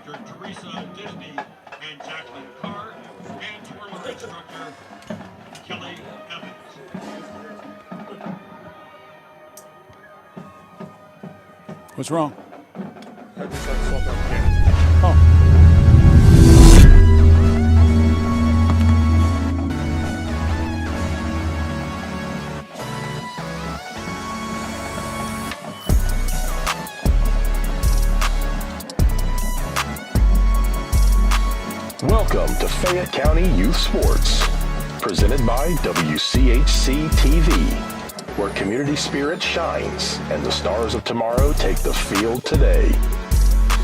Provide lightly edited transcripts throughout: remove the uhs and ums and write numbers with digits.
instructor Teresa Disney and Jacqueline Carr, and twirler instructor Kelly Evans. What's wrong? I just had to swap out the game. Oh. Welcome to Fayette County Youth Sports, presented by WCHC TV, where community spirit shines and the stars of tomorrow take the field today.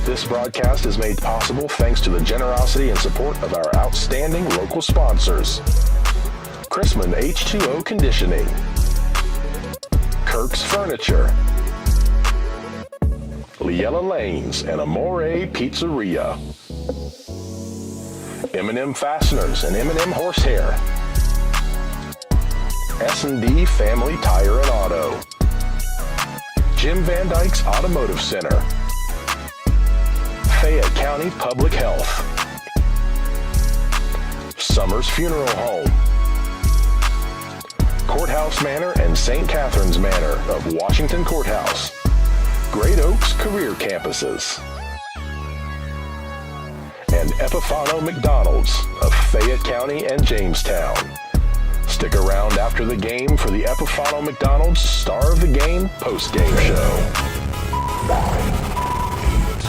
This broadcast is made possible thanks to the generosity and support of our outstanding local sponsors: Chrisman H2O Conditioning, Kirk's Furniture, Liella Lanes and Amore Pizzeria, M&M Fasteners and M&M Horsehair, S&D Family Tire and Auto, Jim Van Dyke's Automotive Center, Fayette County Public Health, Summers Funeral Home, Courthouse Manor and St. Catherine's Manor of Washington Courthouse, Great Oaks Career Campuses, and Epifano McDonald's of Fayette County and Jamestown. Stick around after the game for the Epifano McDonald's Star of the Game post-game show. 9, 8,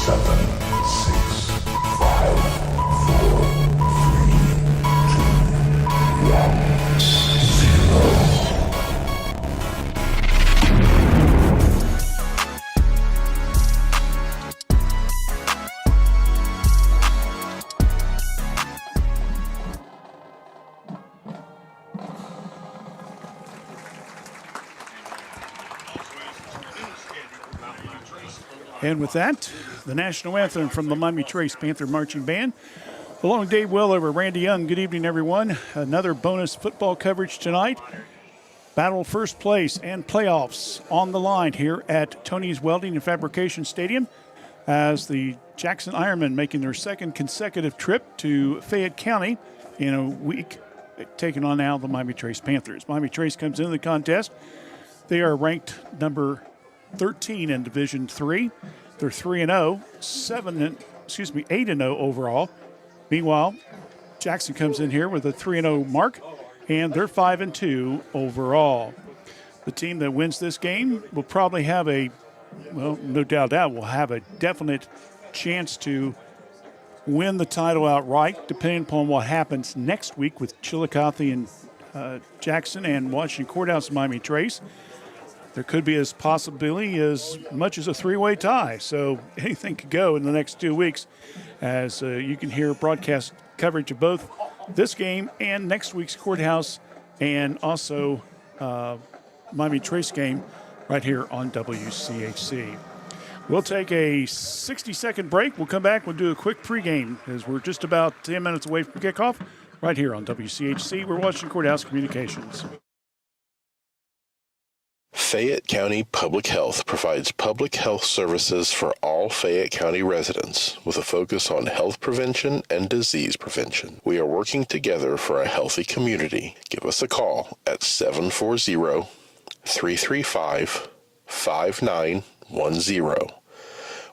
7, 6, 5, 4, 3, 2, 1, 0. And with that, the national anthem from the Miami Trace Panther Marching Band. Along with Dave Wellover, Randy Young, good evening, everyone. Another bonus football coverage tonight. Battle first place and playoffs on the line here at Tony's Welding and Fabrication Stadium as the Jackson Ironmen making their second consecutive trip to Fayette County in a week, taking on now the Miami Trace Panthers. Miami Trace comes into the contest. They are ranked number 13 in Division III. They're 3-0, 8-0 overall. Meanwhile, Jackson comes in here with a 3-0 mark, and they're 5-2 overall. The team that wins this game will probably have no doubt will have a definite chance to win the title outright, depending upon what happens next week with Chillicothe and Jackson and Washington Courthouse and Miami Trace. There could be as possibility as much as a three-way tie. So anything could go in the next 2 weeks as you can hear broadcast coverage of both this game and next week's Courthouse and also Miami Trace game right here on WCHC. We'll take a 60-second break. We'll come back. We'll do a quick pregame as we're just about 10 minutes away from kickoff right here on WCHC. We're watching Courthouse Communications. Fayette County Public Health provides public health services for all Fayette County residents with a focus on health prevention and disease prevention. We are working together for a healthy community. Give us a call at 740-335-5910.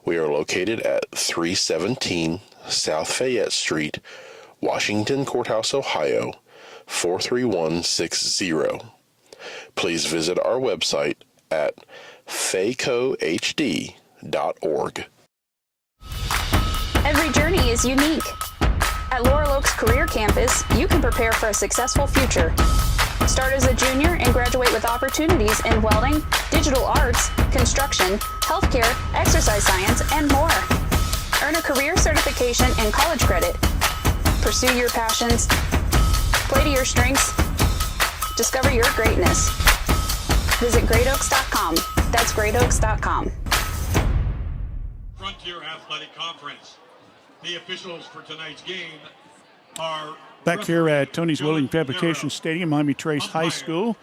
We are located at 317 South Fayette Street, Washington Courthouse, Ohio, 43160. Please visit our website at faycohd.org. Every journey is unique. At Laurel Oaks Career Campus, you can prepare for a successful future. Start as a junior and graduate with opportunities in welding, digital arts, construction, healthcare, exercise science, and more. Earn a career certification and college credit. Pursue your passions. Play to your strengths. Discover your greatness. Visit greatoaks.com. That's greatoaks.com. Frontier Athletic Conference. The officials for tonight's game are Back here at Tony's Welding Fabrication Stadium, Miami Trace High School.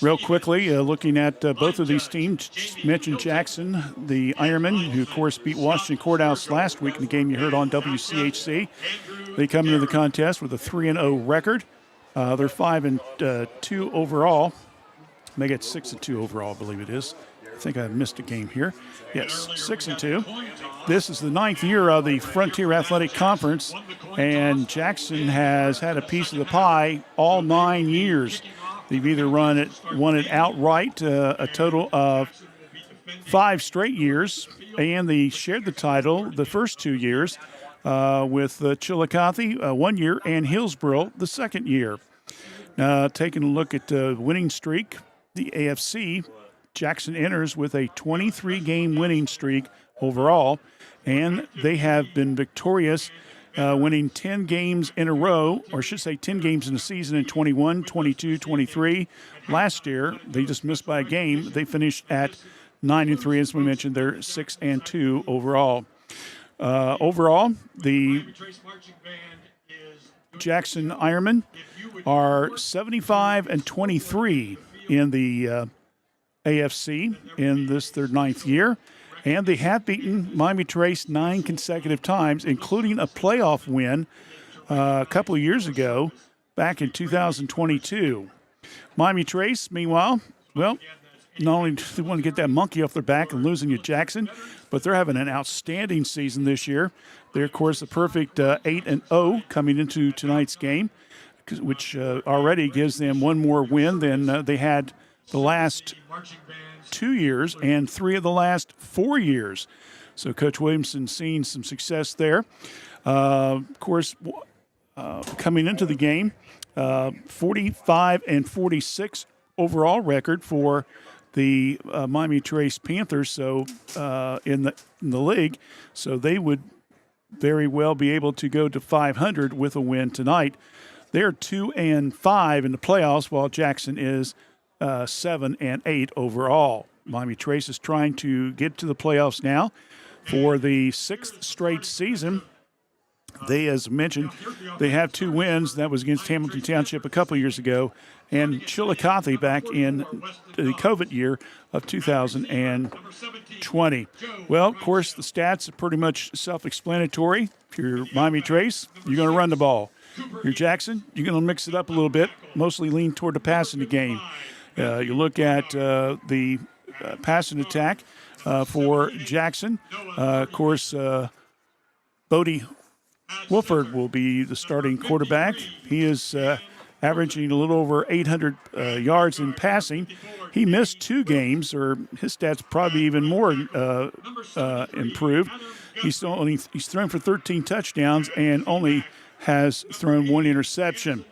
Real quickly, looking at both of these teams, just mentioned Jackson, the Ironmen, who of course beat Washington Courthouse last week in the game you heard on WCHC. They come into the contest with a 3-0 record. They're 5-2 overall. They get 6-2 overall, I believe it is. I think I missed a game here. Yes, 6-2. This is the 9th year of the Frontier Athletic Conference, and Jackson has had a piece of the pie all 9 years. They've either won it outright, a total of 5 straight years, and they shared the title the first 2 years with Chillicothe 1 year and Hillsborough the second year. Taking a look at the winning streak, the AFC, Jackson enters with a 23-game winning streak overall, and they have been victorious, winning 10 games in a row, or I should say 10 games in a season in 21, 22, 23. Last year, they just missed by a game. They finished at 9-3, as we mentioned. They're 6-2 overall. Overall, the Jackson Ironmen are 75-23 in the AFC in this their 9th year, and they have beaten Miami Trace 9 consecutive times, including a playoff win a couple of years ago, back in 2022. Miami Trace, meanwhile, well, not only do they want to get that monkey off their back and losing to Jackson, but they're having an outstanding season this year. They're, of course, a perfect 8-0 coming into tonight's game, which already gives them one more win than they had the last 2 years and 3 of the last 4 years. So Coach Williamson's seen some success there. Of course, coming into the game, 45-46 overall record for the Miami Trace Panthers. So in the league, so they would very well be able to go to 500 with a win tonight. They're 2-5 in the playoffs, while Jackson is 7-8 overall. Miami Trace is trying to get to the playoffs now for the 6th straight season. They, as mentioned, they have 2 wins. That was against Hamilton Township a couple years ago, and Chillicothe back in the COVID year of 2020. Well, of course, the stats are pretty much self-explanatory. If you're Miami Trace, you're going to run the ball. If you're Jackson, you're going to mix it up a little bit, mostly lean toward the passing game. You look at the passing attack for Jackson. Of course, Bodie Wolford will be the starting quarterback. He is averaging a little over 800 yards in passing. He missed 2 games, or his stats probably even more improved. He's thrown for 13 touchdowns and only has thrown 1 interception.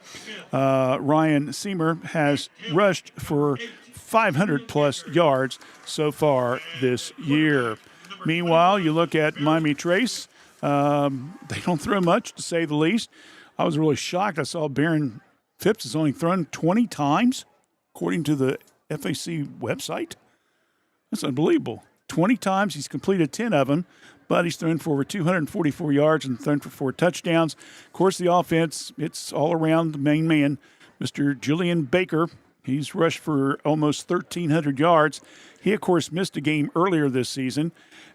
Ryan Seymour has rushed for 500-plus yards so far this year. Meanwhile, you look at Miami Trace. They don't throw much, to say the least. I was really shocked. I saw Barron Phipps has only thrown 20 times, according to the FAC website. That's unbelievable. 20 times. He's completed 10 of them, but he's thrown for over 244 yards and thrown for 4 touchdowns. Of course, the offense, it's all around the main man, Mr. Julian Baker. He's rushed for almost 1,300 yards. He, of course, missed a game earlier this season.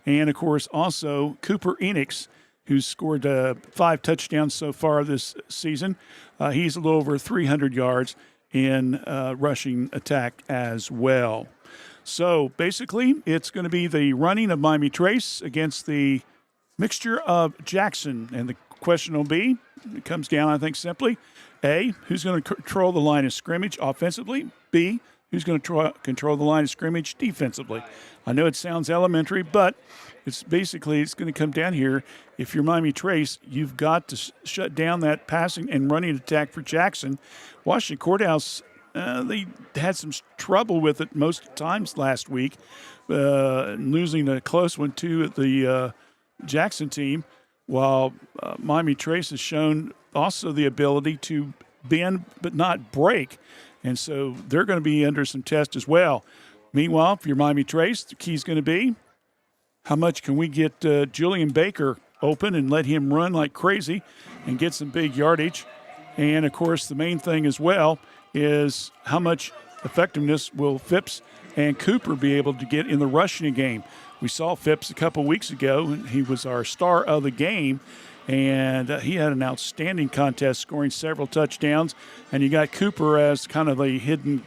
And, of course, also Cooper Enix, who's scored 5 touchdowns so far this season. He's a little over 300 yards in rushing attack as well. So, basically, it's going to be the running of Miami Trace against the mixture of Jackson. And the question will be, it comes down, I think, simply, A, who's going to control the line of scrimmage offensively? B, who's going to control the line of scrimmage defensively? I know it sounds elementary, but it's going to come down here. If you're Miami Trace, you've got to shut down that passing and running attack for Jackson. Washington Courthouse, they had some trouble with it most times last week, losing a close one to the Jackson team, while Miami Trace has shown also the ability to bend but not break. And so they're going to be under some test as well. Meanwhile, if you're Miami Trace, the key is going to be how much can we get Julian Baker open and let him run like crazy and get some big yardage. And, of course, the main thing as well is how much effectiveness will Phipps and Cooper be able to get in the rushing game. We saw Phipps a couple weeks ago, and he was our star of the game, and he had an outstanding contest, scoring several touchdowns. And you got Cooper as kind of a hidden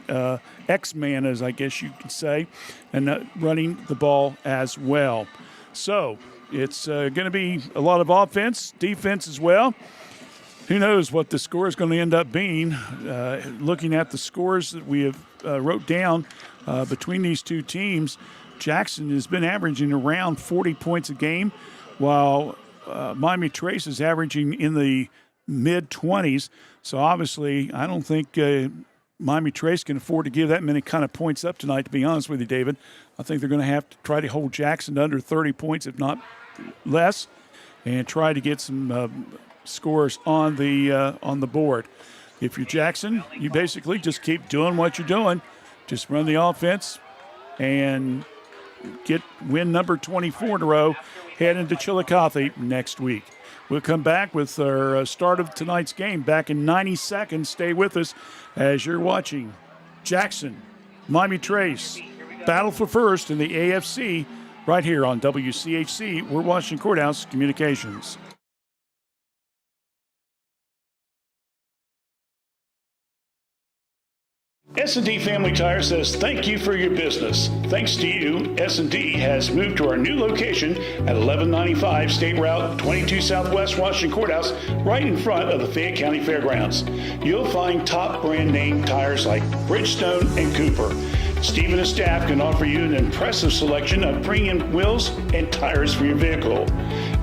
X-man, as I guess you could say, and running the ball as well. So it's going to be a lot of offense, defense as well. Who knows what the score is going to end up being? Looking at the scores that we have wrote down between these two teams, Jackson has been averaging around 40 points a game, while Miami Trace is averaging in the mid-20s. So obviously, I don't think Miami Trace can afford to give that many kind of points up tonight, to be honest with you, David. I think they're going to have to try to hold Jackson to under 30 points, if not less, and try to get some scores on the board. If you're Jackson, you basically just keep doing what you're doing. Just run the offense and win number 24 in a row, head into Chillicothe next week. We'll come back with our start of tonight's game back in 90 seconds. Stay with us as you're watching Jackson, Miami Trace, battle for first in the AFC right here on WCHC. We're Washington Courthouse Communications. S&D Family Tire says thank you for your business. Thanks to you, S&D has moved to our new location at 1195 State Route 22 Southwest Washington Courthouse, right in front of the Fayette County Fairgrounds. You'll find top brand name tires like Bridgestone and Cooper. Steve and his staff can offer you an impressive selection of premium wheels and tires for your vehicle.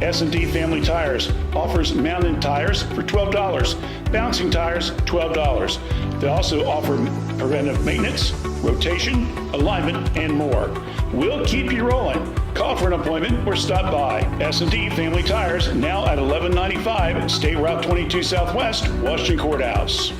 S&D Family Tires offers mounted tires for $12, bouncing tires $12. They also offer preventive maintenance, rotation, alignment, and more. We'll keep you rolling. Call for an appointment or stop by. S&D Family Tires, now at 1195 State Route 22 Southwest, Washington Courthouse.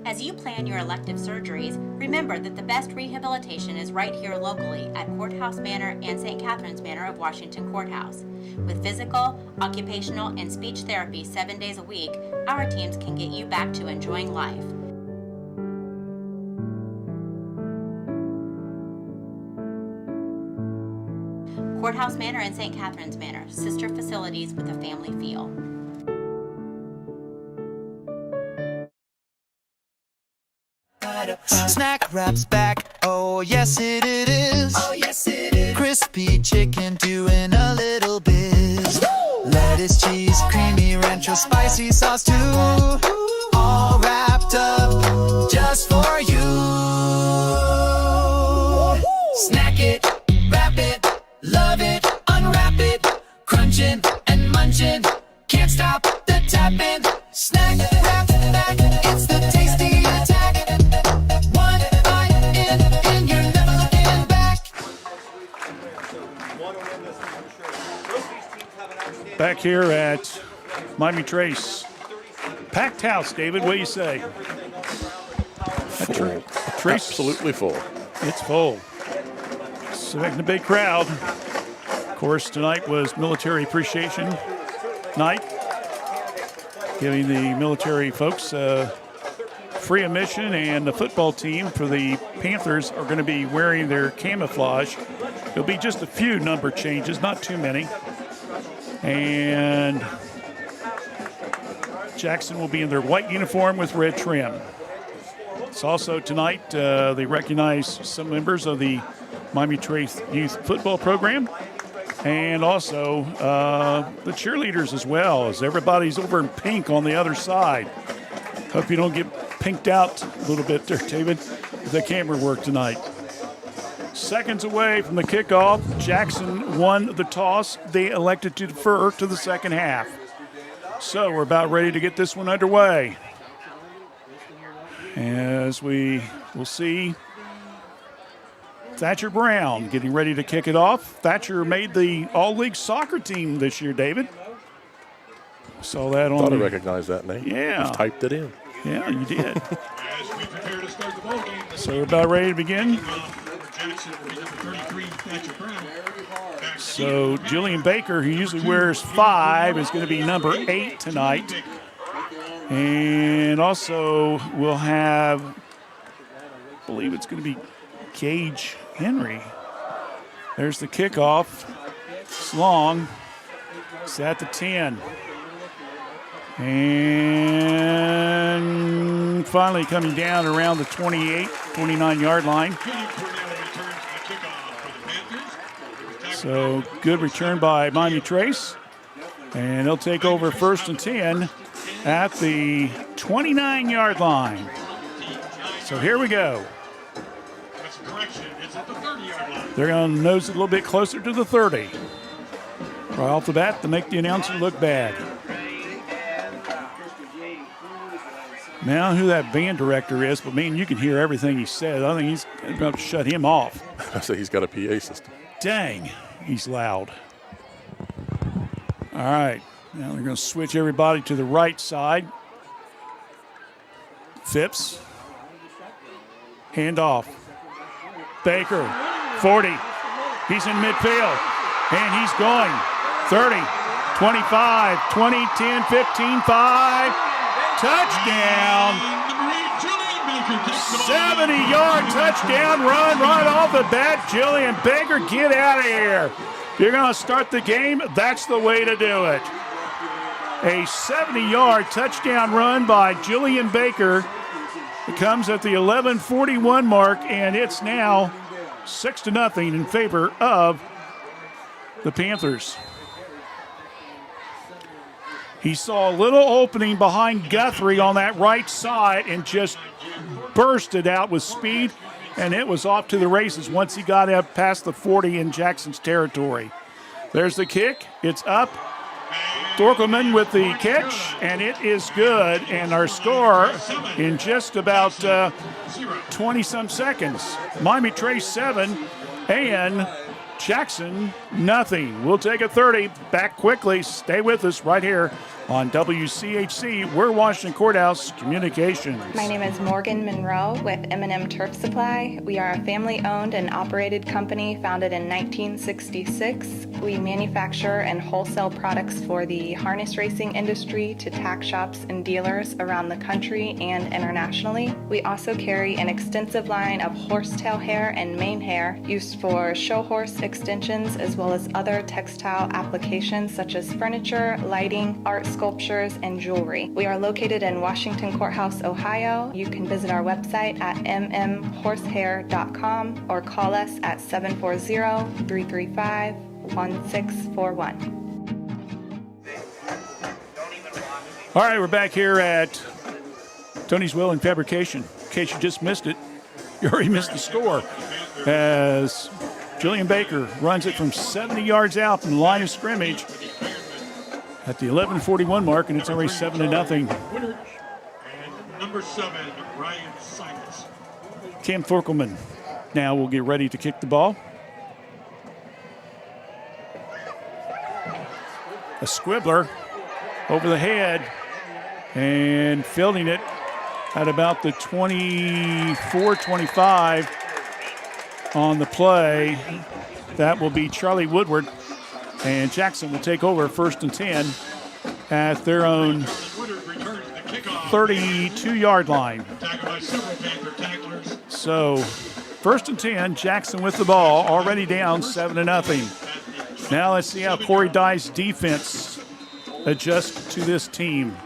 As you plan your elective surgeries, remember that the best rehabilitation is right here locally at Courthouse Manor and St. Catherine's Manor of Washington Courthouse. With physical, occupational, and speech therapy 7 days a week, our teams can get you back to enjoying life. Courthouse Manor and St. Catherine's Manor, sister facilities with a family feel. Snack Wrap's back, oh yes it is. Oh yes it is. Crispy chicken doing a little biz. Woo! Lettuce, cheese, creamy rancho, spicy sauce too. All wrapped up just for you. Snack it, wrap it, love it, unwrap it. Crunching and munching, can't stop the tapping. Snack Wrap back, it's the tasty attack. Back here at Miami Trace. Packed house, David. What do you say? Full. Trace, Absolutely full. it's full. Expecting a big crowd. Of course, tonight was Military Appreciation Night, giving the military folks free admission, and the football team for the Panthers are going to be wearing their camouflage. There'll be just a few number changes, not too many. And Jackson will be in their white uniform with red trim. It's also tonight they recognize some members of the Miami Trace Youth Football Program, and also the cheerleaders as well, as everybody's over in pink on the other side. Hope you don't get pinked out a little bit there, David, with the camera work tonight. Seconds away from the kickoff, Jackson won the toss. They elected to defer to the second half. So we're about ready to get this one underway. As we will see Thatcher Brown getting ready to kick it off. Thatcher made the All-League soccer team this year, David. Saw that on Thought I recognized that name. Yeah. Just typed it in. Yeah, you did. As we prepare to start the ball game, So we're about ready to begin. Jackson will be number 33, Thatcher Brown. Back to So Jillian Baker, who usually wears 5, is going to be number 8 tonight. And also we'll have, I believe it's going to be Gage Henry. There's the kickoff. It's long. It's at the 10. And finally coming down around the 28, 29-yard line. So good return by Miami Trace. And they'll take over 1st and 10 at the 29-yard line. So here we go. They're going to nose it a little bit closer to the 30. Right off the bat to make the announcer look bad. Now who that band director is, but man, you can hear everything he says. I think he's going to shut him off. I say he's got a PA system. Dang, he's loud. All right, now they're going to switch everybody to the right side. Phipps. Hand off. Baker, 40. He's in midfield, and he's going. 30, 25, 20, 10, 15, 5. Touchdown. 70-yard touchdown run right off the bat. Jillian Baker, get out of here. If you're going to start the game, that's the way to do it. A 70-yard touchdown run by Jillian Baker. It comes at the 11:41 mark, and it's now 6-0 in favor of the Panthers. He saw a little opening behind Guthrie on that right side and just bursted out with speed, and it was off to the races once he got up past the 40 in Jackson's territory. There's the kick. It's up. Thorkelman with the catch, and it is good. And our score in just about 20-some seconds. Miami Trace 7 and Jackson nothing. We'll take a 30. Back quickly. Stay with us right here on WCHC. We're Washington Courthouse Communications. My name is Morgan Monroe with M&M Turf Supply. We are a family-owned and operated company founded in 1966. We manufacture and wholesale products for the harness racing industry to tack shops and dealers around the country and internationally. We also carry an extensive line of horsetail hair and mane hair used for show horse extensions as well as other textile applications such as furniture, lighting, art sculptures, and jewelry. We are located in Washington Courthouse, Ohio. You can visit our website at mmhorsehair.com or call us at 740-335-1641. All right, we're back here at Tony's Welding Fabrication. In case you just missed it, you already missed the score. As Jillian Baker runs it from 70 yards out from the line of scrimmage at the 11:41 mark, and it's already 7-0. And number 7, Ryan Simons. Cam Thorkelman now will get ready to kick the ball. A squibbler over the head and fielding it at about the 24-25 on the play. That will be Charlie Woodward. And Jackson will take over 1st and 10 at their own 32-yard line. So 1st and 10, Jackson with the ball, already down 7-0. Now let's see how Corey Dye's defense adjusts to this team.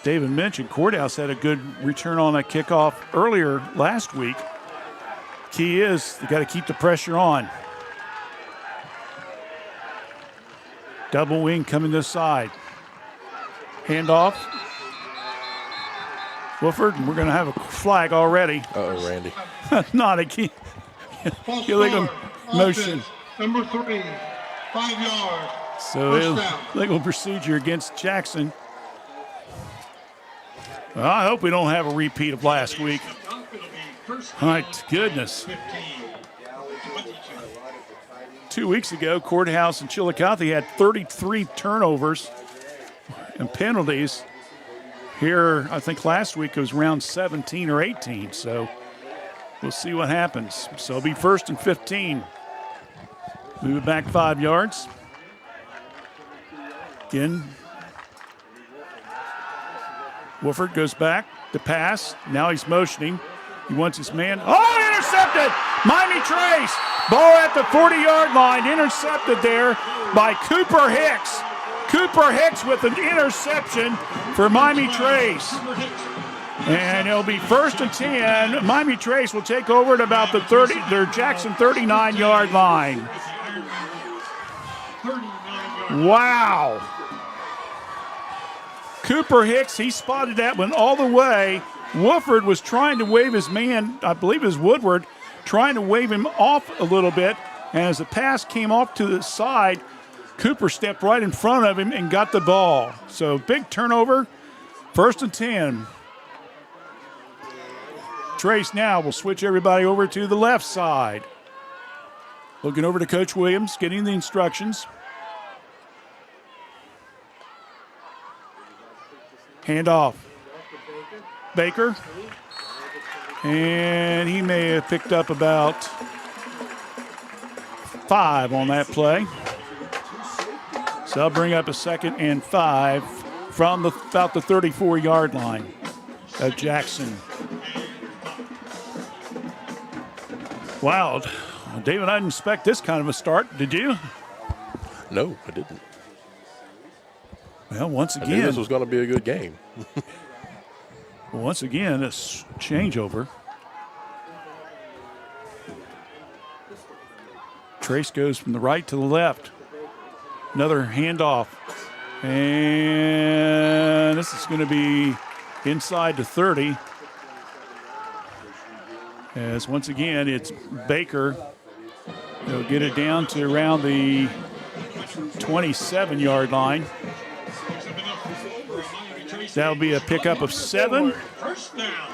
David mentioned Courthouse had a good return on a kickoff earlier last week. Key is you got to keep the pressure on. Double wing coming this side. Handoff. Wolford, we're going to have a flag already. Uh-oh, Randy. Not a key. Illegal motion. Number 3, 5 yards. So illegal procedure against Jackson. Well, I hope we don't have a repeat of last week. My goodness. 2 weeks ago, Courthouse and Chillicothe had 33 turnovers and penalties. Here, I think last week it was around 17 or 18, so we'll see what happens. So it'll be 1st and 15. Move it back 5 yards. Again, Wolford goes back to pass. Now he's motioning. He wants his man. Oh, intercepted! Miami Trace. Ball at the 40-yard line. Intercepted there by Cooper Hicks. Cooper Hicks with an interception for Miami Trace. And it'll be 1st and 10. Miami Trace will take over at about their Jackson 39-yard line. Wow. Cooper Hicks, he spotted that one all the way. Wolford was trying to wave his man, I believe it was Woodward, trying to wave him off a little bit. And as the pass came off to the side, Cooper stepped right in front of him and got the ball. So big turnover, 1st and 10. Trace now will switch everybody over to the left side. Looking over to Coach Williams, getting the instructions. Hand off. Baker. And he may have picked up about 5 on that play. So I'll bring up a 2nd and 5 from about the 34-yard line of Jackson. Wow, David, I didn't expect this kind of a start. Did you? No, I didn't. Well, once I again, knew this was going to be a good game. once again, this changeover. Trace goes from the right to the left. Another handoff. And this is going to be inside the 30. As once again, it's Baker. They'll get it down to around the 27-yard line. That'll be a pickup of 7.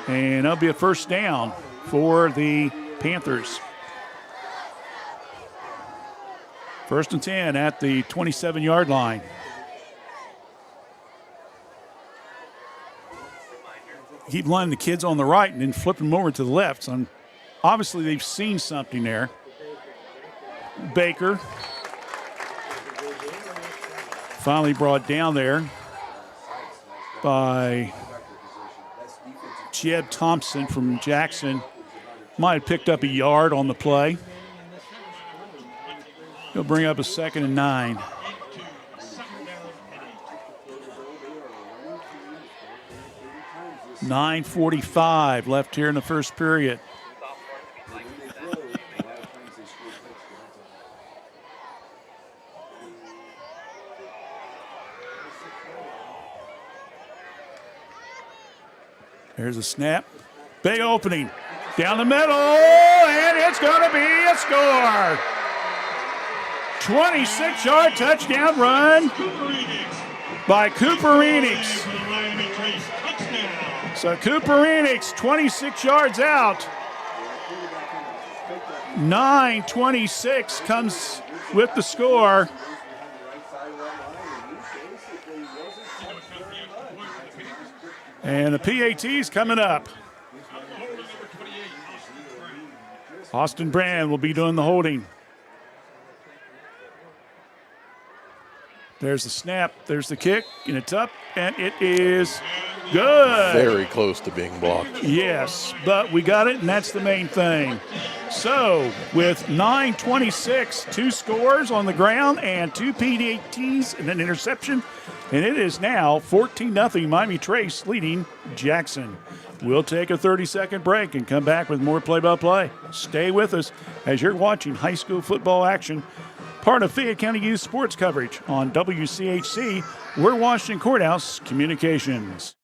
And that'll be a 1st down for the Panthers. 1st and 10 at the 27-yard line. Keep lining the kids on the right and then flipping them over to the left. So obviously they've seen something there. Baker finally brought down there by Jeb Thompson from Jackson. Might have picked up a yard on the play. He'll bring up a 2nd and 9. .9:45 left here in the first period. There's a snap. Big opening. Down the middle, and it's going to be a score. 26-yard touchdown run by Cooper Enix. So Cooper Enix, 26 yards out. 9:26 comes with the score. And the PAT's coming up. Austin Brand will be doing the holding. There's the snap, there's the kick, and it's up, and it is good. Very close to being blocked. Yes, but we got it, and that's the main thing. So, with 9:26, 2 scores on the ground and 2 PATs and an interception, and it is now 14-0 Miami Trace leading Jackson. We'll take a 30-second break and come back with more play-by-play. Stay with us as you're watching high school football action, part of Fayette County Youth Sports coverage on WCHC. We're Washington Courthouse Communications.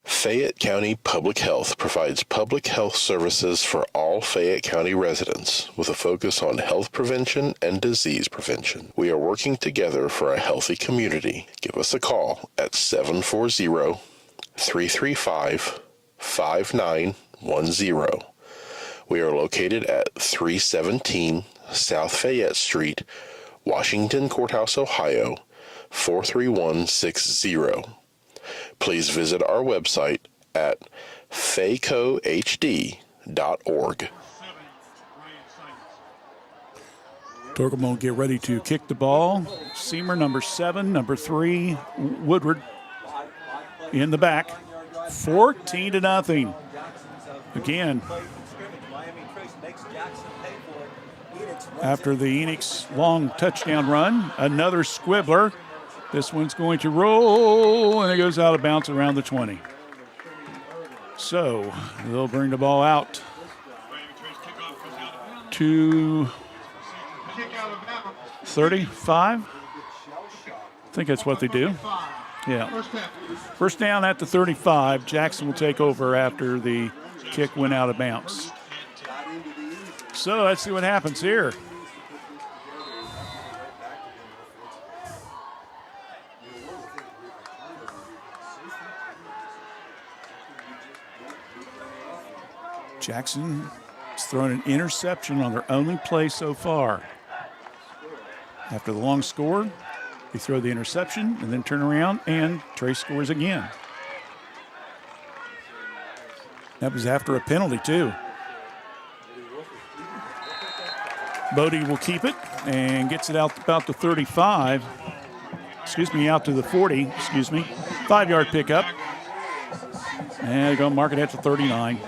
Fayette County Public Health provides public health services for all Fayette County residents with a focus on health prevention and disease prevention. We are working together for a healthy community. Give us a call at 740-335-5910. We are located at 317 South Fayette Street, Washington Courthouse, Ohio, 43160. please visit our website at facohd.org. Torkel will get ready to kick the ball. Seamer, number 7, number 3, Woodward in the back. 14-0. Again, after the Enix long touchdown run, another squibbler. This one's going to roll, and it goes out of bounds around the 20. So they'll bring the ball out to 35. I think that's what they do. Yeah. First down at the 35. Jackson will take over after the kick went out of bounds. So let's see what happens here. Jackson has thrown an interception on their only play so far. After the long score, they throw the interception and then turn around and Trace scores again. That was after a penalty too. Bodie will keep it and gets it out about the 35. Out to the 40, 5-yard pickup. And they're going to mark it at the 39.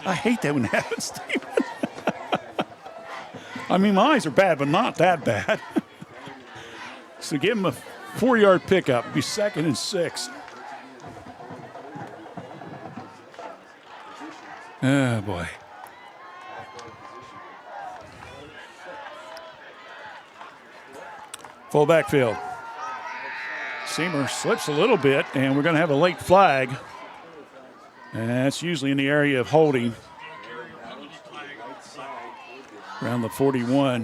I hate that when it happens, Stephen. I mean, my eyes are bad, but not that bad. So give him a 4-yard pickup. Be 2nd and 6. Oh, boy. Full backfield. Seamer slips a little bit, and we're going to have a late flag. And that's usually in the area of holding. Around the 41.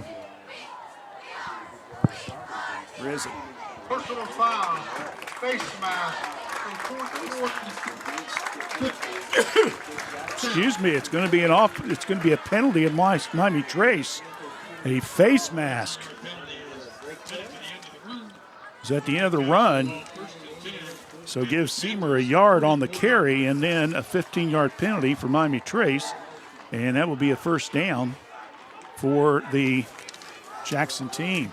Where is it? Personal foul, face mask. Excuse me, it's going to be a penalty in Miami Trace. A face mask. Is at the end of the run. So gives Seamer a yard on the carry and then a 15-yard penalty for Miami Trace. And that will be a first down for the Jackson team.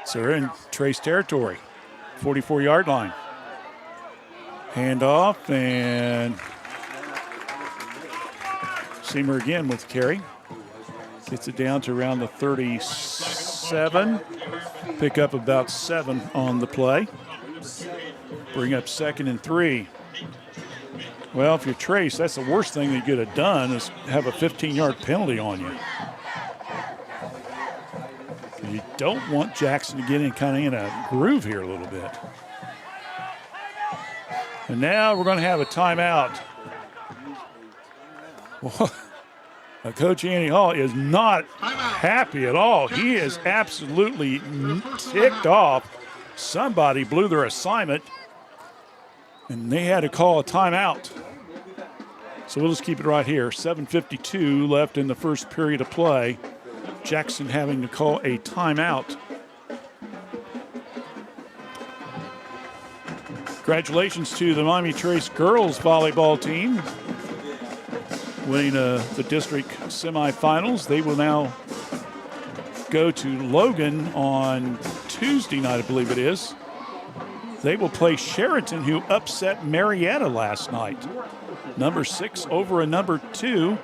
So they're in Trace territory, 44-yard line. Handoff, and Seamer again with the carry. Gets it down to around the 37. Pick up about 7 on the play. Bring up 2nd and 3. Well, if you're Trace, that's the worst thing that you could have done is have a 15-yard penalty on you. You don't want Jackson to get in kind of in a groove here a little bit. And now we're going to have a timeout. Well, Coach Andy Hall is not happy at all. He is absolutely ticked off. Somebody blew their assignment, and they had to call a timeout. So we'll just keep it right here. 7:52 left in the first period of play. Jackson having to call a timeout. Congratulations to the Miami Trace girls volleyball team winning the district semifinals. They will now go to Logan on Tuesday night, I believe it is. They will play Sheraton, who upset Marietta last night. Number 6 over a number 2.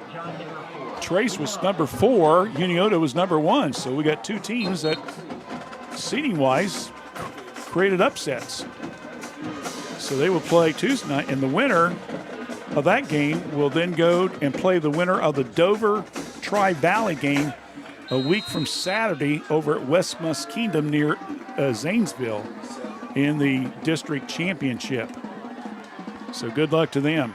Trace was number 4. Unioto was number 1. So we got 2 teams that, seeding-wise, created upsets. So they will play Tuesday night, and the winner of that game will then go and play the winner of the Dover Tri-Valley game a week from Saturday over at West Muskingum near Zanesville in the district championship. So good luck to them.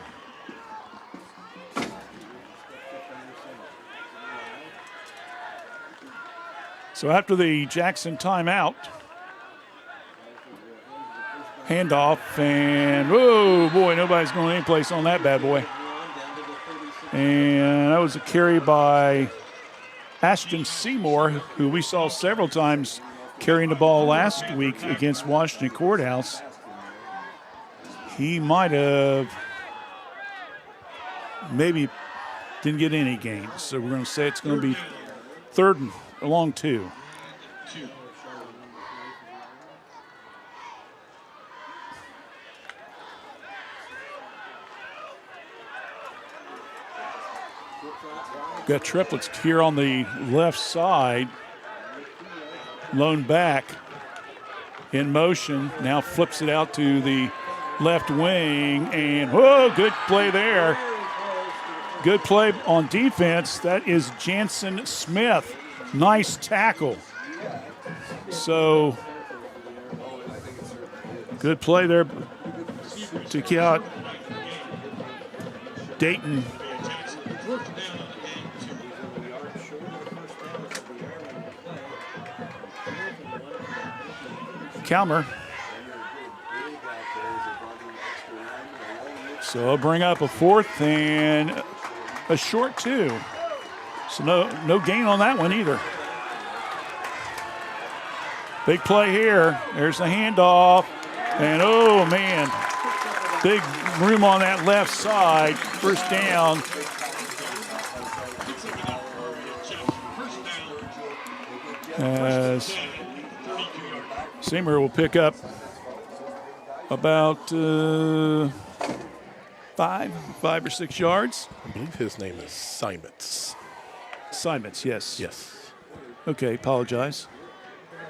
So after the Jackson timeout, handoff, and oh boy, nobody's going any place on that bad boy. And that was a carry by Ashton Seymour, who we saw several times carrying the ball last week against Washington Courthouse. He might have maybe didn't get any gains. So we're going to say it's going to be 3rd and along 2. Got triplets here on the left side. Lone back in motion. Now flips it out to the left wing. And, whoa, good play there. Good play on defense. That is Jansen Smith. Nice tackle. So, good play there to kick out Dayton. Calmer. So I'll bring up a 4th and a short 2. So no gain on that one either. Big play here. There's the handoff. And oh man, big room on that left side. First down. As Seymour will pick up about 5 or 6 yards. I believe his name is Simons. Simons, yes. Yes. Okay, apologize.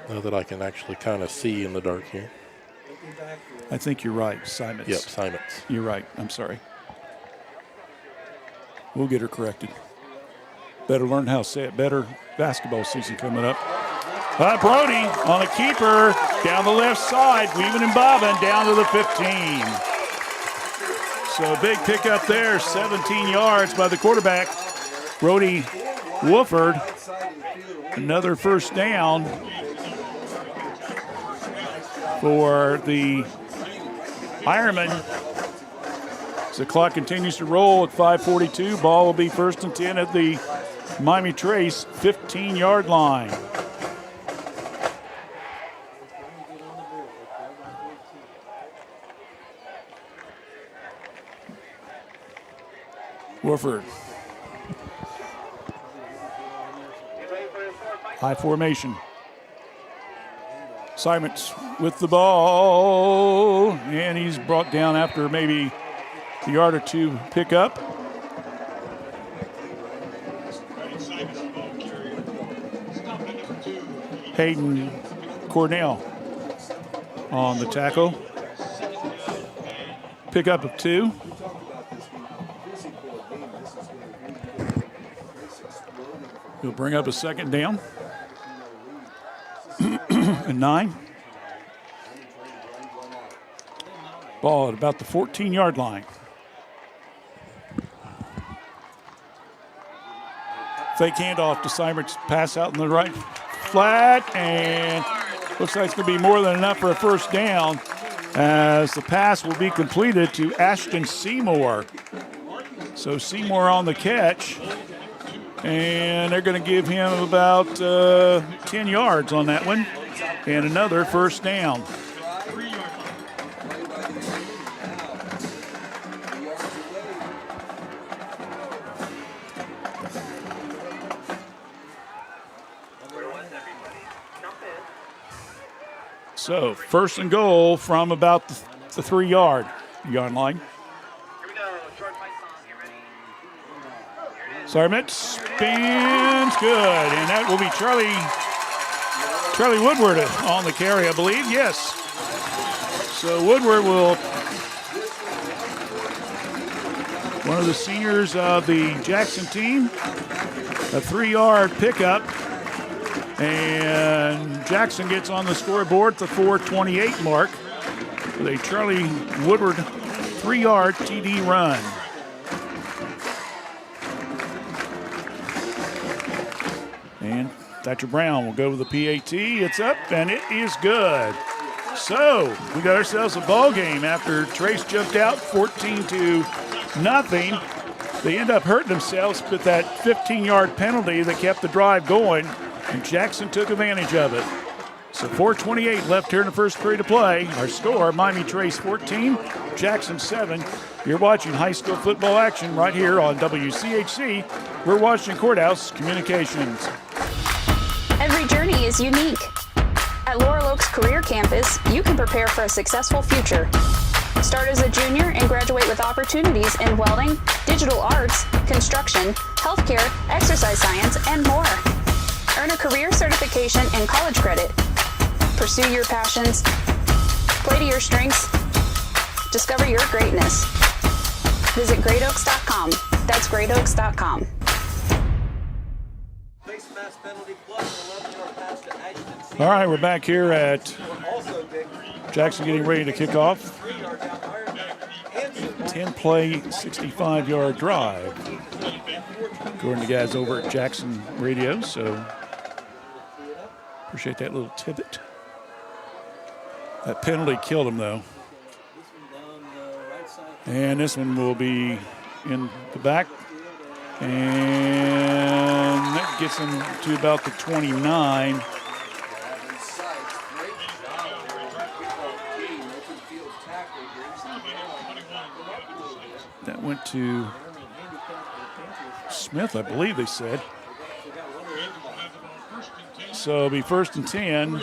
Now that I can actually kind of see in the dark here. I think you're right, Simons. Yep, Simons. You're right. I'm sorry. We'll get her corrected. Better learn how to say it better. Basketball season coming up. Brody on a keeper down the left side, weaving and bobbing down to the 15. So big pickup there, 17 yards by the quarterback, Brody Wooford. Another first down for the Ironman. As the clock continues to roll at 5:42, ball will be 1st and 10 at the Miami Trace 15-yard line. Wooford. High formation. Simons with the ball, and he's brought down after maybe a yard or 2 pick up. Hayden Cornell on the tackle. Pick up of 2. He'll bring up a 2nd down. And 9. Ball at about the 14-yard line. Fake handoff to Simons, pass out in the right flat, and looks like it's going to be more than enough for a first down as the pass will be completed to Ashton Seymour. So Seymour on the catch, and they're going to give him about 10 yards on that one, and another first down. So, 1st and goal from about the 3-yard line. Sarmit spins good, and that will be Charlie Woodward on the carry, I believe. Yes. So Woodward will, one of the seniors of the Jackson team, a 3-yard pickup. And Jackson gets on the scoreboard at the 4:28 mark with a Charlie Woodward 3-yard TD run. And Thatcher Brown will go with the PAT. It's up, and it is good. So we got ourselves a ball game after Trace jumped out 14-0. They end up hurting themselves with that 15-yard penalty that kept the drive going. And Jackson took advantage of it. So 4:28 left here in the first period of play. Our score, Miami Trace 14, Jackson 7. You're watching high school football action right here on WCHC. We're Washington Courthouse Communications. Every journey is unique. At Laurel Oaks Career Campus, you can prepare for a successful future. Start as a junior and graduate with opportunities in welding, digital arts, construction, healthcare, exercise science, and more. Earn a career certification and college credit. Pursue your passions. Play to your strengths. Discover your greatness. Visit greatoaks.com. That's greatoaks.com. All right, we're back here at Jackson getting ready to kick off. 10-play, 65-yard drive. According to guys over at Jackson Radio, so appreciate that little tidbit. That penalty killed him, though. And this one will be in the back. And that gets him to about the 29. That went to Smith, I believe they said. So it'll be 1st and 10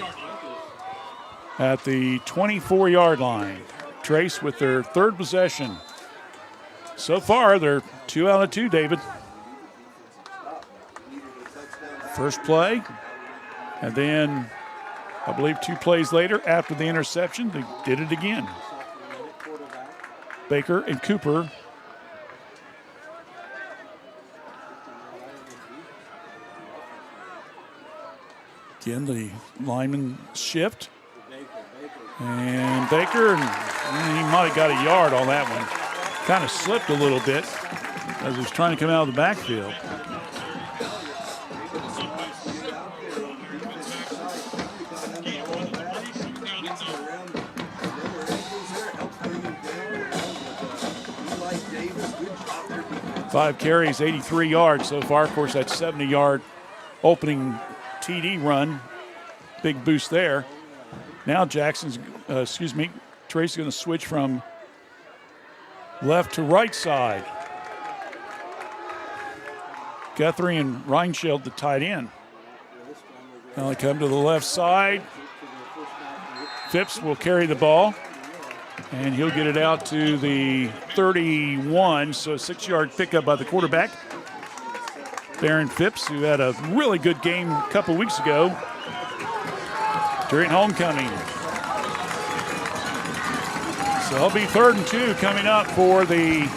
at the 24-yard line. Trace with their third possession. So far, they're 2 out of 2, David. First play, and then I believe 2 plays later after the interception, they did it again. Baker and Cooper. Again, the lineman shift. And Baker, he might have got a yard on that one. Kind of slipped a little bit as he was trying to come out of the backfield. Five carries, 83 yards so far. Of course, that 70-yard opening TD run. Big boost there. Now Trace is going to switch from left to right side. Guthrie and Reinschild, the tight end. Now they come to the left side. Phipps will carry the ball, and he'll get it out to the 31, so a 6-yard pickup by the quarterback. Baron Phipps, who had a really good game a couple weeks ago during homecoming. So it'll be 3rd and 2 coming up for the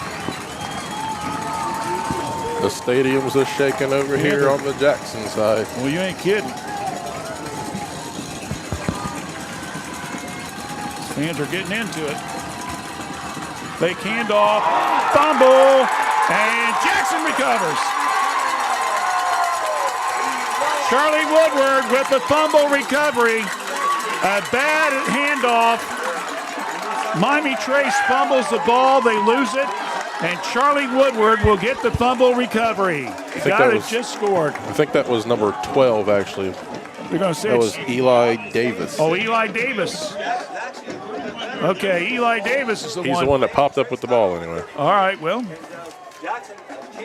stadium's just shaking over here on the Jackson side. Well, you ain't kidding. Fans are getting into it. Fake handoff, fumble, and Jackson recovers. Charlie Woodward with the fumble recovery. A bad handoff. Miami Trace fumbles the ball. They lose it. And Charlie Woodward will get the fumble recovery. The guy that just scored. I think that was number 12, actually. You're going to say that was Eli Davis. Oh, Eli Davis. Okay, Eli Davis is the one. He's the one that popped up with the ball anyway. All right, well.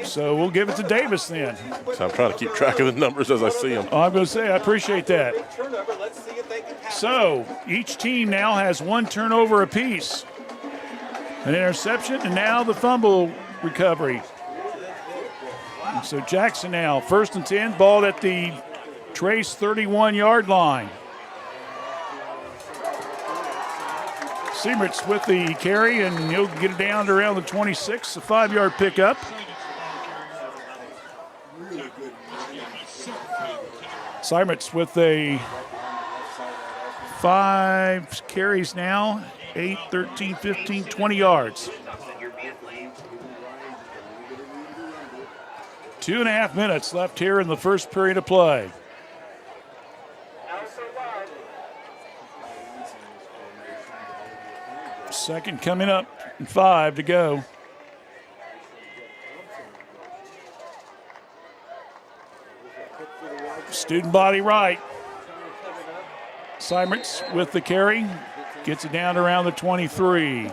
So we'll give it to Davis then. So I'm trying to keep track of the numbers as I see them. Oh, I'm going to say, I appreciate that. So each team now has 1 turnover apiece. An interception, and now the fumble recovery. And so Jackson now, 1st and 10, ball at the Trace 31-yard line. Siemertz with the carry, and he'll get it down to around the 26, a 5-yard pickup. Siemertz with a 5 carries now, 8, 13, 15, 20 yards. 2.5 minutes left here in the first period of play. Second coming up, and 5 to go. Student body right. Seimertz with the carry. Gets it down around the 23.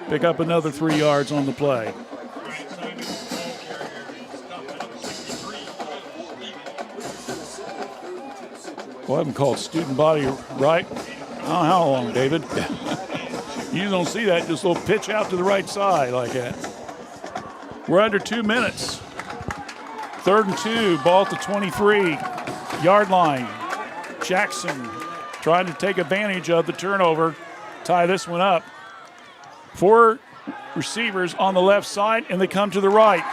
Pick up another 3 yards on the play. Well, I haven't called student body right. I don't know how long, David. You don't see that, just a little pitch out to the right side like that. We're under 2 minutes. 3rd and 2, ball at the 23-yard line. Jackson trying to take advantage of the turnover, tie this one up. 4 receivers on the left side, and they come to the right.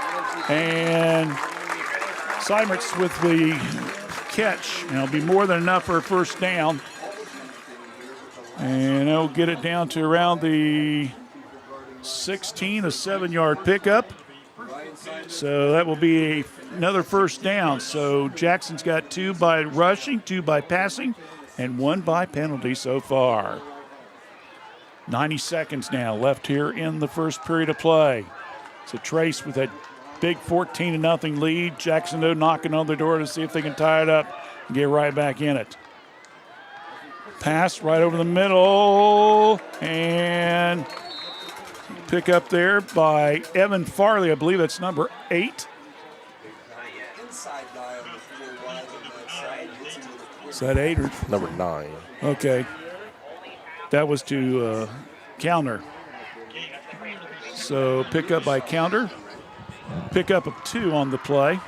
And Seimertz with the catch. And it'll be more than enough for a first down. And they'll get it down to around the 16, a 7-yard pickup. So that will be another first down. So Jackson's got 2 by rushing, 2 by passing, and 1 by penalty so far. 90 seconds now left here in the first period of play. So Trace with that big 14-0 lead. Jackson, though, knocking on the door to see if they can tie it up and get right back in it. Pass right over the middle, and pick up there by Evan Farley. I believe that's number 8. Is that 8 or Number 9. okay? That was to counter. So pick up by counter. Pick up of 2 on the play.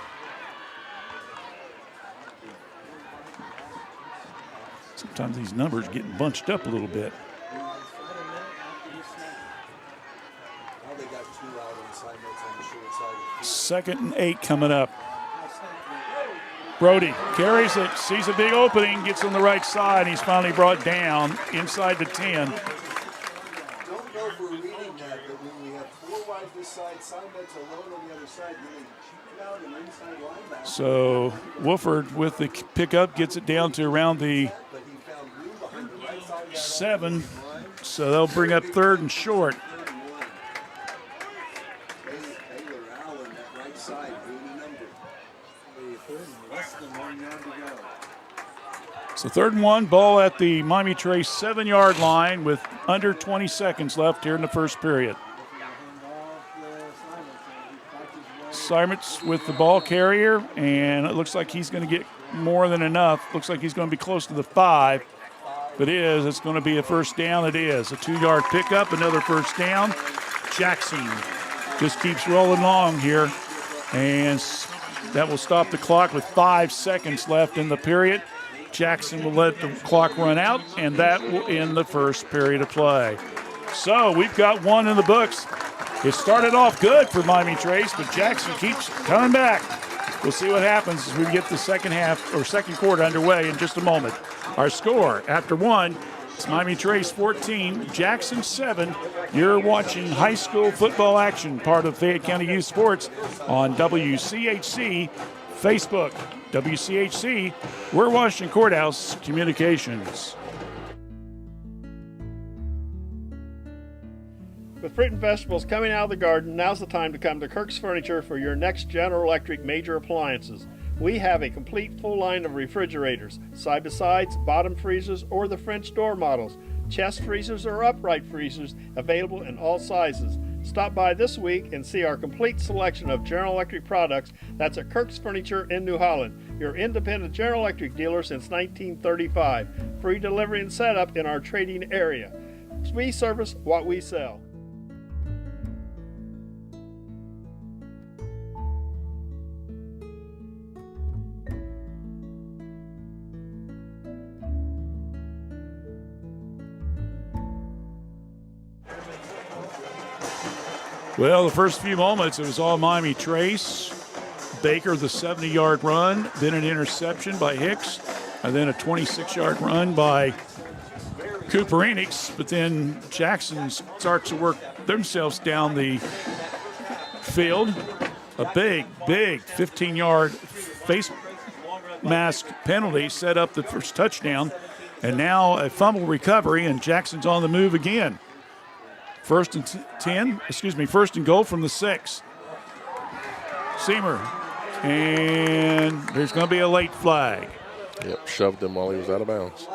Sometimes these numbers get bunched up a little bit. Second and 8 coming up. Brody carries it, sees a big opening, gets on the right side. He's finally brought down inside the 10. Don't know if we're reading that, but when we have 4 wide this side, Simon's alone on the other side, really cheap out an inside linebacker. So Wolford with the pickup gets it down to around the 7. So they'll bring up 3rd and short. So 3rd and 1, ball at the Miami Trace 7-yard line with under 20 seconds left here in the first period. Seimertz with the ball carrier, and it looks like he's going to get more than enough. Looks like he's going to be close to the 5. If it is, it's going to be a first down. It is. A 2-yard pickup, another first down. Jackson just keeps rolling along here, and that will stop the clock with 5 seconds left in the period. Jackson will let the clock run out, and that will end the first period of play. So we've got 1 in the books. It started off good for Miami Trace, but Jackson keeps coming back. We'll see what happens as we get the second quarter underway in just a moment. Our score after 1, it's Miami Trace 14, Jackson 7. You're watching high school football action, part of Fayette County Youth Sports on WCHC Facebook. WCHC, we're Washington Courthouse Communications. With fruit and vegetables coming out of the garden, now's the time to come to Kirk's Furniture for your next General Electric major appliances. We have a complete full line of refrigerators, side-by-sides, bottom freezers, or the French door models, chest freezers or upright freezers available in all sizes. Stop by this week and see our complete selection of General Electric products. That's at Kirk's Furniture in New Holland, your independent General Electric dealer since 1935. Free delivery and setup in our trading area. We service what we sell. Well, the first few moments, it was all Miami Trace. Baker, the 70-yard run, then an interception by Hicks, and then a 26-yard run by Cooper Enix. But then Jackson starts to work themselves down the field. A big 15-yard face mask penalty set up the first touchdown. And now a fumble recovery, and Jackson's on the move again. First and goal from the 6. Seamer. And there's going to be a late flag. Yep, shoved him while he was out of bounds.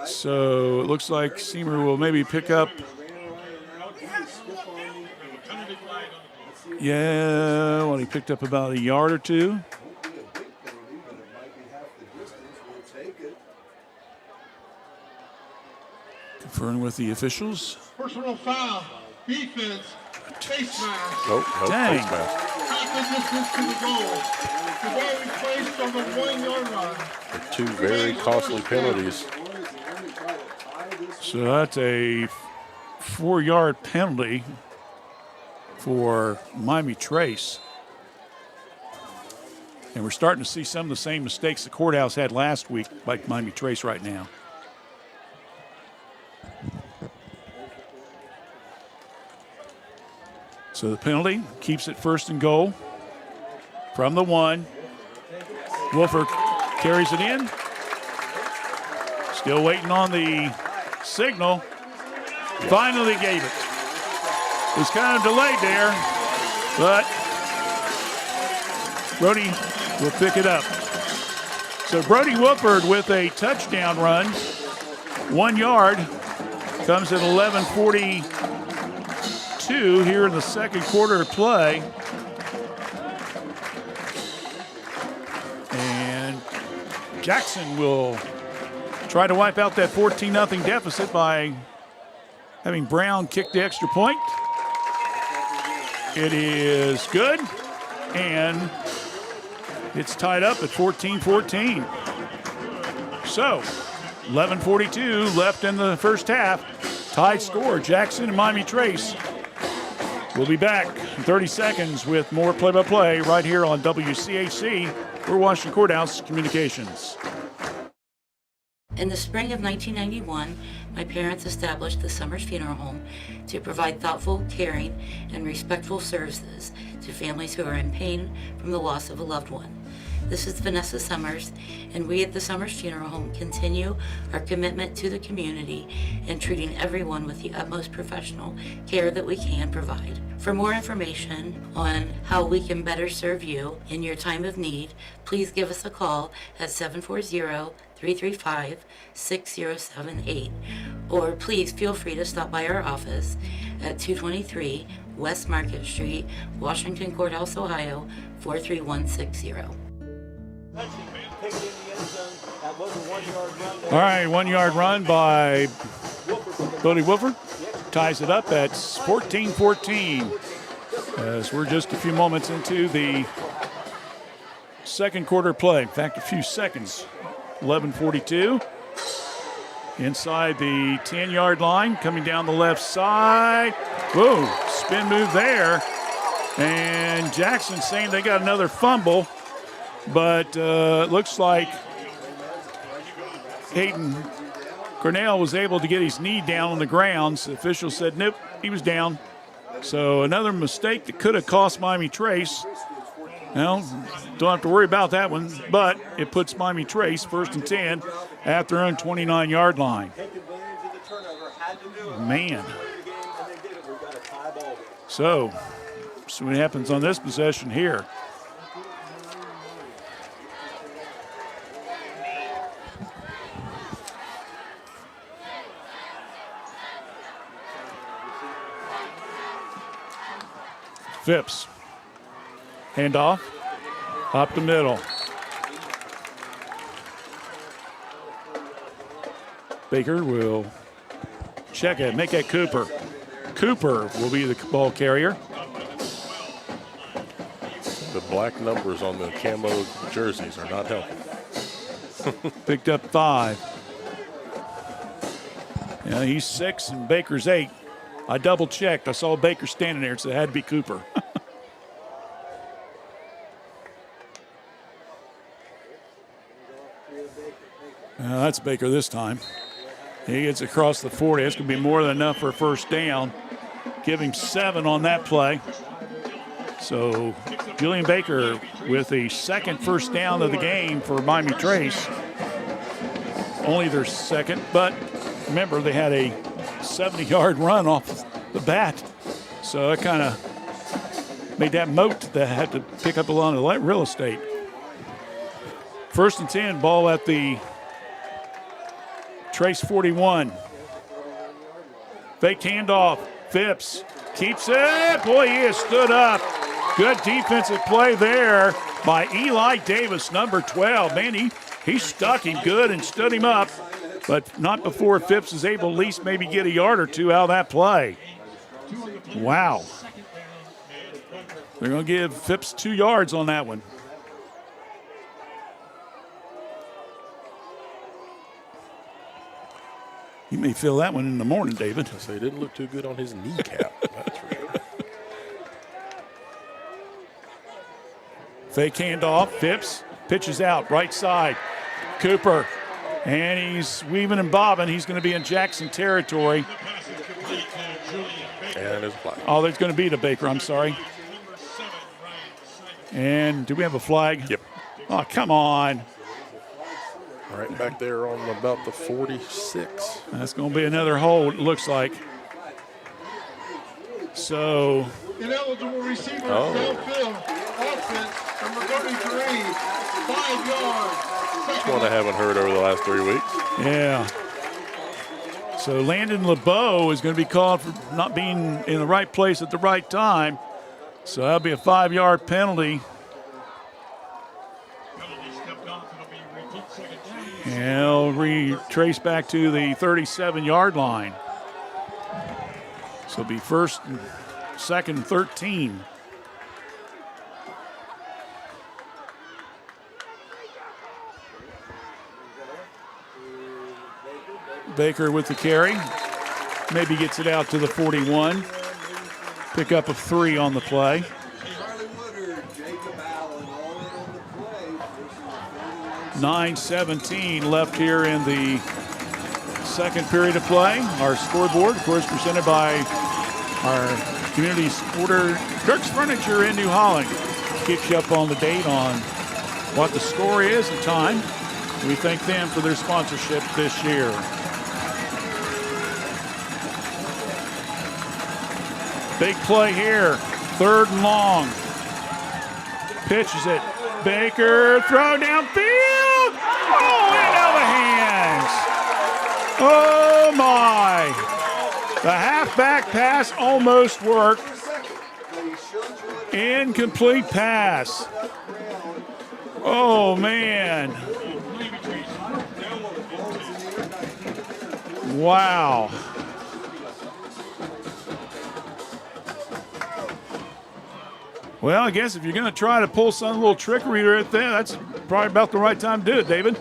So it looks like Seymour will maybe pick up. Yeah, well, he picked up about a yard or two. Conferring with the officials. Personal foul. Defense. Face mask. Oh, Dang. face mask. Half a distance to the goal. The ball is placed on the 1 yard line. They're two very costly penalties. So that's a 4-yard penalty for Miami Trace. And we're starting to see some of the same mistakes the Courthouse had last week, like Miami Trace right now. So the penalty keeps it 1st and goal from the 1. Wolfer carries it in. Still waiting on the signal. Finally gave it. It was kind of delayed there, but Brody will pick it up. So Brody Wolford with a touchdown run, 1 yard, comes at 11:42 here in the second quarter of play. And Jackson will try to wipe out that 14-0 deficit by having Brown kick the extra point. It is good, and it's tied up at 14-14. So, 11:42 left in the first half. Tied score, Jackson and Miami Trace. We'll be back in 30 seconds with more play-by-play right here on WCHC. We're Washington Courthouse Communications. In the spring of 1991, my parents established the Summers Funeral Home to provide thoughtful, caring, and respectful services to families who are in pain from the loss of a loved one. This is Vanessa Summers, and we at the Summers Funeral Home continue our commitment to the community and treating everyone with the utmost professional care that we can provide. For more information on how we can better serve you in your time of need, please give us a call at 740-335-6078, or please feel free to stop by our office at 223 West Market Street, Washington Courthouse, Ohio, 43160. All right, 1 yard run by Brody Wolford. Ties it up at 14-14 as we're just a few moments into the second quarter play. In fact, a few seconds. 11:42. Inside the 10-yard line, coming down the left side. Whoa, spin move there. And Jackson saying they got another fumble, but looks like Hayden Cornell was able to get his knee down on the ground. So the official said, nope, he was down. So another mistake that could have cost Miami Trace. Well, don't have to worry about that one, but it puts Miami Trace 1st and 10 at their own 29-yard line. Man. So, see what happens on this possession here. Phipps. Handoff. Up the middle. Baker will check it, make it Cooper. Cooper will be the ball carrier. The black numbers on the camo jerseys are not helping. Picked up 5. Yeah, he's 6 and Baker's 8. I double checked. I saw Baker standing there, so it had to be Cooper. That's Baker this time. He gets across the 40. That's going to be more than enough for a first down. Give him 7 on that play. So Julian Baker with the second first down of the game for Miami Trace. Only their second, but remember they had a 70-yard run off the bat. So it kind of made that moat that had to pick up a lot of real estate. 1st and 10, ball at the Trace 41. Fake handoff. Phipps keeps it. Boy, he has stood up. Good defensive play there by Eli Davis, number 12. Man, he stuck him good and stood him up, but not before Phipps is able to at least maybe get a yard or two out of that play. Wow. They're going to give Phipps 2 yards on that one. You may feel that one in the morning, David. So he didn't look too good on his kneecap. That's for sure. Fake handoff. Phipps pitches out right side. Cooper. And he's weaving and bobbing. He's going to be in Jackson territory. And there's a flag. Oh, there's going to be the Baker. I'm sorry. And do we have a flag? Yep. Oh, come on. Right back there on about the 46. That's going to be another hold, it looks like. So. Ineligible receiver downfield. Offense, number 33, 5 yards. That's one I haven't heard over the last 3 weeks. Yeah. So Landon LeBeau is going to be called for not being in the right place at the right time. So that'll be a 5-yard penalty. And he'll retrace back to the 37-yard line. So it'll be first and second and 13. Baker with the carry. Maybe gets it out to the 41. Pick up of 3 on the play. 9:17 left here in the second period of play. Our scoreboard, of course, presented by our community supporter, Kirk's Furniture in New Holland. Keeps you up on the date on what the score is and time. We thank them for their sponsorship this year. Big play here, 3rd and long. Pitches it. Baker, throw downfield. Oh, into the hands. Oh, my. The halfback pass almost worked. Incomplete pass. Oh, man. Wow. Well, I guess if you're going to try to pull some little trickery right there, that's probably about the right time to do it, David.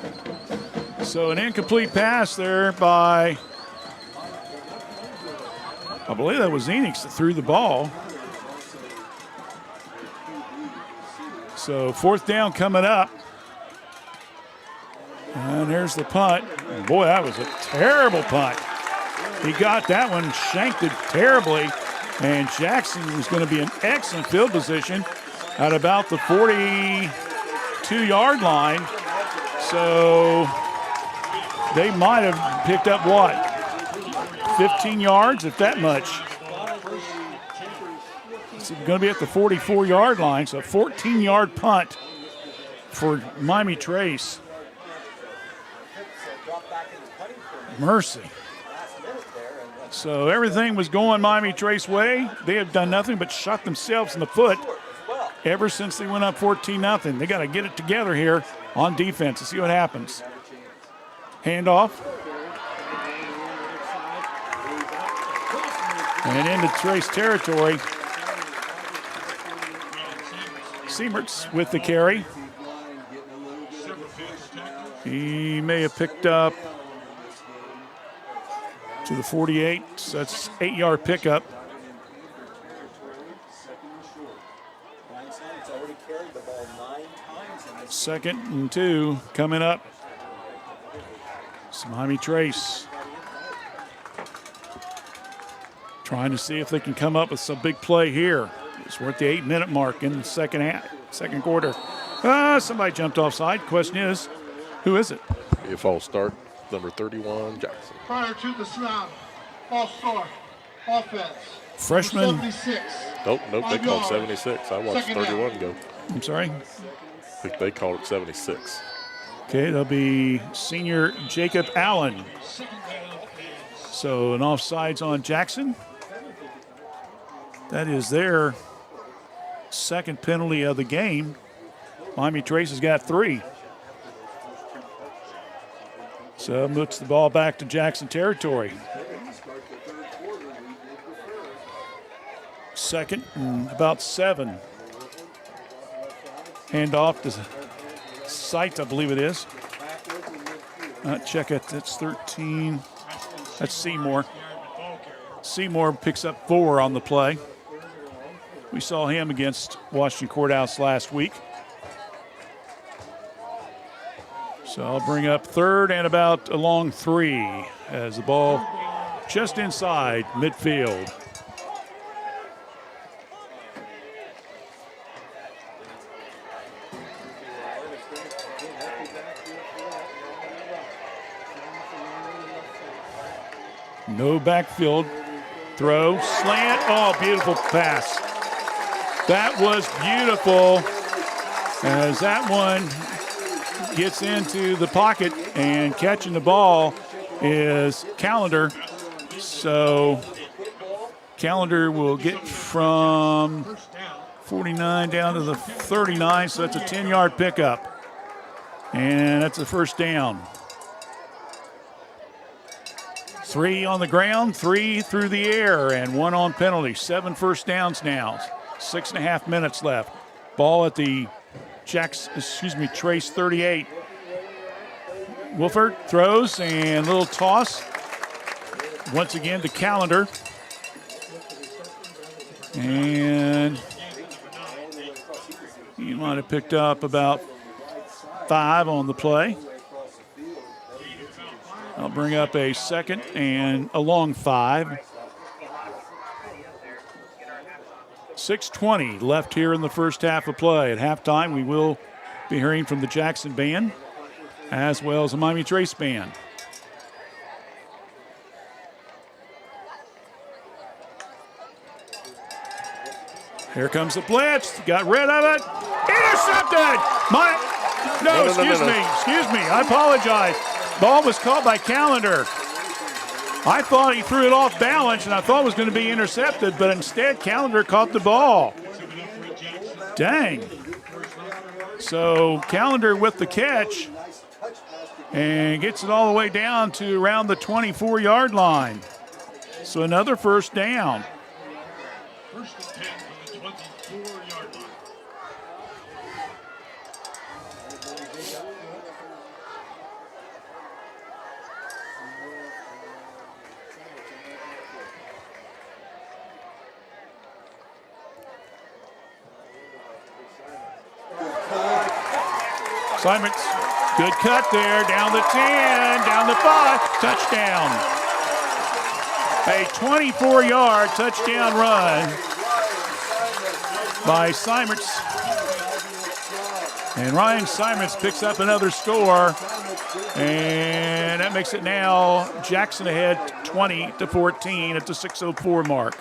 So an incomplete pass there by, I believe that was Enix that threw the ball. So 4th down coming up. And there's the punt. And boy, that was a terrible punt. He got that one, shanked it terribly. And Jackson was going to be in excellent field position at about the 42-yard line. So they might have picked up what? 15 yards, if that much. It's going to be at the 44-yard line, so a 14-yard punt for Miami Trace. Mercy. So everything was going Miami Trace way. They have done nothing but shot themselves in the foot ever since they went up 14-0. They got to get it together here on defense to see what happens. Handoff. And into Trace territory. Siemertz with the carry. He may have picked up to the 48, so that's 8-yard pickup. Second and 2 coming up. It's Miami Trace trying to see if they can come up with some big play here. We're at the 8-minute mark in the second quarter. Somebody jumped offside. Question is, who is it? A false start. Number 31, Jackson. Prior to the snap, false start, offense. Freshman. 76. Nope, they called 76. I watched 31 go. I'm sorry? I think they called it 76. Okay, that'll be senior Jacob Allen. So an offsides on Jackson. That is their second penalty of the game. Miami Trace has got 3. So moves the ball back to Jackson territory. Second and about 7. Hand off to Sight, I believe it is. Check it, that's 13. That's Seymour. Seymour picks up 4 on the play. We saw him against Washington Courthouse last week. So I'll bring up third and about along 3 as the ball just inside midfield. No backfield throw, slant. Oh, beautiful pass. That was beautiful as that one gets into the pocket, and catching the ball is Callender. So Callender will get from 49 down to the 39, so that's a 10-yard pickup. And that's a first down. 3 on the ground, 3 through the air, and 1 on penalty. 7 first downs now. 6.5 minutes left. Ball at the Trace 38. Wolford throws and little toss. Once again to Callender. And he might have picked up about 5 on the play. I'll bring up a second and a long 5. 6:20 left here in the first half of play. At halftime, we will be hearing from the Jackson band as well as the Miami Trace band. Here comes the blitz. Got rid of it. Intercepted. Excuse me. I apologize. Ball was caught by Callender. I thought he threw it off balance, and I thought it was going to be intercepted, but instead Callender caught the ball. Dang. So Callender with the catch and gets it all the way down to around the 24-yard line. So another first down. First and 10 from the 24-yard line. Simons, good cut there, down the 10, down the 5, touchdown. A 24-yard touchdown run by Simons. And Ryan Simons picks up another score, and that makes it now Jackson ahead 20-14 at the 6:04 mark.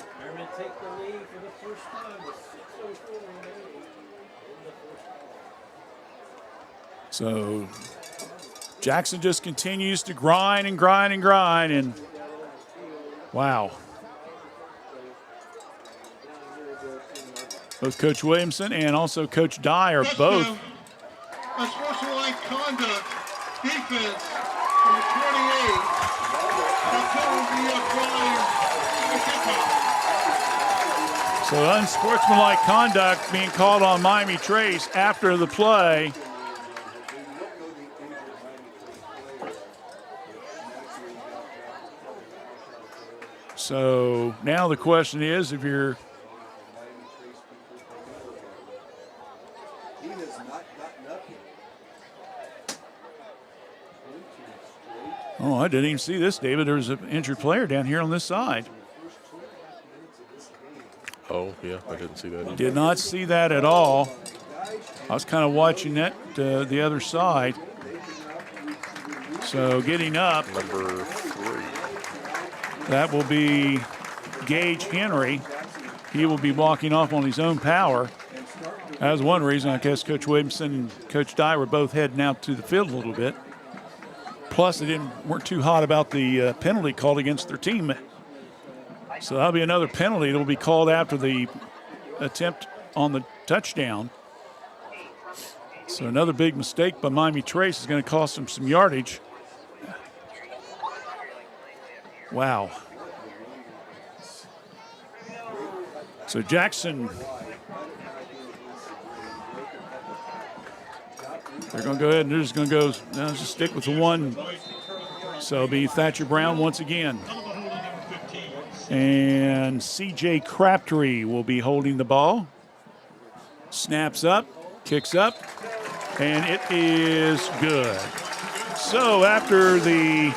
So Jackson just continues to grind, and wow. Both Coach Williamson and also Coach Dye are both. Unsportsmanlike conduct, defense, number 28. That will be applied to the kickoff. So unsportsmanlike conduct being called on Miami Trace after the play. So now the question is, if you're I didn't even see this, David. There's an injured player down here on this side. Oh, yeah, I didn't see that. Did not see that at all. I was kind of watching that the other side. So getting up. Number 3. That will be Gage Henry. He will be walking off on his own power. That was one reason I guess Coach Williamson and Coach Dye were both heading out to the field a little bit. Plus, they weren't too hot about the penalty called against their team. So that'll be another penalty. It'll be called after the attempt on the touchdown. So another big mistake by Miami Trace is going to cost them some yardage. Wow. So Jackson, they're going to go ahead and they're just going to go, just stick with the one. So it'll be Thatcher Brown once again. And C.J. Crabtree will be holding the ball. Snaps up, kicks up, and it is good. So after the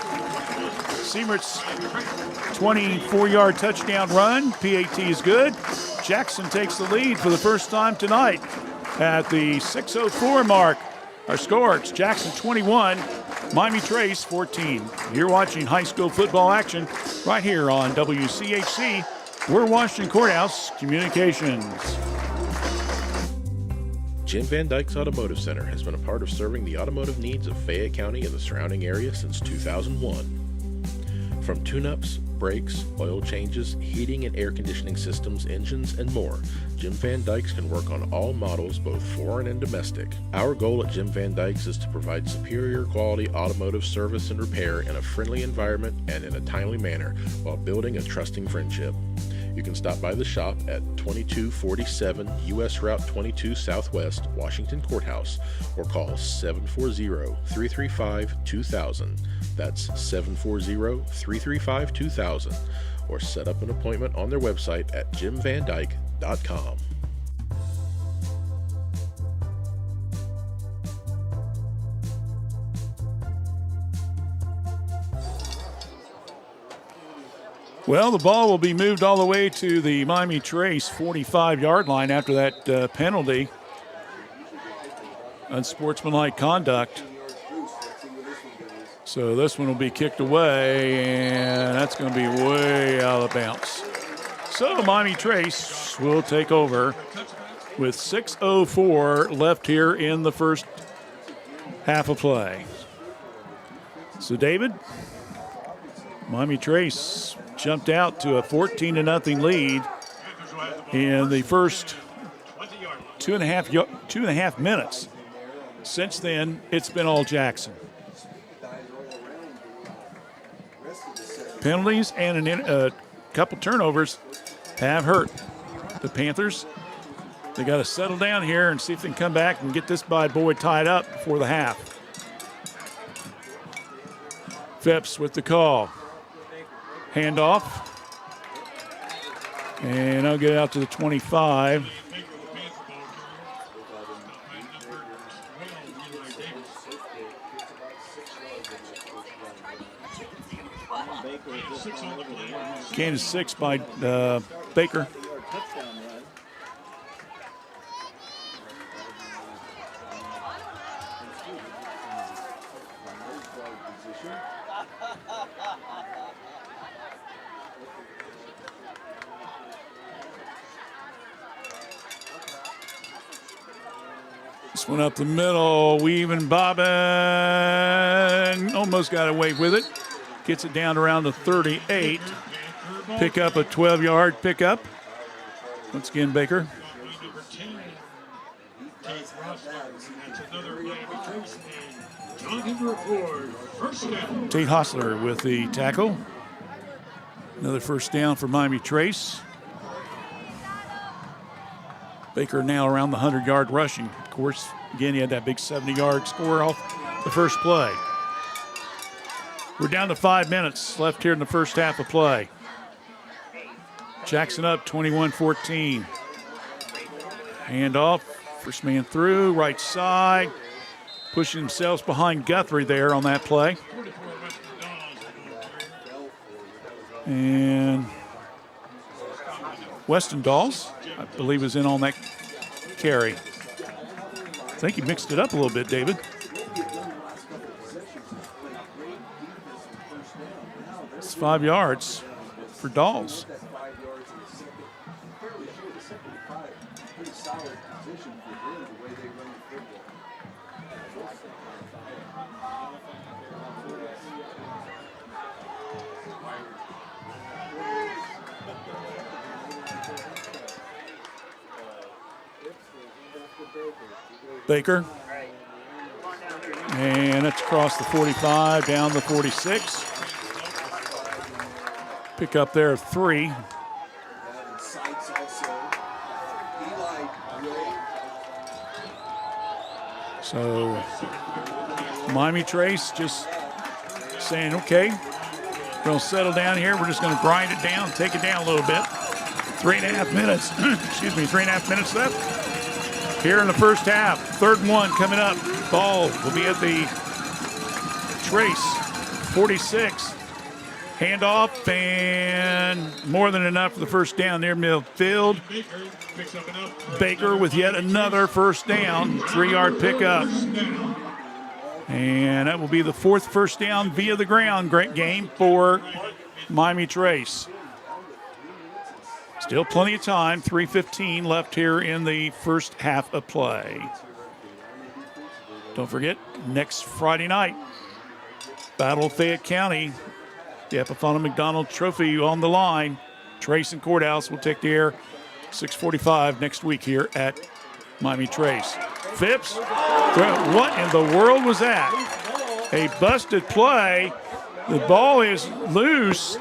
Siemert's 24-yard touchdown run, PAT is good. Jackson takes the lead for the first time tonight at the 6:04 mark. Our score, it's Jackson 21, Miami Trace 14. You're watching high school football action right here on WCHC. We're Washington Courthouse Communications. Jim Van Dyke's Automotive Center has been a part of serving the automotive needs of Fayette County and the surrounding area since 2001. From tune-ups, brakes, oil changes, heating and air conditioning systems, engines, and more, Jim Van Dyke's can work on all models, both foreign and domestic. Our goal at Jim Van Dyke's is to provide superior quality automotive service and repair in a friendly environment and in a timely manner while building a trusting friendship. You can stop by the shop at 2247 U.S. Route 22 Southwest, Washington Courthouse, or call 740-335-2000. That's 740-335-2000, or set up an appointment on their website at jimvandyke.com. Well, the ball will be moved all the way to the Miami Trace 45-yard line after that penalty. Unsportsmanlike conduct. So this one will be kicked away, and that's going to be way out of bounds. So Miami Trace will take over with 6:04 left here in the first half of play. So David, Miami Trace jumped out to a 14-0 lead in the first two and a half minutes. Since then, it's been all Jackson. Penalties and a couple turnovers have hurt the Panthers. They got to settle down here and see if they can come back and get this bad boy tied up before the half. Phipps with the call. Handoff. And I'll get it out to the 25. Kansas 6 by Baker. This one up the middle, weaving, bobbing, almost got away with it. Gets it down around the 38. Pick up a 12-yard pickup. Once again, Baker. Tate Hostler with the tackle. Another first down for Miami Trace. Baker now around the 100-yard rushing. Of course, again, he had that big 70-yard score off the first play. We're down to 5 minutes left here in the first half of play. Jackson up 21-14. Handoff, first man through, right side. Pushing themselves behind Guthrie there on that play. And Weston Dawes, I believe, was in on that carry. I think he mixed it up a little bit, David. It's 5 yards for Dawes. pretty solid position for them, the way they run the football. Baker. And it's across the 45, down the 46. Pick up there 3. So Miami Trace just saying, okay, we're going to settle down here. We're just going to grind it down, take it down a little bit. 3.5 minutes, 3.5 minutes left here in the first half. 3rd and 1 coming up. Ball will be at the Trace 46. Handoff, and more than enough for the first down near midfield. Baker with yet another first down, 3-yard pickup. And that will be the 4th first down via the ground. Great game for Miami Trace. Still plenty of time, 3:15 left here in the first half of play. Don't forget, next Friday night, Battle of Fayette County. The Epifano McDonald Trophy on the line. Trace and Courthouse will take the air 6:45 next week here at Miami Trace. Phipps, what in the world was that? A busted play. The ball is loose,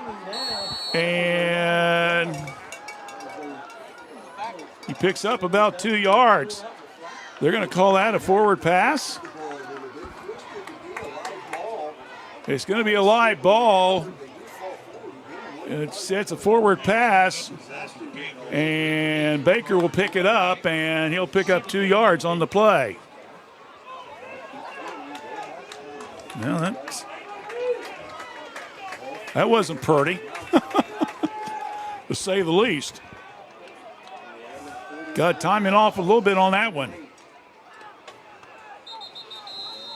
and he picks up about 2 yards. They're going to call that a forward pass. It's going to be a live ball. It's a forward pass, and Baker will pick it up, and he'll pick up 2 yards on the play. Well, that wasn't pretty, to say the least. Got timing off a little bit on that one.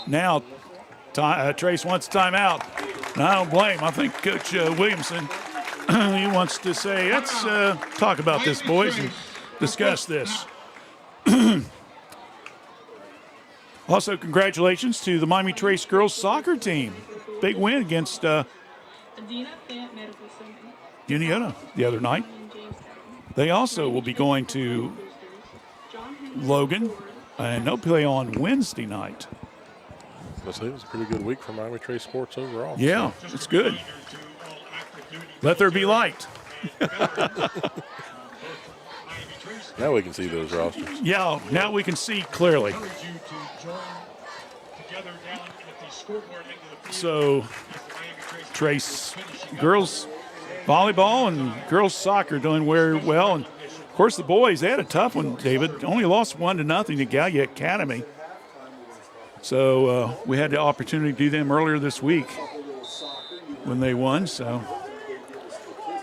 Now, Trace wants timeout. And I don't blame him. I think Coach Williamson, he wants to say, let's talk about this, boys, and discuss this. Also, congratulations to the Miami Trace girls soccer team. Big win against Uniona the other night. They also will be going to Logan, and they'll play on Wednesday night. It was a pretty good week for Miami Trace sports overall. Yeah, it's good. Let there be light. Now we can see those rosters. Yeah, now we can see clearly. So, Trace girls volleyball and girls soccer doing very well. And, of course, the boys, they had a tough one, David. Only lost 1-0 to Gallia Academy. So we had the opportunity to do them earlier this week when they won. So,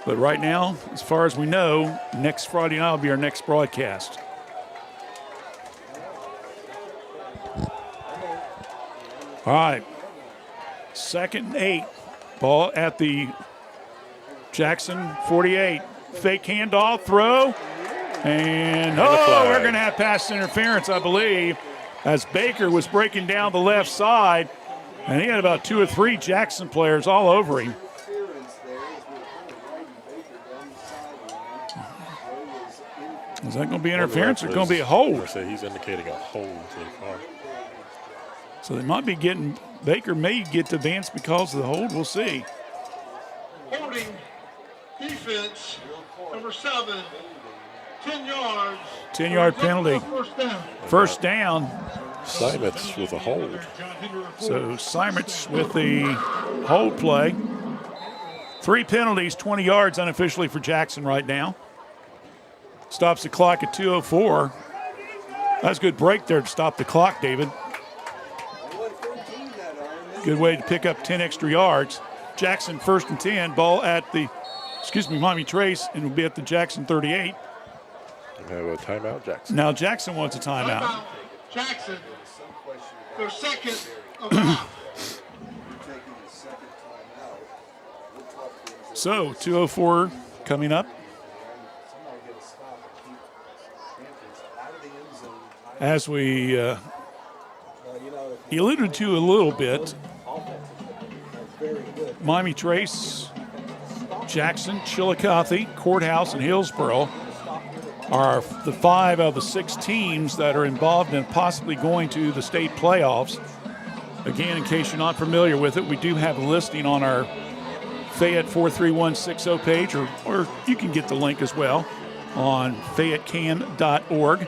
but right now, as far as we know, next Friday night will be our next broadcast. All right, 2nd and 8. Ball at the Jackson 48. Fake handoff, throw, and we're going to have pass interference, I believe, as Baker was breaking down the left side, and he had about 2 or 3 Jackson players all over him. Is that going to be interference or going to be a hold? He's indicating a hold so far. So they might be getting, Baker may get to advance because of the hold. We'll see. Holding defense, number 7, 10 yards. 10-yard penalty. First down. Simons with a hold. So Simons with the hold play. 3 penalties, 20 yards unofficially for Jackson right now. Stops the clock at 2:04. That's a good break there to stop the clock, David. Good way to pick up 10 extra yards. Jackson 1st and 10. Ball at the, Miami Trace, and will be at the Jackson 38. We have a timeout, Jackson. Now Jackson wants a timeout. Jackson, their second of the half. So 2:04 coming up. as we alluded to a little bit, Miami Trace, Jackson, Chillicothe, Courthouse, and Hillsboro are the 5 of the 6 teams that are involved in possibly going to the state playoffs. Again, in case you're not familiar with it, we do have a listing on our Fayette 43160 page, or you can get the link as well on fayettecam.org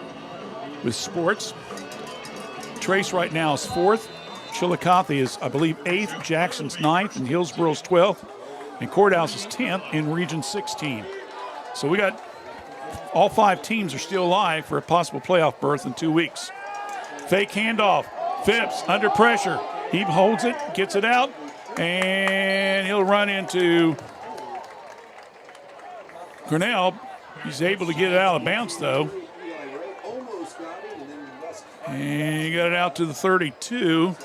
with sports. Trace right now is 4th. Chillicothe is, I believe, 8th. Jackson's 9th, and Hillsboro's 12th. And Courthouse is 10th in Region 16. So we got all 5 teams are still alive for a possible playoff berth in 2 weeks. Fake handoff. Phipps under pressure. He holds it, gets it out, and he'll run into Grinnell. He's able to get it out of bounds, though. And he got it out to the 32.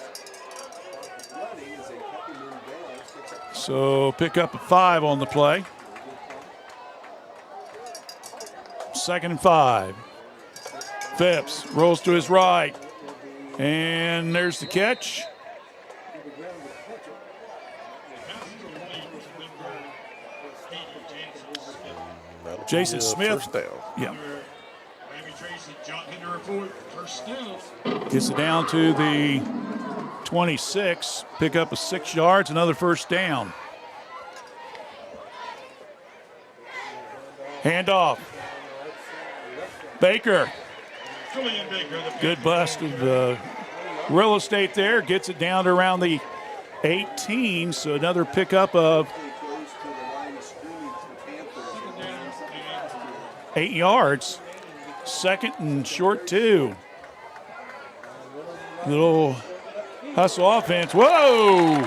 So pick up a 5 on the play. 2nd and 5. Phipps rolls to his right. And there's the catch. Jason Smith. First down. Yeah. Gets it down to the 26. Pick up a 6 yards, another first down. Handoff. Baker. Good bust of the real estate there. Gets it down to around the 18. So another pickup of 8 yards. 2nd and short 2. Little hustle offense. Whoa!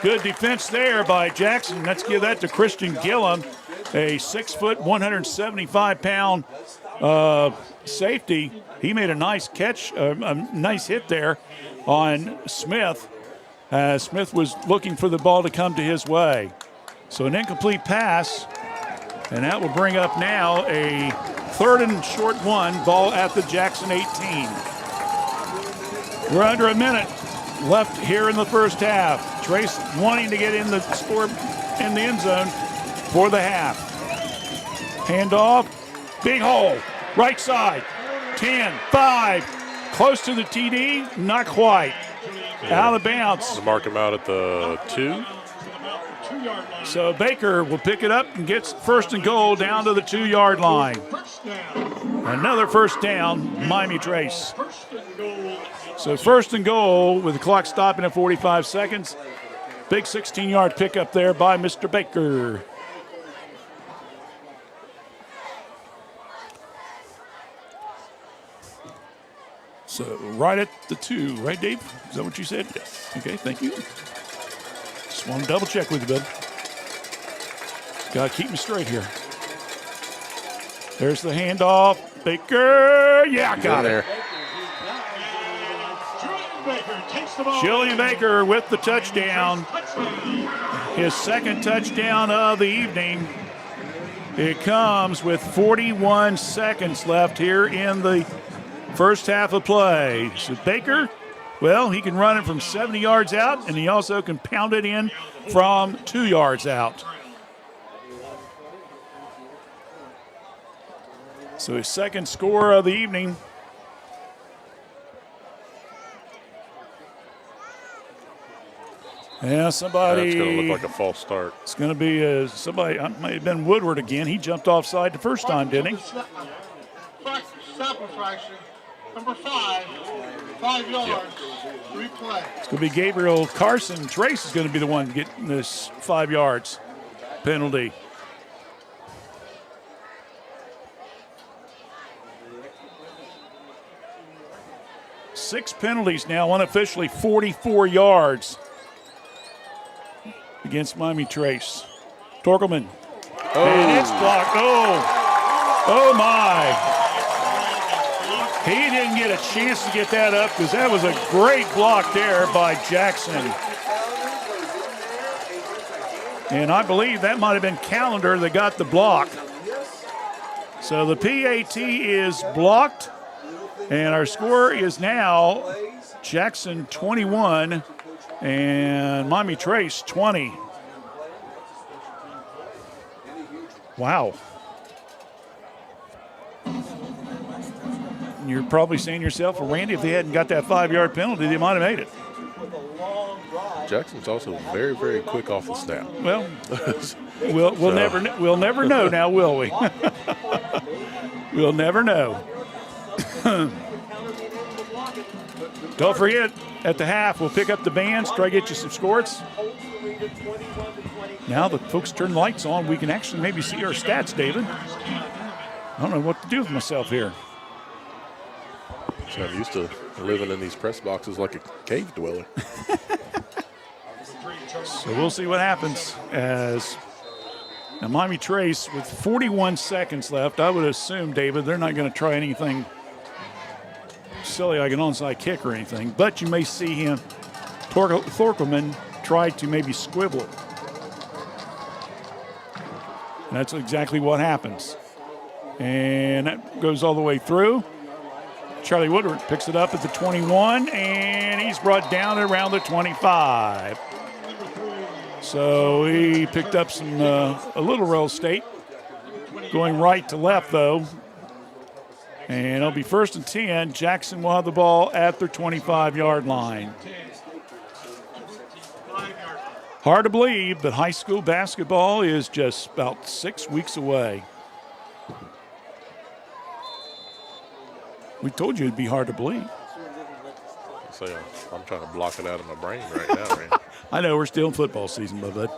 Good defense there by Jackson. Let's give that to Christian Gillum, a 6 foot, 175-pound safety. He made a nice catch, a nice hit there on Smith. Smith was looking for the ball to come to his way. So an incomplete pass, and that will bring up now a 3rd and short 1, ball at the Jackson 18. We're under a minute left here in the first half. Trace wanting to get in the score in the end zone for the half. Handoff, big hole, right side, 10, 5, close to the TD, not quite. Out of bounds. Mark him out at the 2. So Baker will pick it up and gets 1st and goal down to the 2-yard line. Another first down, Miami Trace. So 1st and goal with the clock stopping at 45 seconds. Big 16-yard pickup there by Mr. Baker. So right at the 2, right, Dave? Is that what you said? Yes. Okay, thank you. Just want to double check with you, bud. Got to keep me straight here. There's the handoff. Baker, yeah, got it. Jillian Baker with the touchdown. His 2nd touchdown of the evening. It comes with 41 seconds left here in the first half of play. So Baker, well, he can run it from 70 yards out, and he also can pound it in from 2 yards out. So his 2nd score of the evening. Yeah, somebody. That's going to look like a false start. It's going to be somebody. Might have been Woodward again. He jumped offside the first time, didn't he? Stop infraction. Number 5, 5 yards. Replay. It's going to be Gabriel Carson. Trace is going to be the one getting this 5 yards penalty. Six penalties now, unofficially 44 yards against Miami Trace. Torkelman. Oh. And it's blocked. Oh my. He didn't get a chance to get that up because that was a great block there by Jackson. And I believe that might have been Callender that got the block. So the PAT is blocked. And our score is now Jackson 21 and Miami Trace 20. Wow. You're probably saying to yourself, well, Randy, if they hadn't got that 5-yard penalty, they might have made it. Jackson's also very, very quick off the snap. Well, we'll never know now, will we? We'll never know. Don't forget, at the half, we'll pick up the bands, try to get you some scores. Now that folks turn the lights on, we can actually maybe see our stats, David. I don't know what to do with myself here. So I'm used to living in these press boxes like a cave dweller. So we'll see what happens as now Miami Trace with 41 seconds left. I would assume, David, they're not going to try anything silly like an onside kick or anything, but you may see him, Thorkelman, try to maybe squibble it. And that's exactly what happens. And that goes all the way through. Charlie Woodward picks it up at the 21, and he's brought down at around the 25. So he picked up some a little real estate, going right to left, though. And it'll be 1st and 10. Jackson will have the ball at their 25-yard line. Hard to believe, but high school basketball is just about 6 weeks away. We told you it'd be hard to believe. So I'm trying to block it out of my brain right now, Randy. I know, we're still in football season, my bud.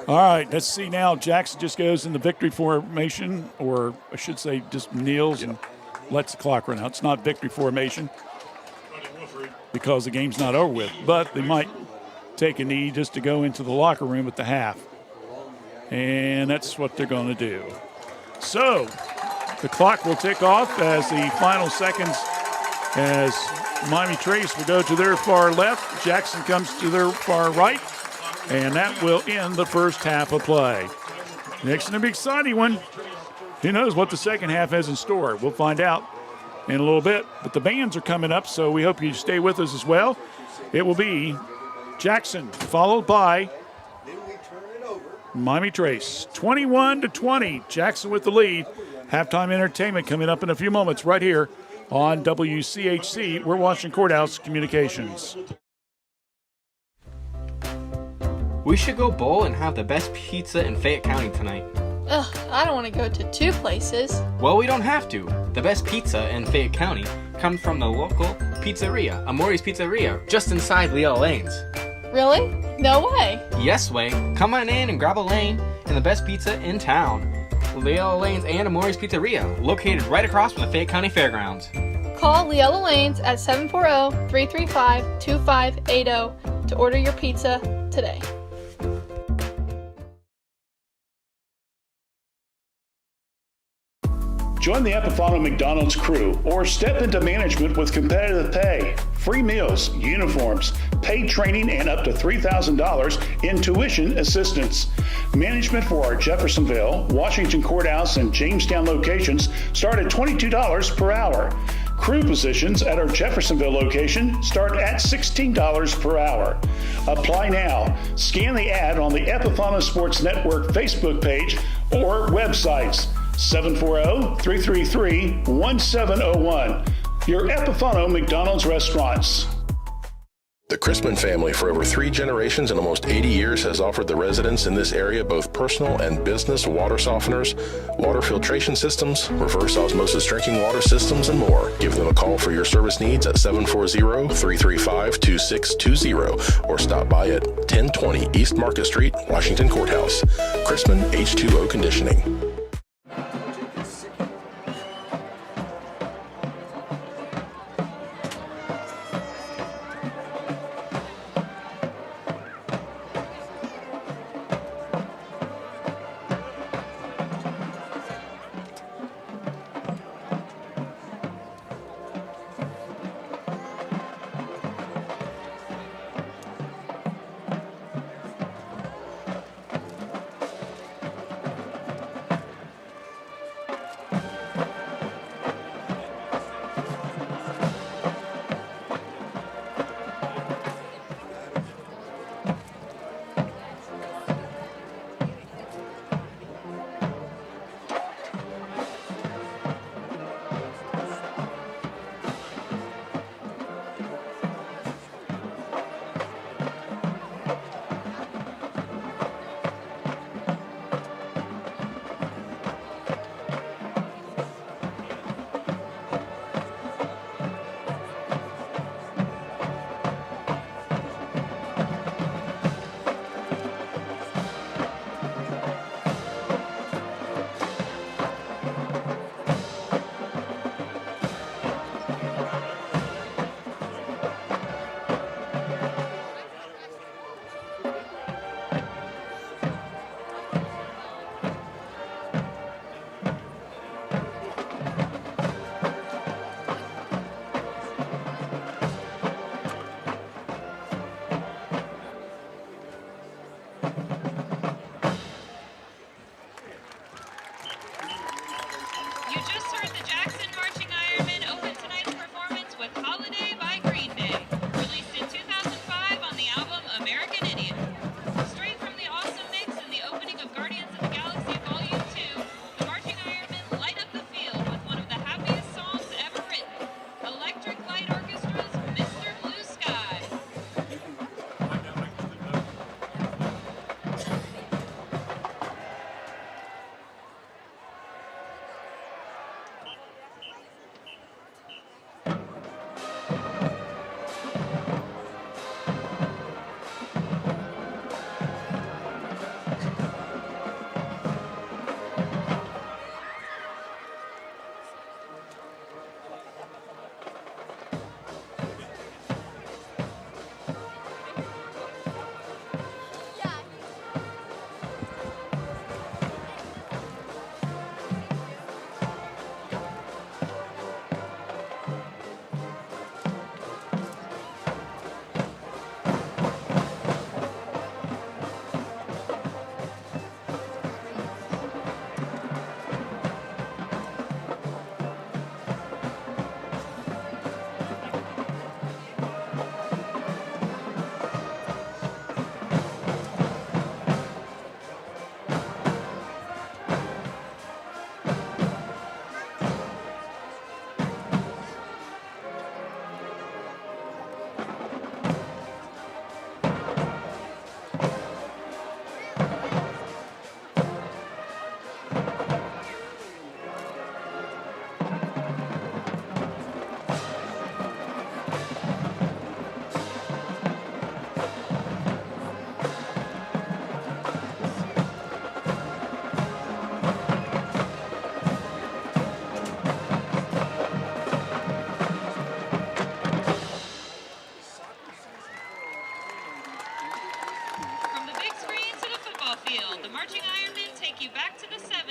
All right, let's see now. Jackson just goes in the victory formation, or I should say just kneels and lets the clock run out. It's not victory formation because the game's not over with, but they might take a knee just to go into the locker room at the half. And that's what they're going to do. So the clock will tick off as the final seconds as Miami Trace will go to their far left. Jackson comes to their far right. And that will end the first half of play. Next, going to be exciting one. Who knows what the second half has in store? We'll find out in a little bit. But the bands are coming up, so we hope you stay with us as well. It will be Jackson, followed by Miami Trace. 21-20. Jackson with the lead. Halftime entertainment coming up in a few moments right here on WCHC. We're Washington Courthouse Communications. We should go bowl and have the best pizza in Fayette County tonight. Ugh, I don't want to go to 2 places. Well, we don't have to. The best pizza in Fayette County comes from the local pizzeria, Amori's Pizzeria, just inside Leo Lanes. Really? No way. Yes way. Come on in and grab a lane and the best pizza in town. Leo Lanes and Amori's Pizzeria, located right across from the Fayette County Fairgrounds. Call Leola Lanes at 740-335-2580 to order your pizza today. Join the Epifano McDonald's crew or step into management with competitive pay, free meals, uniforms, paid training, and up to $3,000 in tuition assistance. Management for our Jeffersonville, Washington Courthouse, and Jamestown locations start at $22 per hour. Crew positions at our Jeffersonville location start at $16 per hour. Apply now. Scan the ad on the Epifano Sports Network Facebook page or websites. 740-333-1701. Your Epifano McDonald's restaurants. The Crispin family for over 3 generations and almost 80 years has offered the residents in this area both personal and business water softeners, water filtration systems, reverse osmosis drinking water systems, and more. Give them a call for your service needs at 740-335-2620 or stop by at 1020 East Market Street, Washington Courthouse. Crispin H2O Conditioning.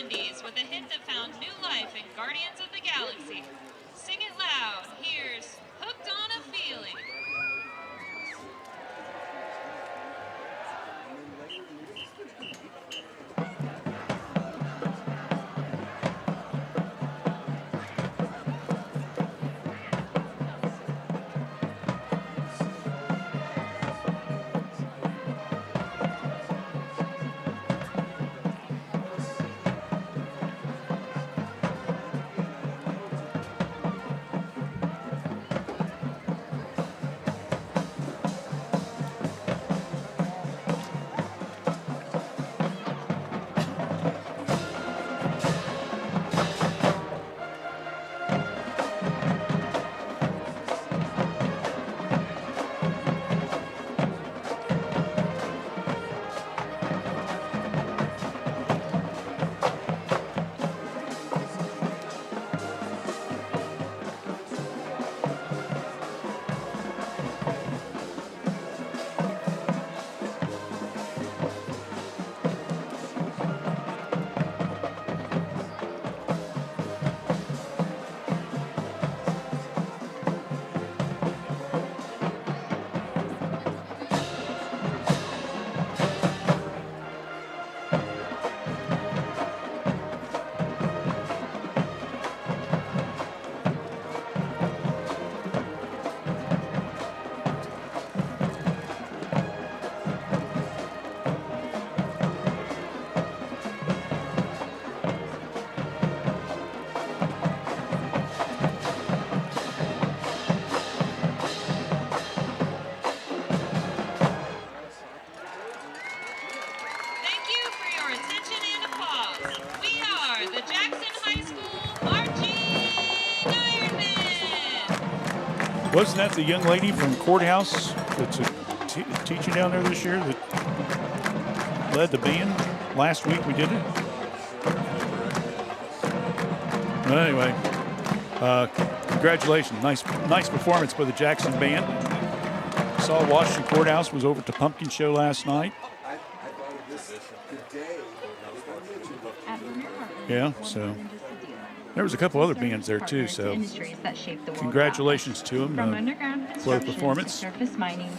70s with a hit that found new life in Guardians of the Galaxy. Sing it loud. Here's Hooked on a Feeling. Wasn't that the young lady from Courthouse that's teaching down there this year that led the band? Last week we did it. But anyway, congratulations. Nice performance by the Jackson band. Saw Washington Courthouse was over at the Pumpkin Show last night. Yeah, so there was a couple other bands there too, so congratulations to them for the performance.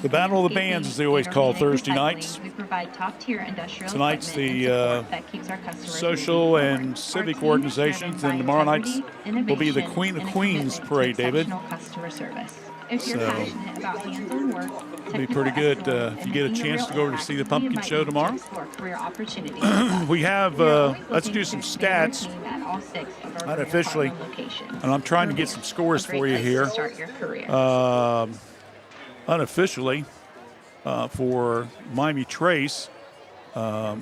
The Battle of the Bands, as they always call Thursday nights. Tonight's the social and civic organizations, and tomorrow night will be the Queen of Queens parade, David. So it'll be pretty good if you get a chance to go over to see the Pumpkin Show tomorrow. We have, let's do some stats unofficially, and I'm trying to get some scores for you here. Unofficially, for Miami Trace,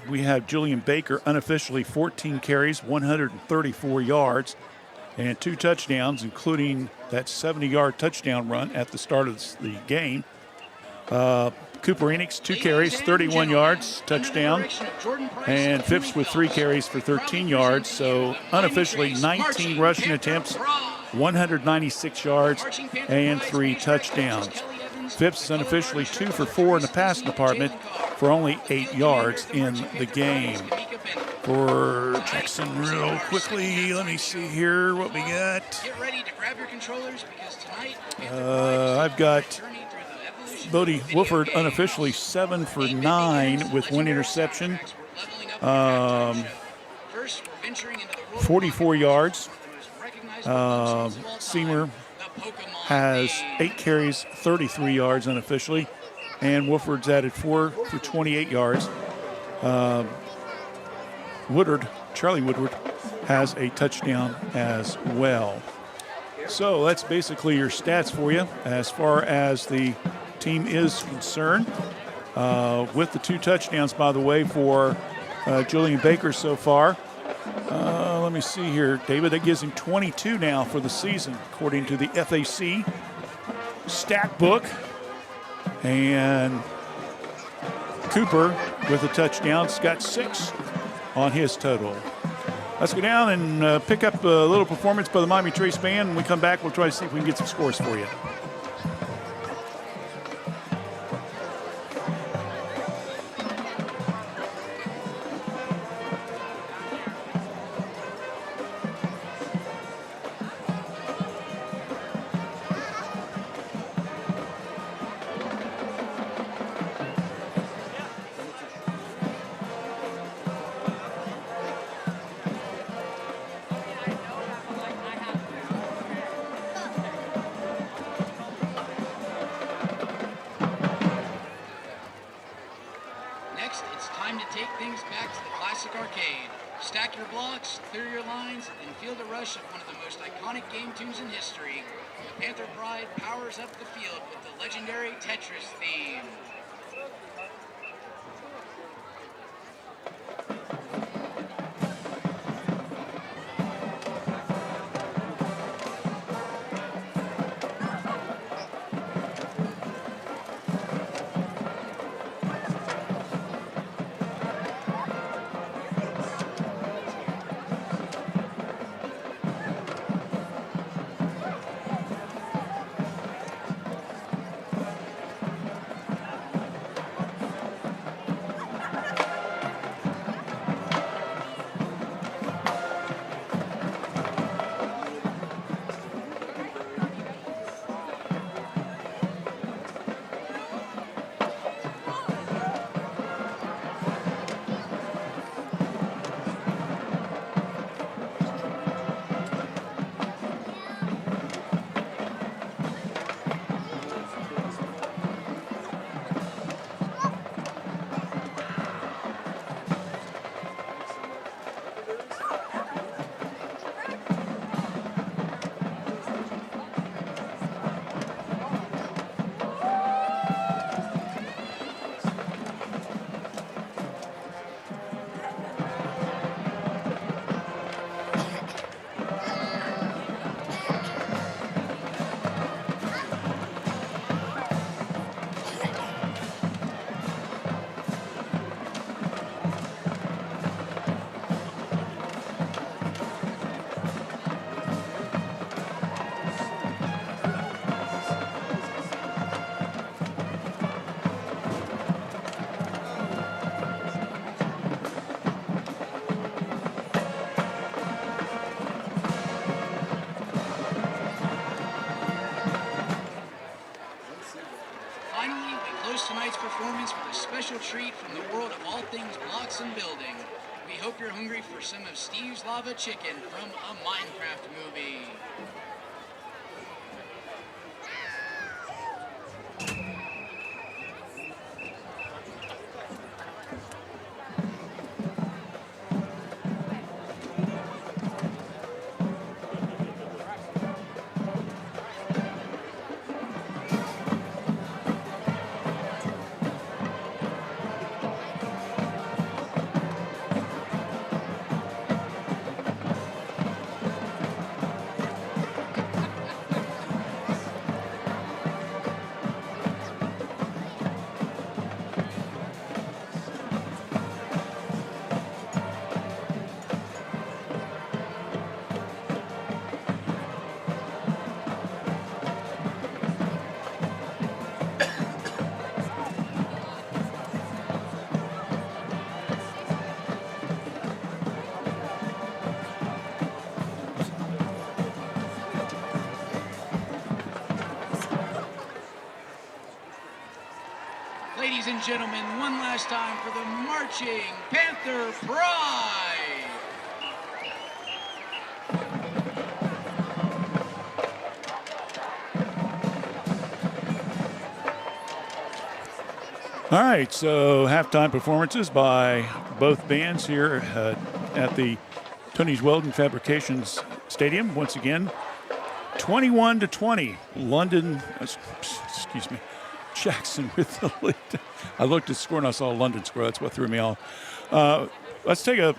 we have Julian Baker unofficially 14 carries, 134 yards, and 2 touchdowns, including that 70-yard touchdown run at the start of the game. Cooper Enix, 2 carries, 31 yards, touchdown. And Phipps with 3 carries for 13 yards. So unofficially 19 rushing attempts, 196 yards, and 3 touchdowns. Phipps is unofficially 2 for 4 in the passing department for only 8 yards in the game. For Jackson, real quickly, let me see here what we got. Get ready to grab your controllers because tonight I've got Bodie Wolford unofficially 7 for 9 with 1 interception, 44 yards. Seymour has 8 carries, 33 yards unofficially, and Wolford's added 4 for 28 yards. Charlie Woodward has a touchdown as well. So that's basically your stats for you as far as the team is concerned. With the 2 touchdowns, by the way, for Julian Baker so far. Let me see here, David. That gives him 22 now for the season, according to the FAC stat book. And Cooper with a touchdown. He's got 6 on his total. Let's go down and pick up a little performance by the Miami Trace Band. When we come back, we'll try to see if we can get some scores for you. Next, it's time to take things back to the classic arcade. Stack your blocks, clear your lines, and feel the rush of one of the most iconic game tunes in history. The Panther Pride powers up the field with the legendary Tetris theme. Tonight's performance with a special treat from the world of all things blocks and building. We hope you're hungry for some of Steve's Lava Chicken from a Minecraft movie. Ladies and gentlemen, one last time for the Marching Panther Pride. All right, so halftime performances by both bands here at the Tony's Welding Fabrications Stadium. Once again, 21-20, London, excuse me, Jackson with the lead. I looked at the score and I saw London score. That's what threw me off. Let's take a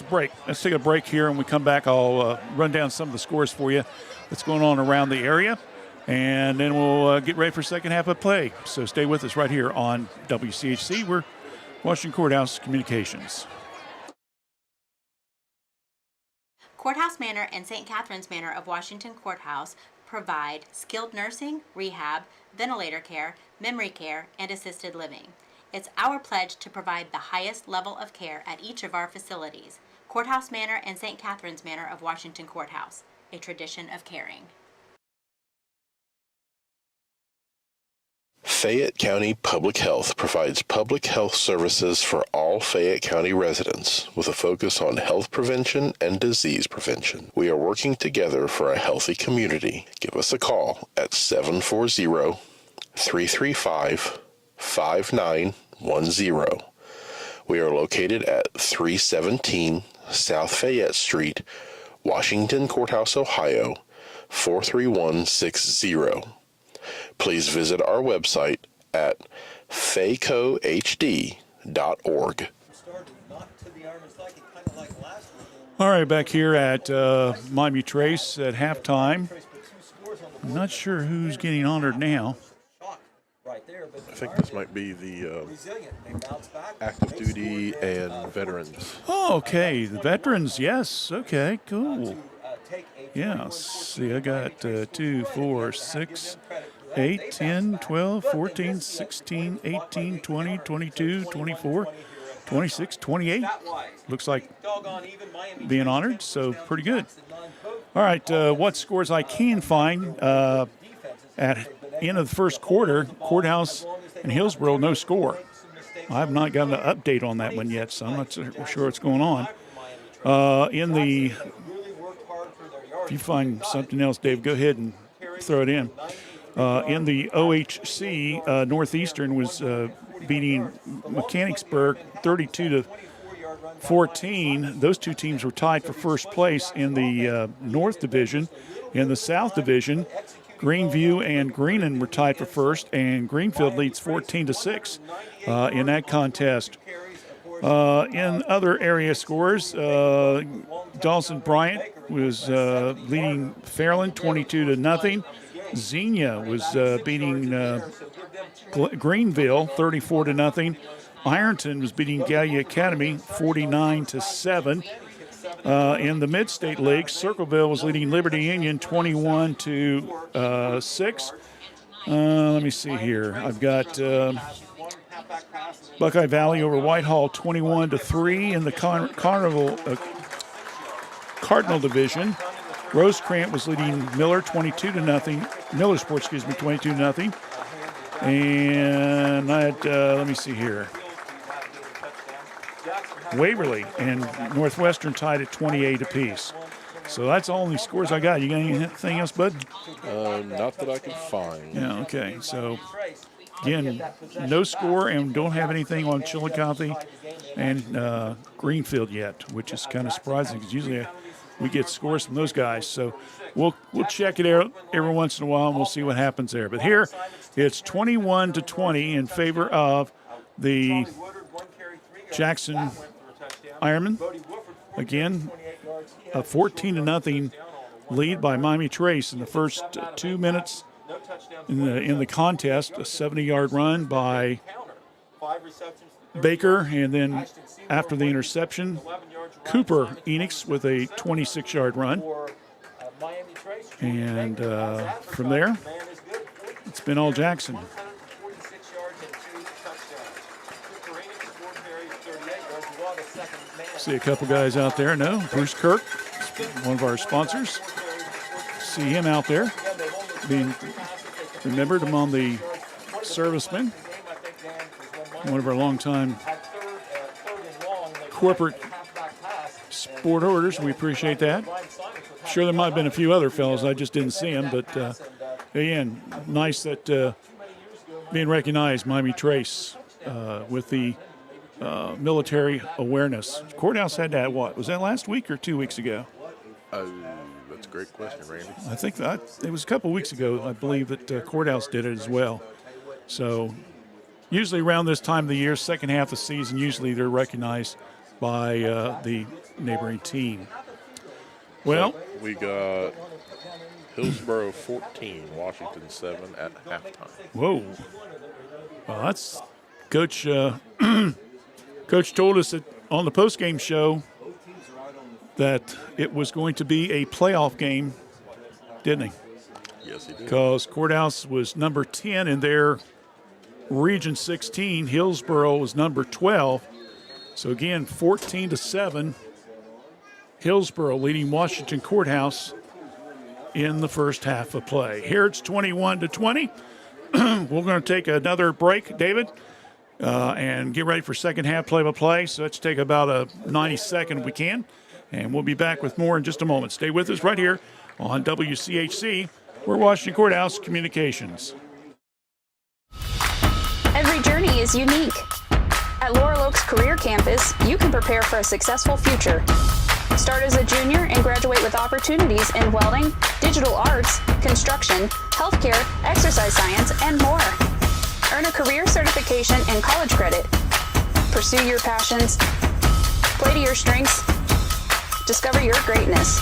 break. Let's take a break here, and we come back. I'll run down some of the scores for you that's going on around the area, and then we'll get ready for second half of play. So stay with us right here on WCHC. We're Washington Courthouse Communications. Courthouse Manor and St. Catherine's Manor of Washington Courthouse provide skilled nursing, rehab, ventilator care, memory care, and assisted living. It's our pledge to provide the highest level of care at each of our facilities. Courthouse Manor and St. Catherine's Manor of Washington Courthouse, a tradition of caring. Fayette County Public Health provides public health services for all Fayette County residents with a focus on health prevention and disease prevention. We are working together for a healthy community. Give us a call at 740-335-5910. We are located at 317 South Fayette Street, Washington Courthouse, Ohio, 43160. Please visit our website at facohd.org. All right, back here at Miami Trace at halftime. I'm not sure who's getting honored now. I think this might be the active duty and veterans. Oh, okay. The veterans, yes. Okay, cool. Yeah, see, I got 2, 4, 6, 8, 10, 12, 14, 16, 18, 20, 22, 24, 26, 28. Looks like being honored, so pretty good. All right, what scores I can find at end of the first quarter, Courthouse and Hillsboro, no score. I have not got an update on that one yet, so I'm not sure what's going on. If you find something else, Dave, go ahead and throw it in. In the OHC, Northeastern was beating Mechanicsburg 32-14. Those two teams were tied for first place in the North Division. In the South Division, Greenview and Greenon were tied for first, and Greenfield leads 14-6 in that contest. In other area scores, Dawson Bryant was leading Fairland 22-0. Xenia was beating Greenville 34-0. Ironton was beating Gallia Academy 49-7. In the Mid-State League, Circleville was leading Liberty Union 21-6. Let me see here. I've got Buckeye Valley over Whitehall 21-3 in the Cardinal Division. Rosecrans was leading Miller 22-0. Millersport, 22-0. And I had, let me see here. Waverly and Northwestern tied at 28 apiece. So that's all the scores I got. You got anything else, bud? Not that I can find. Yeah, okay. So, again, no score, and don't have anything on Chillicothe and Greenfield yet, which is kind of surprising because usually we get scores from those guys. So we'll check it out every once in a while, and we'll see what happens there. But here, it's 21-20 in favor of the Jackson Ironman. Again, a 14-0 lead by Miami Trace in the first 2 minutes in the contest. A 70-yard run by Baker, and then after the interception, Cooper Enix with a 26-yard run. And from there, it's been all Jackson. See a couple guys out there. No, Bruce Kirk, one of our sponsors. See him out there being remembered among the servicemen. One of our longtime corporate sport orders. We appreciate that. Sure, there might have been a few other fellows. I just didn't see them. But, again, nice that being recognized, Miami Trace, with the military awareness. Courthouse had that, what? Was that last week or 2 weeks ago? That's a great question, Randy. I think that it was a couple weeks ago, I believe, that Courthouse did it as well. So usually around this time of the year, second half of the season, usually they're recognized by the neighboring team. Well, so we got Hillsboro 14, Washington 7 at halftime. Whoa. Well, that's Coach. Coach told us that on the postgame show that it was going to be a playoff game, didn't he? Yes, he did. Because Courthouse was number 10 in their Region 16. Hillsboro was number 12. So, again, 14-7. Hillsboro leading Washington Courthouse in the first half of play. Here it's 21-20. We're going to take another break, David. And get ready for second half play-by-play. So let's take about a 90-second if we can. And we'll be back with more in just a moment. Stay with us right here on WCHC. We're Washington Courthouse Communications. Every journey is unique. At Laurel Oaks Career Campus, you can prepare for a successful future. Start as a junior and graduate with opportunities in welding, digital arts, construction, healthcare, exercise science, and more. Earn a career certification and college credit. Pursue your passions. Play to your strengths. Discover your greatness.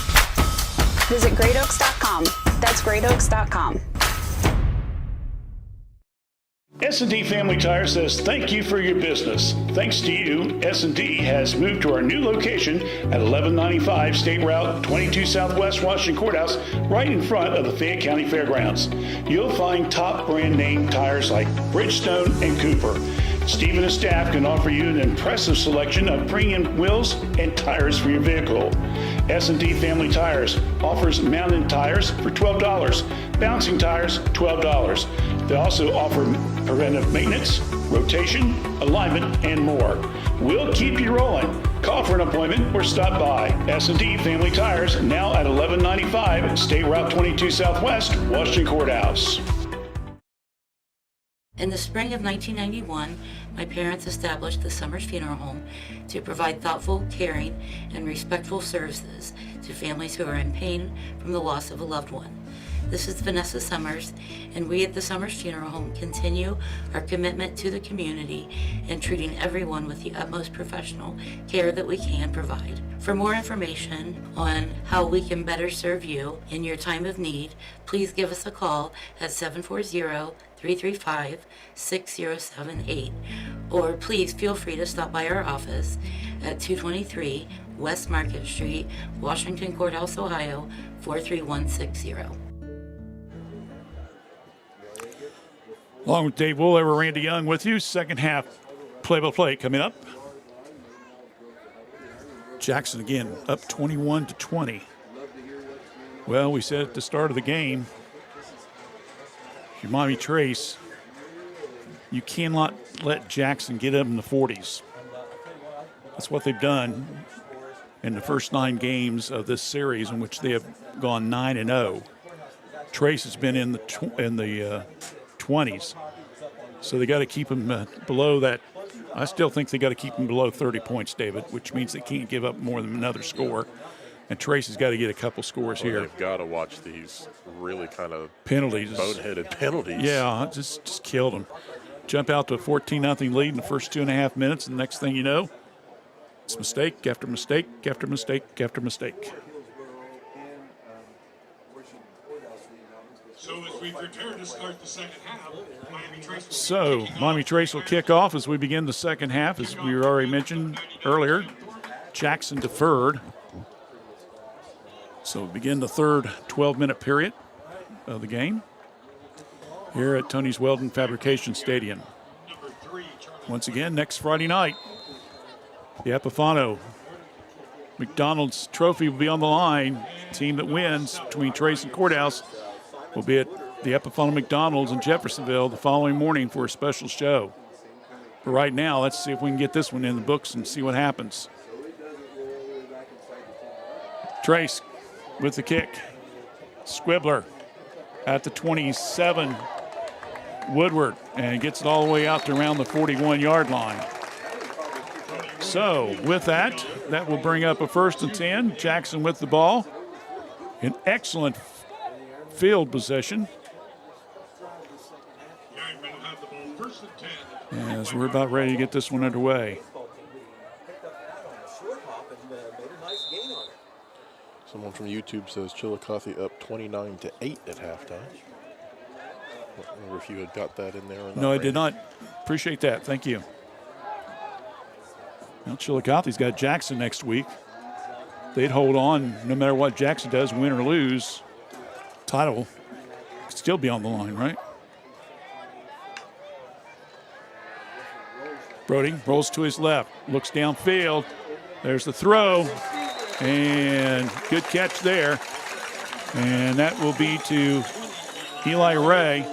Visit greatoaks.com. That's greatoaks.com. S&D Family Tire says thank you for your business. Thanks to you, S&D has moved to our new location at 1195 State Route 22 Southwest Washington Courthouse, right in front of the Fayette County Fairgrounds. You'll find top brand name tires like Bridgestone and Cooper. Steve and his staff can offer you an impressive selection of premium wheels and tires for your vehicle. S&D Family Tires offers mounted tires for $12, bouncing tires $12. They also offer preventive maintenance, rotation, alignment, and more. We'll keep you rolling. Call for an appointment or stop by. S&D Family Tires, now at 1195 State Route 22 Southwest, Washington Courthouse. In the spring of 1991, my parents established the Summers Funeral Home to provide thoughtful, caring, and respectful services to families who are in pain from the loss of a loved one. This is Vanessa Summers, and we at the Summers Funeral Home continue our commitment to the community and treating everyone with the utmost professional care that we can provide. For more information on how we can better serve you in your time of need, please give us a call at 740-335-6078, or please feel free to stop by our office at 223 West Market Street, Washington Courthouse, Ohio, 43160. Along with Dave Woolover, Randy Young with you. Second half play-by-play coming up. Jackson again up 21-20. Well, we said at the start of the game, if you're Miami Trace, you cannot let Jackson get up in the 40s. That's what they've done in the first 9 games of this series, in which they have gone 9-0. Trace has been in the 20s, so they got to keep him below that. I still think they got to keep him below 30 points, David, which means they can't give up more than another score. And Trace has got to get a couple scores here. They've got to watch these really kind of penalties, boneheaded penalties. Yeah, just killed them. Jump out to a 14-0 lead in the first 2.5 minutes, and the next thing you know, it's mistake after mistake after mistake after mistake. So as we prepare to start the second half, Miami Trace will kick off as we begin the second half. As we already mentioned earlier, Jackson deferred. So we begin the third 12-minute period of the game here at Tony's Welding Fabrication Stadium. Once again, next Friday night, the Epifano McDonald's Trophy will be on the line. Team that wins between Trace and Courthouse will be at the Epifano McDonald's in Jeffersonville the following morning for a special show. But right now, let's see if we can get this one in the books and see what happens. Trace with the kick. Squibbler at the 27. Woodward, and gets it all the way out to around the 41-yard line. So with that will bring up a 1st and 10. Jackson with the ball. An excellent field position. As we're about ready to get this one underway. Someone from YouTube says Chillicothe up 29-8 at halftime. I wonder if you had got that in there or not. No, I did not. Appreciate that. Thank you. Well, Chillicothe's got Jackson next week. They'd hold on no matter what Jackson does, win or lose. Title could still be on the line, right? Brody rolls to his left, looks downfield. There's the throw, and good catch there. And that will be to Eli Ray.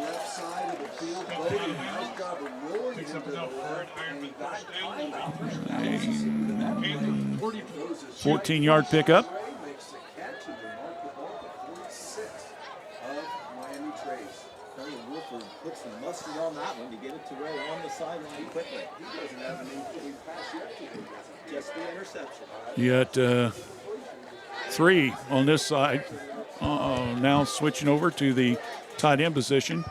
14-yard pickup. away on the sideline quickly. He doesn't have an incomplete pass yet today, just the interception. You got 3 on this side. Now switching over to the tight end position,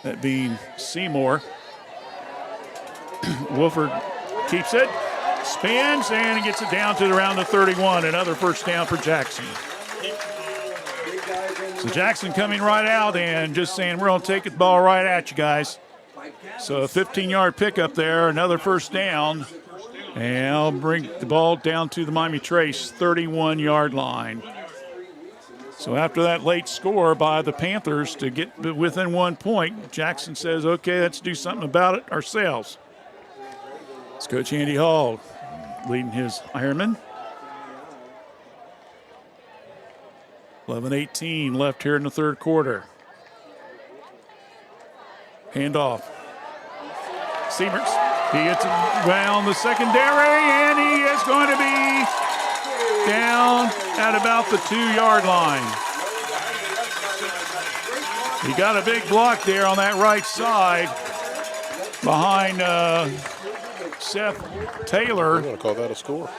that being Seymour. Wolford keeps it, spins, and he gets it down to around the 31. Another first down for Jackson. So Jackson coming right out and just saying, we're going to take the ball right at you guys. So a 15-yard pickup there, another first down. And I'll bring the ball down to the Miami Trace 31-yard line. So after that late score by the Panthers to get within 1 point, Jackson says, okay, let's do something about it ourselves. It's Coach Andy Hall leading his Ironman. 11:18 left here in the third quarter. Handoff. Siemers, he gets around the secondary, and he is going to be down at about the 2-yard line. He got a big block there on that right side behind Seth Taylor. I'm going to call that a score.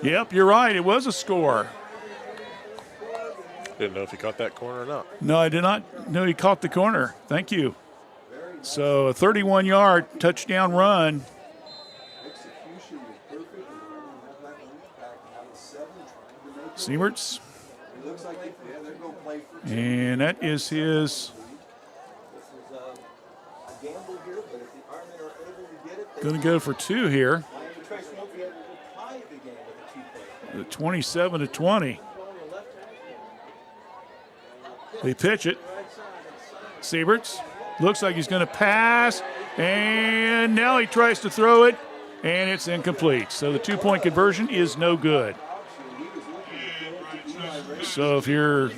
Yep, you're right. It was a score. Didn't know if he caught that corner or not. No, I did not know he caught the corner. Thank you. So a 31-yard touchdown run. Siemerts. And that is his. Going to go for 2 here. The 27-20. They pitch it. Sieberts looks like he's going to pass, and now he tries to throw it, and it's incomplete. So the 2-point conversion is no good. So if you're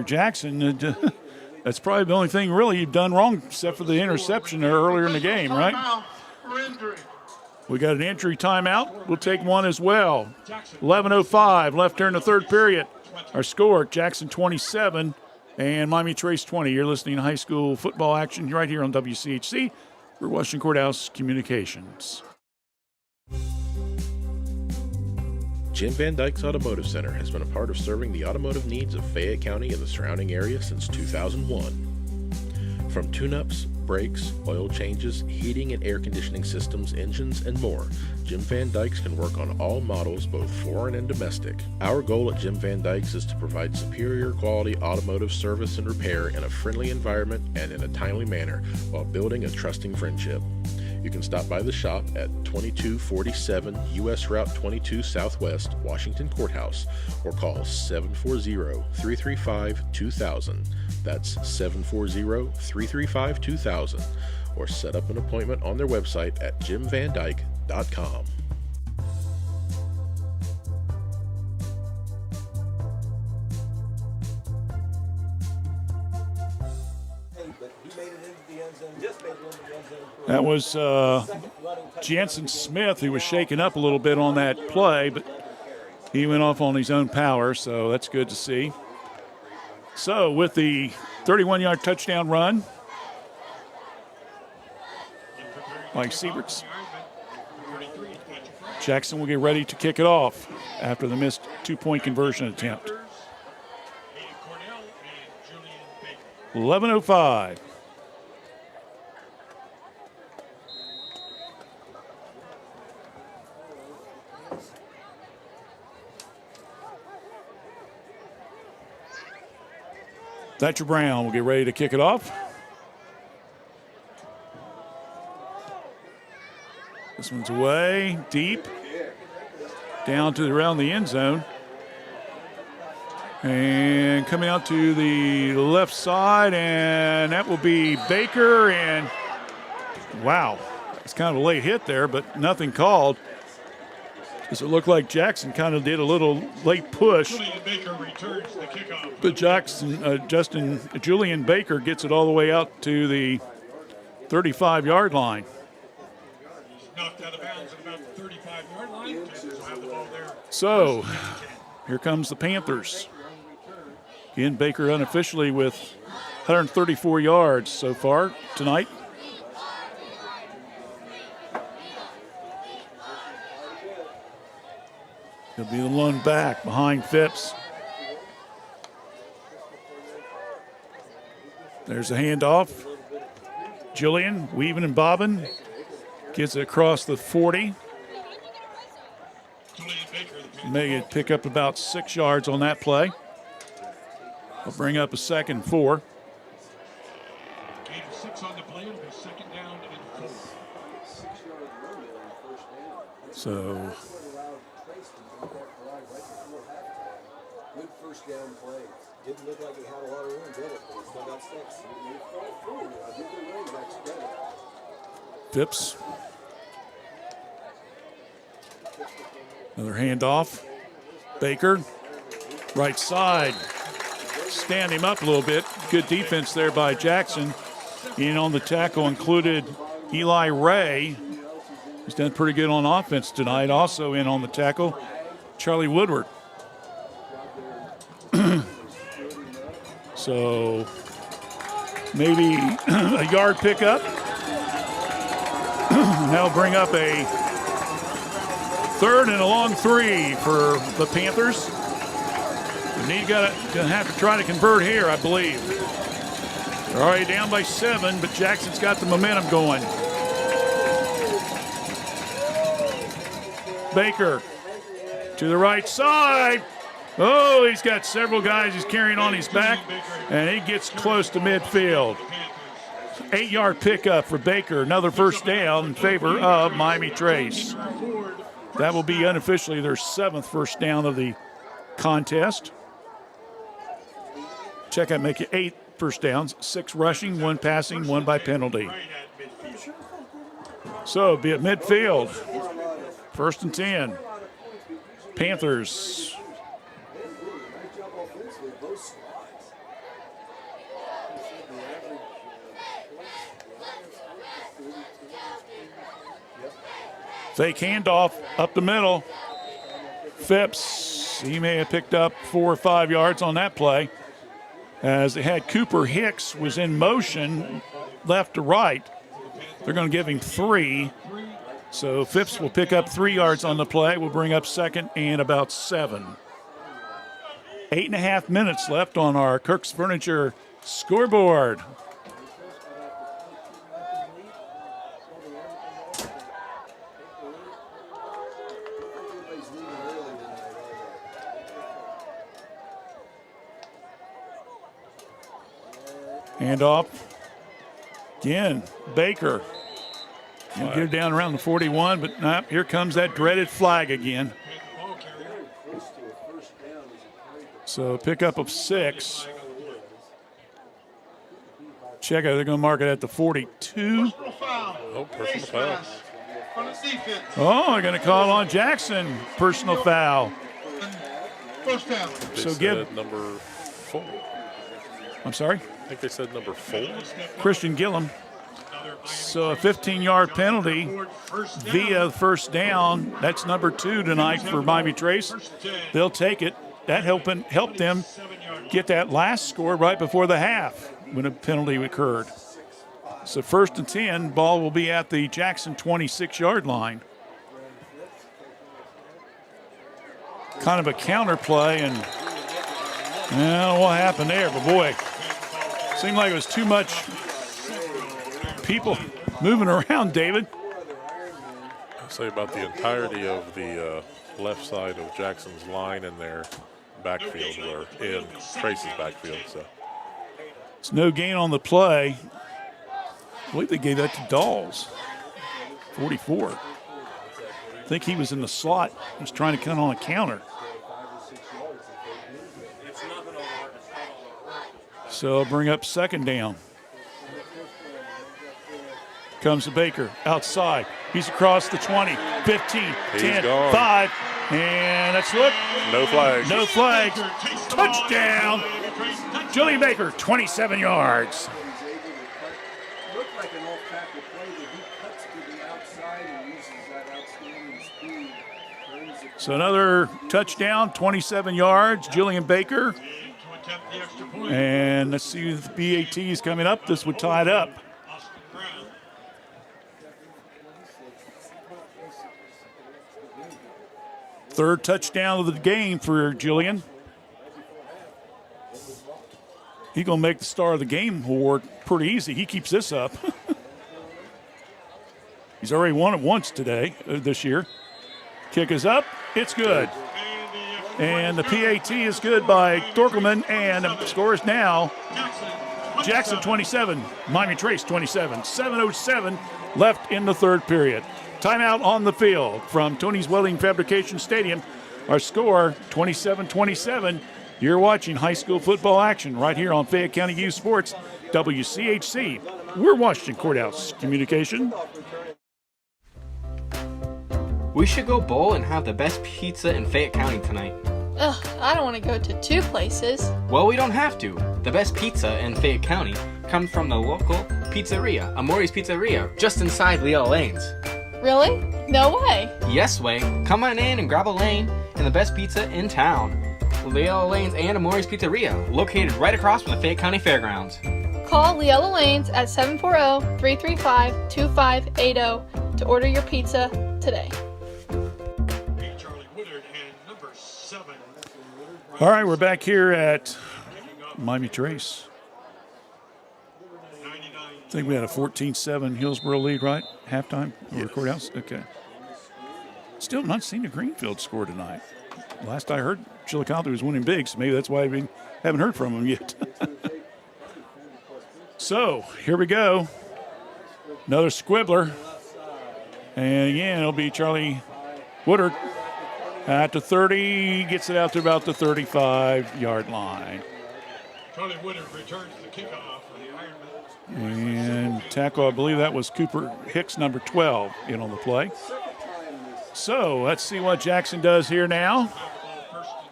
Jackson, that's probably the only thing really you've done wrong except for the interception there earlier in the game, right? We got an injury timeout. We'll take one as well. 11:05 left here in the third period. Our score, Jackson 27 and Miami Trace 20. You're listening to high school football action right here on WCHC for Washington Courthouse Communications. Jim Van Dyke's Automotive Center has been a part of serving the automotive needs of Fayette County and the surrounding area since 2001. From tune-ups, brakes, oil changes, heating and air conditioning systems, engines, and more, Jim Van Dyke's can work on all models, both foreign and domestic. Our goal at Jim Van Dyke's is to provide superior quality automotive service and repair in a friendly environment and in a timely manner while building a trusting friendship. You can stop by the shop at 2247 U.S. Route 22 Southwest, Washington Courthouse, or call 740-335-2000. That's 740-335-2000, or set up an appointment on their website at jimvandyke.com. That was Jensen Smith, who was shaken up a little bit on that play, but he went off on his own power, so that's good to see. So with the 31-yard touchdown run, Mike Sieberts, Jackson will get ready to kick it off after the missed 2-point conversion attempt. 11:05. Thatcher Brown will get ready to kick it off. This one's away, deep, down to around the end zone. And coming out to the left side, and that will be Baker. And wow, it's kind of a late hit there, but nothing called. Because it looked like Jackson kind of did a little late push. Julian Baker returns the kickoff. But Julian Baker gets it all the way out to the 35-yard line. He's knocked out of bounds at about the 35-yard line. Texans will have the ball there. So Here comes the Panthers. Again, Baker unofficially with 134 yards so far tonight. He'll be the lone back behind Phipps. There's a handoff. Jillian weaving and bobbing. Gets it across the 40. May pick up about 6 yards on that play. I'll bring up a 2nd and 4. Gain of 6 on the play. It'll be 2nd down and 4. So good first down play. Didn't look like he had a lot of room, did it? But he still got 6. I'll give the running backs credit. Phipps. Another handoff. Baker, right side. Stand him up a little bit. Good defense there by Jackson. In on the tackle included Eli Ray. He's done pretty good on offense tonight. Also in on the tackle, Charlie Woodward. So maybe a yard pickup. That'll bring up a 3rd and a long 3 for the Panthers. Gonna have to try to convert here, I believe. They're already down by 7, but Jackson's got the momentum going. Baker to the right side. Oh, he's got several guys he's carrying on his back, and he gets close to midfield. 8-yard pickup for Baker. Another first down in favor of Miami Trace. That will be unofficially their 7th first down of the contest. Check out, make it 8 first downs, 6 rushing, 1 passing, 1 by penalty. So be at midfield. 1st and 10. Panthers. Fake handoff up the middle. Phipps, he may have picked up 4 or 5 yards on that play. As they had Cooper Hicks was in motion left to right. They're going to give him 3. So Phipps will pick up 3 yards on the play. We'll bring up 2nd and about 7. 8.5 minutes left on our Kirk's Furniture scoreboard. Handoff. Again, Baker. He'll get it down around the 41, but here comes that dreaded flag again. So pickup of 6. Check out, they're going to mark it at the 42. Oh, personal foul. Oh, they're going to call on Jackson. Personal foul. First down. So give number 4. I'm sorry? I think they said number 4. Christian Gillum. So a 15-yard penalty via first down. That's number 2 tonight for Miami Trace. They'll take it. That helped them get that last score right before the half when a penalty occurred. So 1st and 10, ball will be at the Jackson 26-yard line. Kind of a counter play, and I don't know what happened there, but boy, seemed like it was too much people moving around, David. I'll say about the entirety of the left side of Jackson's line and their backfield were in Trace's backfield. So it's no gain on the play. I believe they gave that to Dawes, 44. I think he was in the slot. He was trying to come on a counter. So bring up 2nd down. Comes to Baker outside. He's across the 20, 15, 10, gone. 5. And let's look. No flags. No flags. Touchdown. Julian Baker, 27 yards. Looked like an off-tackle play that he cuts to the outside and uses that outstanding speed, turns the So another touchdown, 27 yards, Jillian Baker. And let's see if the BAT is coming up. This would tie it up. Third touchdown of the game for Jillian. He's going to make the Star of the Game award pretty easy. He keeps this up. He's already won it once this year. Kick is up. It's good. And the PAT is good by Dorkelman. And the score is now Jackson 27, Miami Trace 27. 7:07 left in the third period. Timeout on the field from Tony's Welding Fabrication Stadium. Our score, 27-27. You're watching high school football action right here on Fayette County Youth Sports, WCHC. We're Washington Courthouse Communication. We should go bowl and have the best pizza in Fayette County tonight. Ugh, I don't want to go to two places. Well, we don't have to. The best pizza in Fayette County comes from the local pizzeria, Amori's Pizzeria, just inside Leo Lanes. Really? No way. Yes way. Come on in and grab a lane and the best pizza in town. Leo Lanes and Amori's Pizzeria, located right across from the Fayette County Fairgrounds. Call Leella Lanes at 740-335-2580 to order your pizza today. All right, we're back here at Miami Trace. I think we had a 14-7 Hillsboro lead, right? Halftime over the courthouse? Okay. Still not seen a Greenfield score tonight. Last I heard, Chillicothe was winning big, so maybe that's why we haven't heard from him yet. So, here we go. Another squibbler. And again, it'll be Charlie Woodard at the 30, gets it out to about the 35-yard line. Charlie Woodard returns the kickoff for the Ironman. And tackle, I believe that was Cooper Hicks, number 12, in on the play. So let's see what Jackson does here now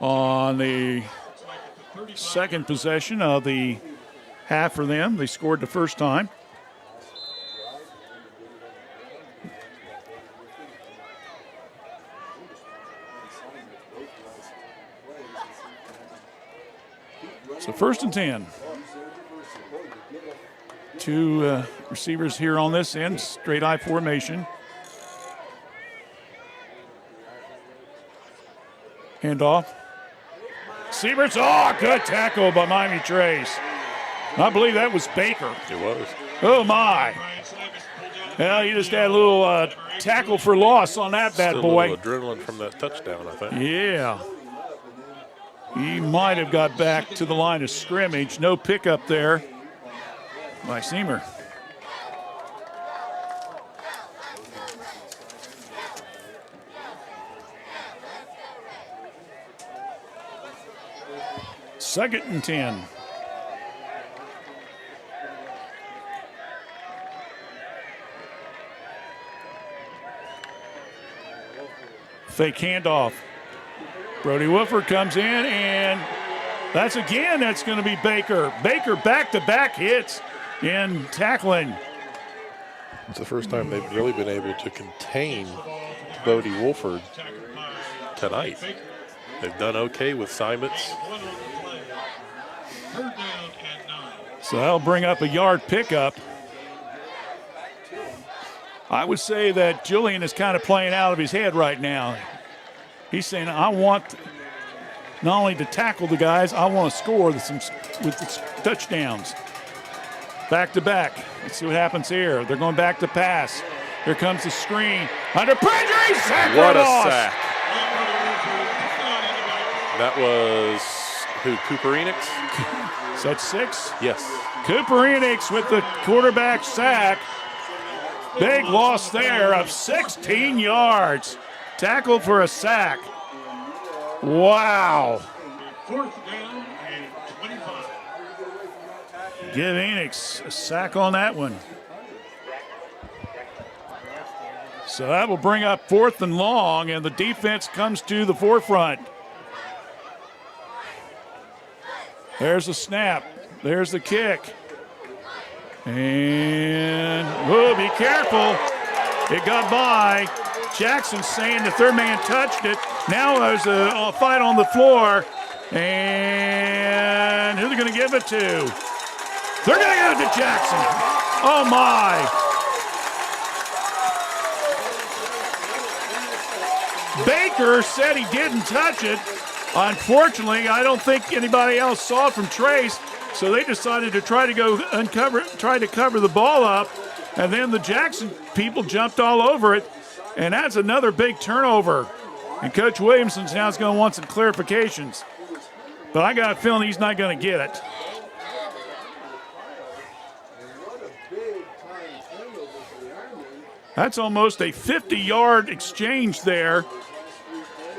on the second possession of the half for them. They scored the first time. So 1st and 10. Two receivers here on this end, straight eye formation. Handoff. Sieberts, good tackle by Miami Trace. I believe that was Baker. It was. Oh, my. Well, you just had a little tackle for loss on that bad boy. A little adrenaline from that touchdown, I think. Yeah. He might have got back to the line of scrimmage. No pickup there by Siemer. Second and 10. Fake handoff. Brody Wolford comes in, and that's going to be Baker. Baker back-to-back hits in tackling. It's the first time they've really been able to contain Brody Wolford tonight. They've done okay with Simons. So that'll bring up a yard pickup. I would say that Julian is kind of playing out of his head right now. He's saying, I want not only to tackle the guys, I want to score with the touchdowns. Back to back. Let's see what happens here. They're going back to pass. Here comes the screen. Under pressure, sack. What a sack. That was who, Cooper Enix? Is that 6? Yes. Cooper Enix with the quarterback sack. Big loss there of 16 yards. Tackle for a sack. Wow. 4th down and 25. Give Enix a sack on that one. So that will bring up 4th and long, and the defense comes to the forefront. There's the snap. There's the kick. And, be careful. It got by. Jackson saying the third man touched it. Now there's a fight on the floor. And who are they going to give it to? They're going to give it to Jackson. Oh, my. Baker said he didn't touch it. Unfortunately, I don't think anybody else saw it from Trace, so they decided to try to cover the ball up, and then the Jackson people jumped all over it, and that's another big turnover. And Coach Williamson's now is going to want some clarifications, but I got a feeling he's not going to get it. That's almost a 50-yard exchange there.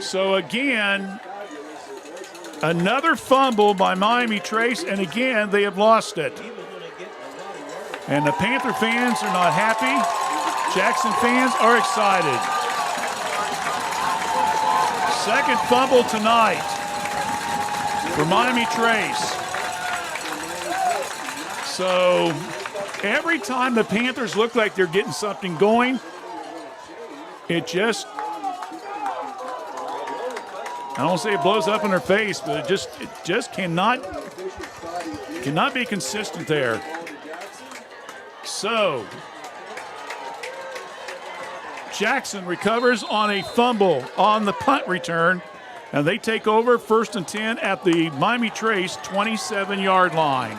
So again, another fumble by Miami Trace, and again, they have lost it. And the Panther fans are not happy. Jackson fans are excited. Second fumble tonight for Miami Trace. So every time the Panthers look like they're getting something going, it just, I don't say it blows up in their face, but it just cannot be consistent there. So Jackson recovers on a fumble on the punt return, and they take over 1st and 10 at the Miami Trace 27-yard line.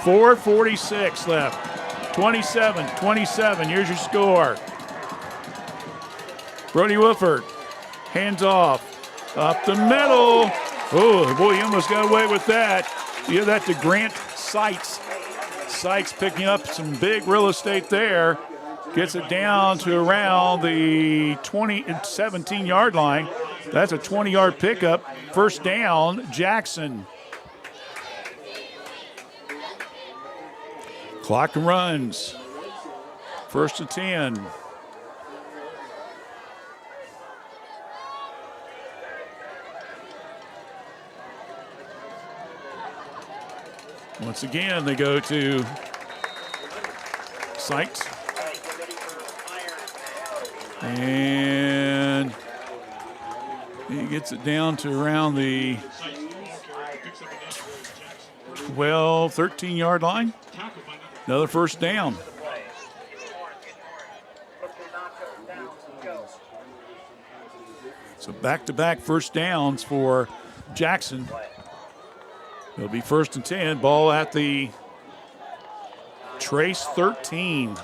4:46 left. 27-27. Here's your score. Brody Wolford hands off. Up the middle. Oh, boy, he almost got away with that. You give that to Grant Sykes. Sykes picking up some big real estate there. Gets it down to around the 17-yard line. That's a 20-yard pickup. First down, Jackson. Clock runs. 1st and 10. Once again, they go to Sykes. And he gets it down to around the 12, 13-yard line. Another first down. So back-to-back first downs for Jackson. It'll be 1st and 10. Ball at the Trace 13.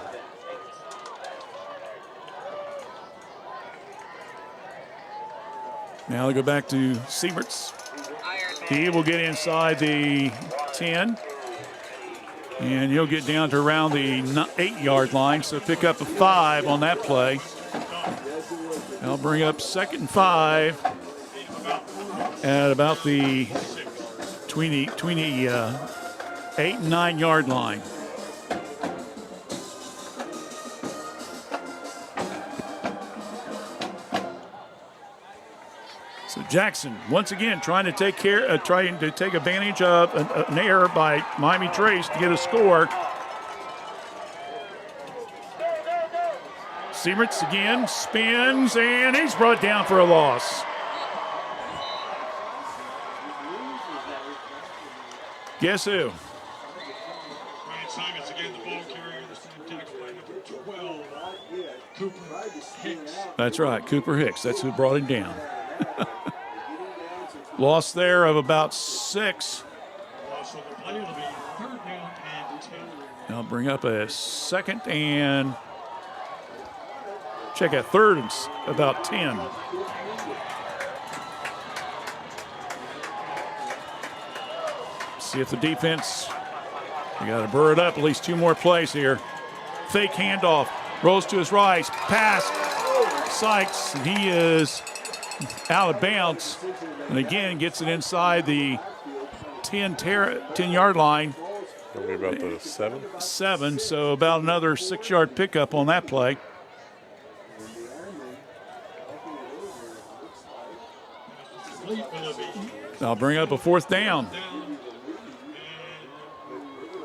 Now they go back to Sieberts. He will get inside the 10. And he'll get down to around the 8-yard line. So pick up a 5 on that play. I'll bring up 2nd and 5 at about the between the 8 and 9-yard line. So Jackson once again trying to take advantage of an error by Miami Trace to get a score. Sieberts again spins, and he's brought down for a loss. Guess who? Ryan Simons again, the ball carrier. This time tackled by number 12, Cooper Hicks. That's right, Cooper Hicks. That's who brought him down. Loss there of about 6. So the play will be 3rd down and 10. I'll bring up a 2nd and check a 3rd and about 10. See if the defense, you got to burr it up at least 2 more plays here. Fake handoff, rolls to his right, pass, Sykes, and he is out of bounds, and again gets it inside the 10-yard line. Probably about the 7. 7, so about another 6-yard pickup on that play. I'll bring up a 4th down.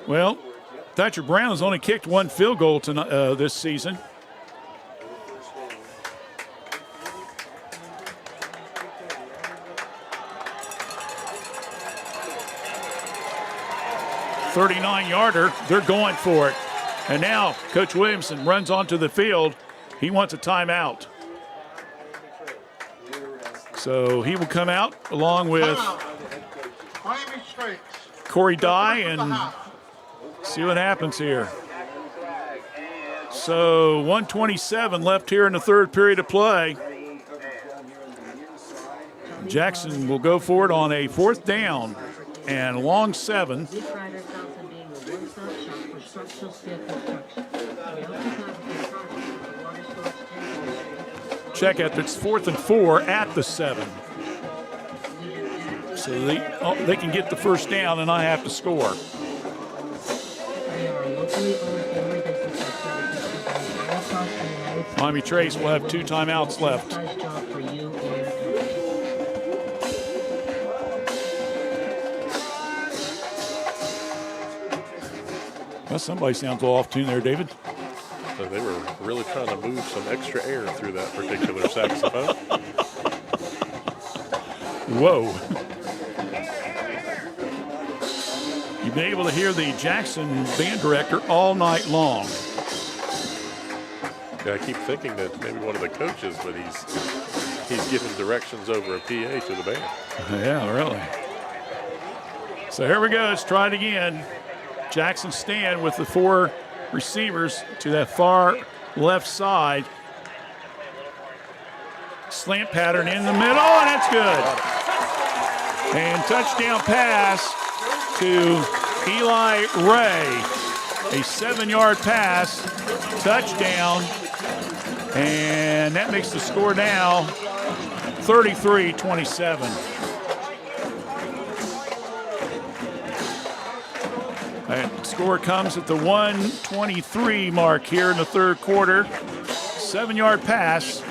Well, Thatcher Brown has only kicked 1 field goal tonight, this season. 39-yarder. They're going for it. And now Coach Williamson runs onto the field. He wants a timeout. So he will come out along with Corey Dye and see what happens here. So 1:27 left here in the third period of play. Jackson will go for it on a 4th down and a long 7. Check it, it's 4th and 4 at the 7. So they can get the first down and I have to score. Miami Trace will have 2 timeouts left. Well, somebody sounds a little off tune there, David. So they were really trying to move some extra air through that particular saxophone. Whoa. You've been able to hear the Jackson band director all night long. Yeah, I keep thinking that maybe one of the coaches, but he's giving directions over a PA to the band. Yeah, really. So here we go. Let's try it again. Jackson stand with the 4 receivers to that far left side. Slant pattern in the middle, and that's good. And touchdown pass to Eli Ray. A 7-yard pass, touchdown, and that makes the score now 33-27. That score comes at the 1:23 mark here in the third quarter. 7-yard pass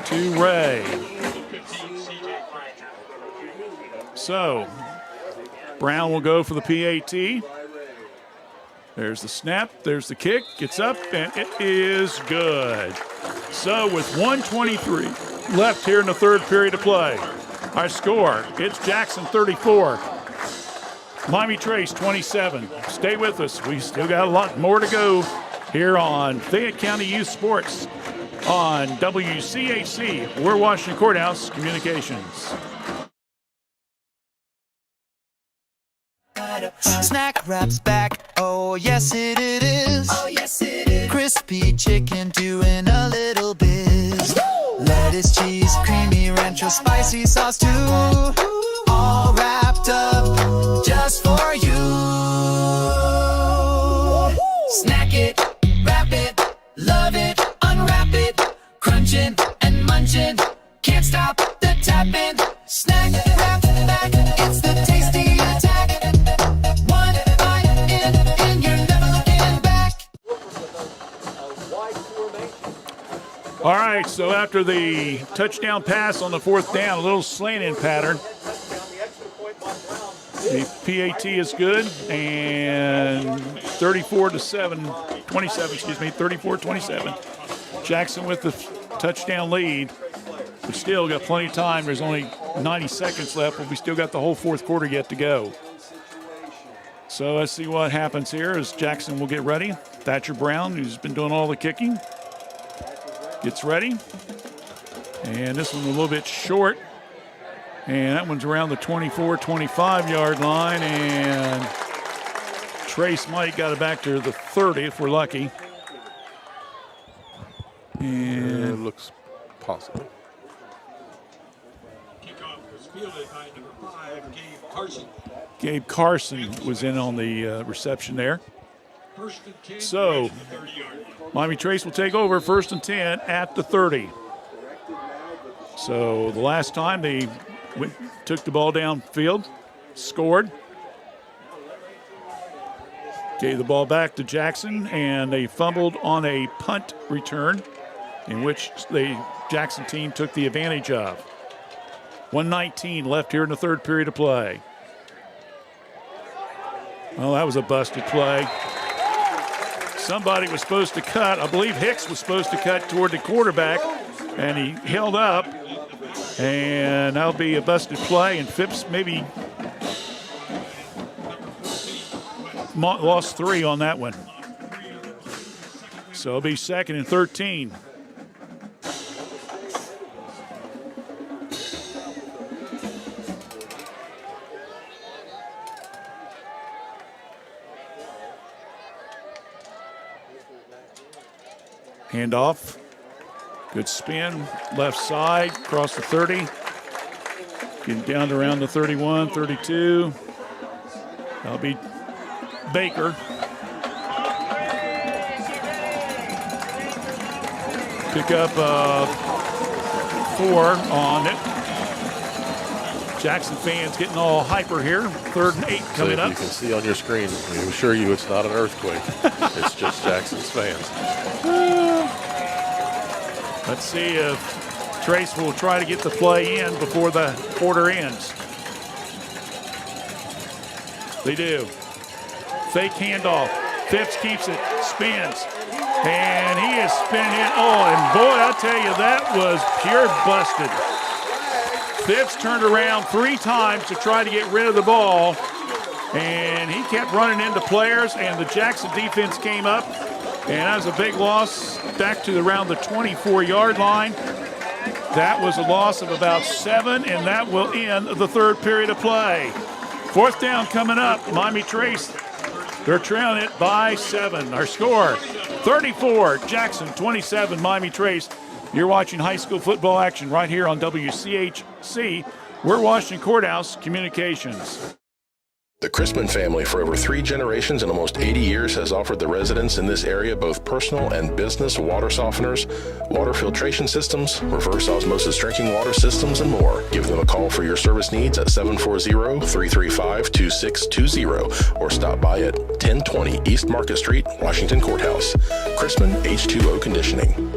to Ray. So, Brown will go for the PAT. There's the snap, there's the kick, gets up, and it is good. So with 1:23 left here in the third period of play, our score, it's Jackson 34. Miami Trace 27. Stay with us. We still got a lot more to go here on Fayette County Youth Sports on WCHC. We're Washington Courthouse Communications. Snack wraps back, oh yes it is. Oh yes it is. Crispy chicken doing a little biz. Lettuce, cheese, creamy rancho, spicy sauce too. All wrapped up just for you. Snack it, wrap it, love it, unwrap it, crunching and munching. Can't stop the tapping. Snack wrap back, it's the tasty attack. One bite in, you're never looking back. All right, so after the touchdown pass on the 4th down, a little slanting pattern. The PAT is good, and 34-27. Jackson with the touchdown lead. We still got plenty of time. There's only 90 seconds left, but we still got the whole fourth quarter yet to go. So let's see what happens here as Jackson will get ready. Thatcher Brown, who's been doing all the kicking, gets ready. And this one a little bit short. And that one's around the 24-25 line. And Trace might got it back to the 30 if we're lucky. And it looks possible. Kickoff was fielded by number 5, Gabe Carson. Gabe Carson was in on the reception there. So Miami Trace will take over 1st and 10 at the 30. So the last time they took the ball downfield, scored, gave the ball back to Jackson, and they fumbled on a punt return in which the Jackson team took the advantage of. 1:19 left here in the third period of play. Well, that was a busted play. Somebody was supposed to cut. I believe Hicks was supposed to cut toward the quarterback, and he held up. And that'll be a busted play, and Phipps maybe lost 3 on that one. So it'll be 2nd and 13. Handoff. Good spin. Left side. Across the 30. Getting down to around the 31, 32. That'll be Baker. Pick up 4 on it. Jackson fans getting all hyper here. 3rd and 8 coming up. You can see on your screen, we assure you it's not an earthquake. It's just Jackson's fans. Let's see if Trace will try to get the play in before the quarter ends. They do. Fake handoff. Phipps keeps it, spins, and he is spinning it. Oh, and boy, I tell you, that was pure busted. Phipps turned around 3 times to try to get rid of the ball, and he kept running into players, and the Jackson defense came up, and that was a big loss back to around the 24-yard line. That was a loss of about 7, and that will end the 3rd period of play. 4th down coming up. Miami Trace, they're trailing it by 7. Our score, 34, Jackson 27, Miami Trace. You're watching high school football action right here on WCHC. We're Washington Courthouse Communications. The Crispin family for over 3 generations and almost 80 years has offered the residents in this area both personal and business water softeners, water filtration systems, reverse osmosis drinking water systems, and more. Give them a call for your service needs at 740-335-2620 or stop by at 1020 East Market Street, Washington Courthouse. Crispin H2O Conditioning.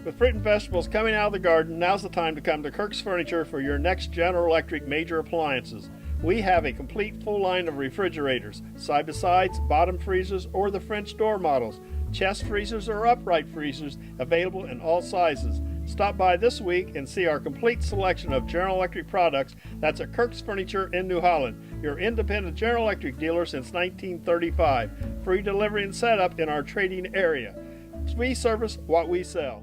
With fruit and vegetables coming out of the garden, now's the time to come to Kirk's Furniture for your next General Electric major appliances. We have a complete full line of refrigerators, side-by-sides, bottom freezers, or the French door models, chest freezers or upright freezers available in all sizes. Stop by this week and see our complete selection of General Electric products. That's at Kirk's Furniture in New Holland, your independent General Electric dealer since 1935. Free delivery and setup in our trading area. We service what we sell.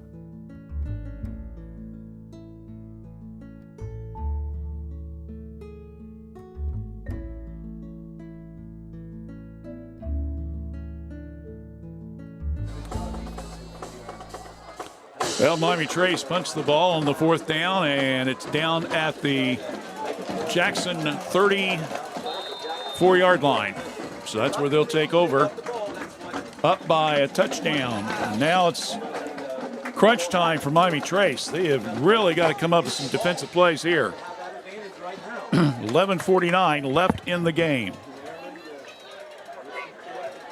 Well, Miami Trace punched the ball on the 4th down, and it's down at the Jackson 34-yard line. So that's where they'll take over, up by a touchdown. And now it's crunch time for Miami Trace. They have really got to come up with some defensive plays here. 11:49 left in the game.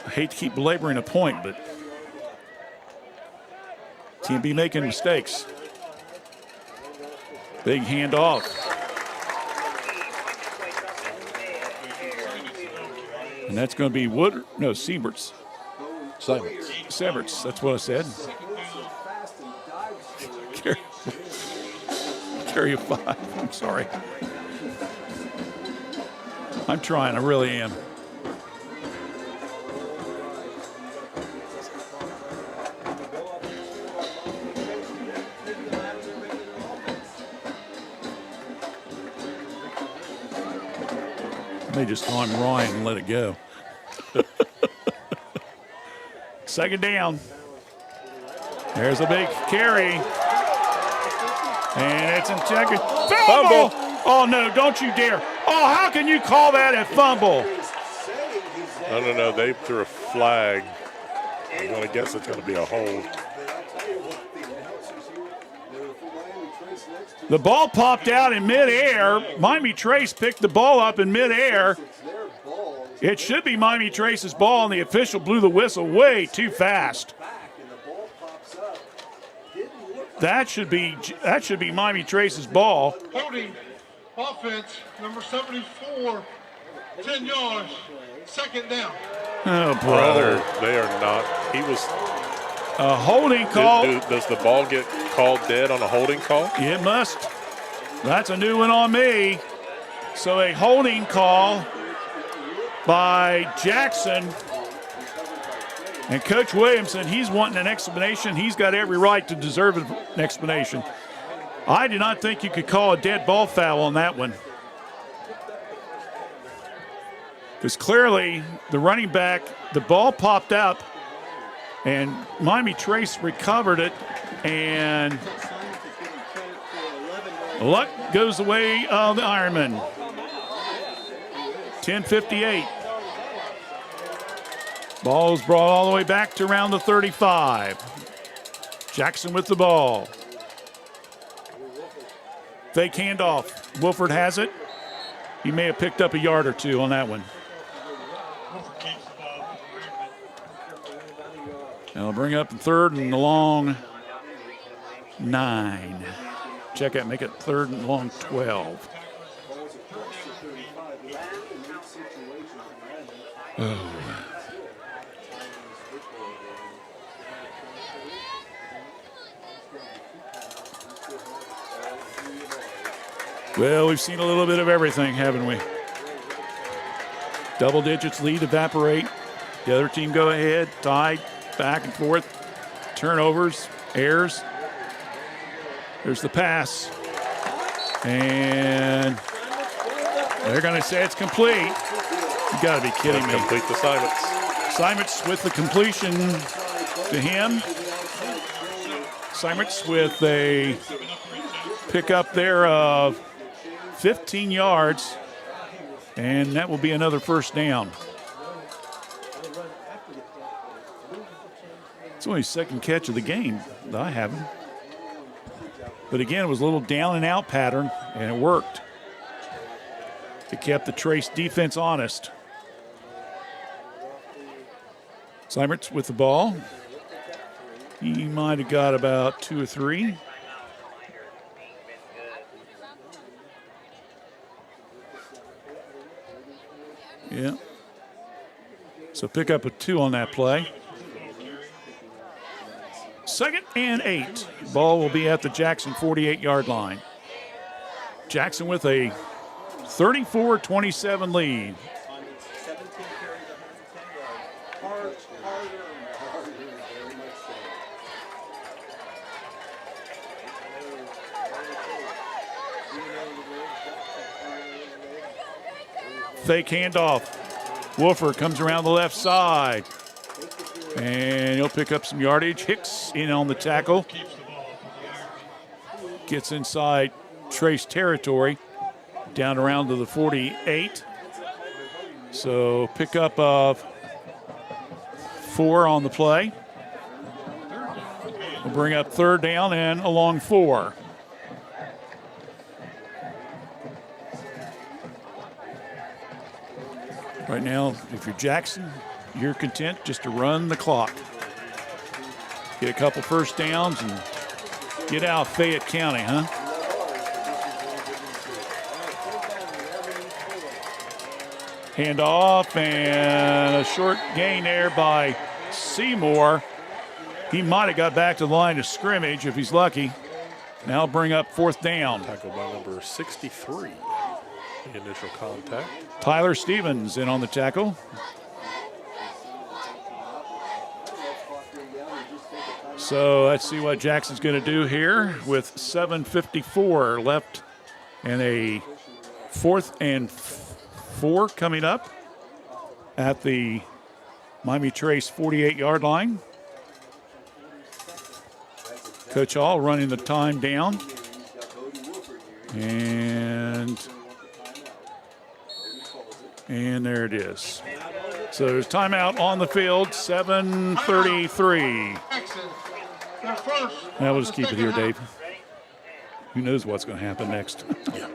I hate to keep belaboring a point, but can't be making mistakes. Big handoff. And that's going to be Sieberts. Sieberts, that's what I said. Carry a 5, I'm sorry. I'm trying, I really am. They just call him Ryan and let it go. 2nd down. There's a big carry. And it's intended. Fumble! Oh, no, don't you dare. Oh, how can you call that a fumble? No, they threw a flag. I'm going to guess it's going to be a hold. The ball popped out in midair. Miami Trace picked the ball up in midair. It should be Miami Trace's ball, and the official blew the whistle way too fast. That should be Miami Trace's ball. Holding offense, number 74, 10 yards, 2nd down. Oh, Brother, brother. they are not. He was. A holding call. Does the ball get called dead on a holding call? It must. That's a new one on me. So a holding call by Jackson. And Coach Williamson, he's wanting an explanation. He's got every right to deserve an explanation. I do not think you could call a dead ball foul on that one. Because clearly the running back, the ball popped up and Miami Trace recovered it, and luck goes the way of the Ironman. 10:58. Ball is brought all the way back to around the 35. Jackson with the ball. Fake handoff. Wolford has it. He may have picked up a yard or two on that one. They'll bring up third and long 9. Check out, make it third and long 12. Oh. Well, we've seen a little bit of everything, haven't we? Double digits, lead evaporate. The other team go ahead, tied, back and forth. Turnovers, errors. There's the pass. And they're going to say it's complete. You got to be kidding me. Complete the Simons. Simons with the completion to him. Simons with a pickup there of 15 yards, and that will be another first down. It's only his second catch of the game that I haven't. But again, it was a little down and out pattern, and it worked. It kept the Trace defense honest. Simons with the ball. He might have got about 2 or 3. Yeah. So pick up a 2 on that play. 2nd and 8. Ball will be at the Jackson 48-yard line. Jackson with a 34-27 lead. Fake handoff. Wolford comes around the left side. And he'll pick up some yardage. Hicks in on the tackle. Gets inside Trace territory. Down around to the 48. So pickup of 4 on the play. We'll bring up third down and along 4. Right now, if you're Jackson, you're content just to run the clock. Get a couple first downs and get out of Fayette County, huh? Hand off and a short gain there by Seymour. He might have got back to the line of scrimmage if he's lucky. Now bring up 4th down. Tackled by number 63. The initial contact. Tyler Stevens in on the tackle. So let's see what Jackson's going to do here with 7:54 left and a 4th and 4 coming up at the Miami Trace 48-yard line. Coach Hall running the time down. And there it is. So there's timeout on the field, 7:33. Now we'll just keep it here, Dave. Who knows what's going to happen next? Yeah.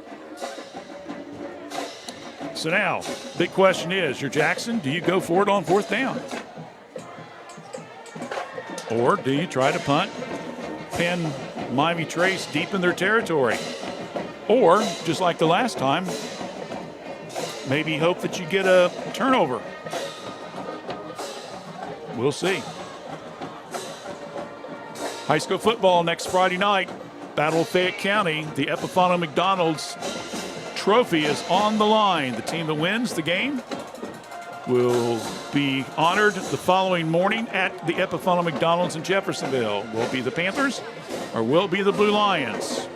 So now, big question is, you're Jackson, do you go for it on 4th down? Or do you try to punt, pin Miami Trace deep in their territory? Or, just like the last time, maybe hope that you get a turnover. We'll see. High school football next Friday night. Battle of Fayette County. The Epifano McDonald's trophy is on the line. The team that wins the game will be honored the following morning at the Epifano McDonald's in Jeffersonville. Will it be the Panthers or will it be the Blue Lions?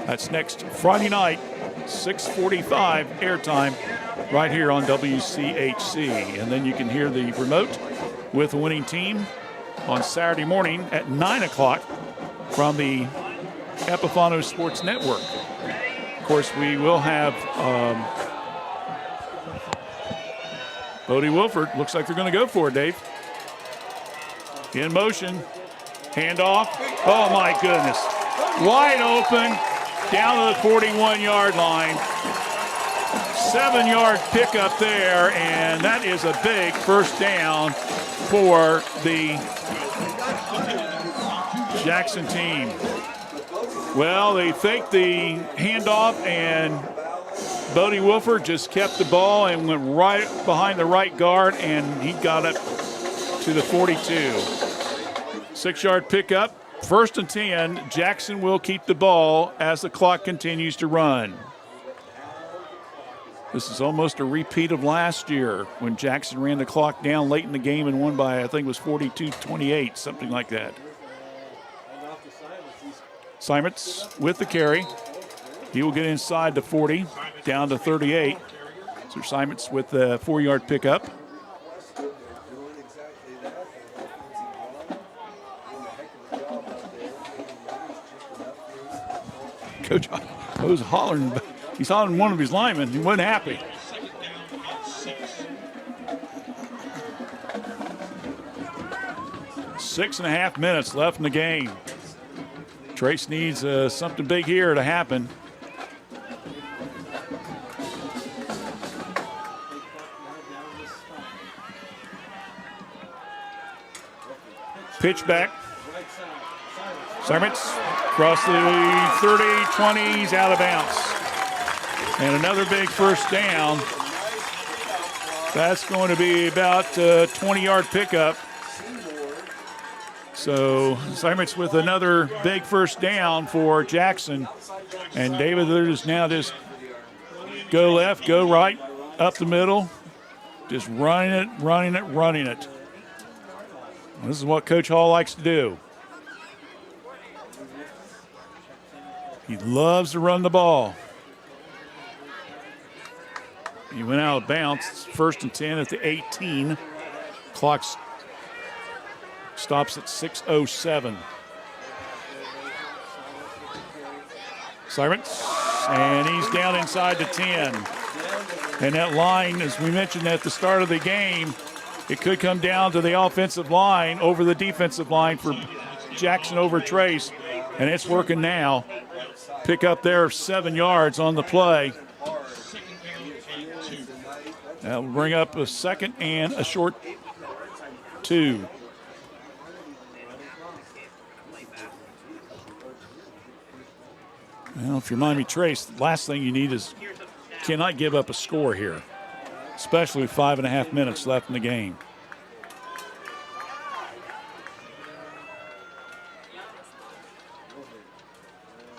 That's next Friday night, 6:45 airtime right here on WCHC. And then you can hear the remote with the winning team on Saturday morning at 9 o'clock from the Epifano Sports Network. Of course, we will have Bodie Wilford. Looks like they're going to go for it, Dave. In motion. Handoff. Oh, my goodness. Wide open. Down to the 41-yard line. 7-yard pickup there, and that is a big first down for the Jackson team. Well, they faked the handoff, and Bodie Wilford just kept the ball and went right behind the right guard, and he got it to the 42. 6-yard pickup. 1st and 10. Jackson will keep the ball as the clock continues to run. This is almost a repeat of last year when Jackson ran the clock down late in the game and won by, I think it was 42-28, something like that. Simons with the carry. He will get inside the 40, down to 38. So Simons with the 4-yard pickup. Coach was hollering. He's hollering one of his linemen. He wasn't happy. Six and a half minutes left in the game. Trace needs something big here to happen. Pitch back. Simons across the 30, 20, he's out of bounds. And another big first down. That's going to be about a 20-yard pickup. So Simons with another big first down for Jackson. And David, they're just now just go left, go right, up the middle. Just running it, running it, running it. This is what Coach Hall likes to do. He loves to run the ball. He went out of bounds. 1st and 10 at the 18. Clock stops at 6:07. Simons, and he's down inside the 10. And that line, as we mentioned at the start of the game, it could come down to the offensive line over the defensive line for Jackson over Trace, and it's working now. Pick up there 7 yards on the play. That will bring up a second and a short 2. Well, if you're Miami Trace, the last thing you need is cannot give up a score here, especially with 5.5 minutes left in the game.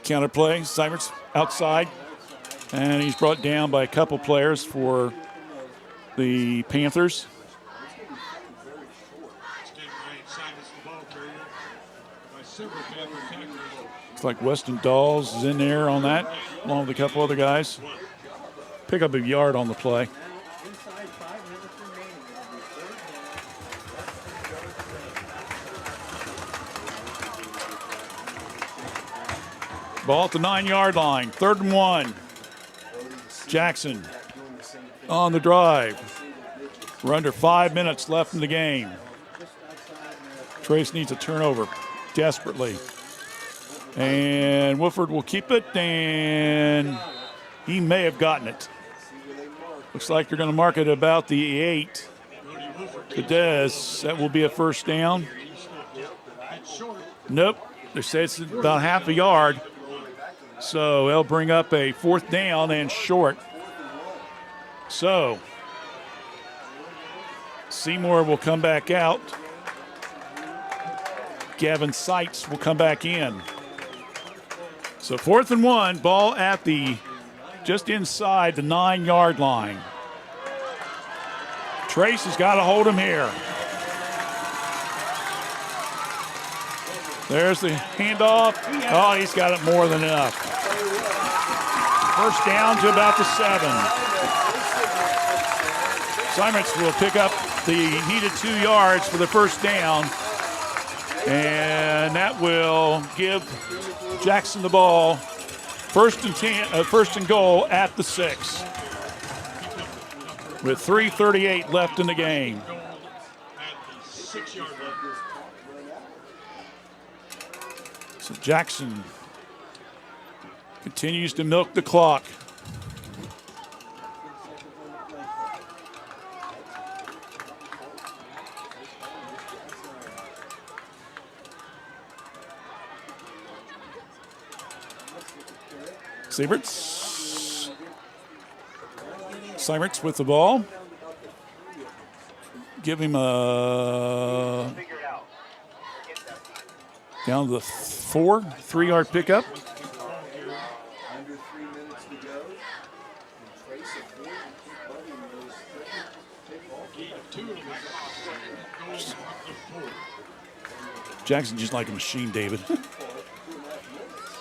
Counter play, Simons outside, and he's brought down by a couple players for the Panthers. Looks like Weston Dawes is in there on that, along with a couple other guys. Pick up a yard on the play. Ball at the 9-yard line, 3rd and 1. Jackson on the drive. We're under 5 minutes left in the game. Trace needs a turnover desperately. And Wilford will keep it, and he may have gotten it. Looks like they're going to mark it about the 8. To Dez, that will be a first down. Nope, they say it's about half a yard. So they'll bring up a 4th down and short. So Seymour will come back out. Gavin Seitz will come back in. So 4th and 1, ball at the just inside the 9-yard line. Trace has got to hold him here. There's the handoff. Oh, he's got it more than enough. First down to about the 7. Simons will pick up the needed 2 yards for the first down. And that will give Jackson the ball. First and goal at the 6. With 3:38 left in the game. So Jackson continues to milk the clock. Seimertz with the ball. Give him a down to the 4, 3-yard pickup. Under 3 minutes to go. Jackson just like a machine, David.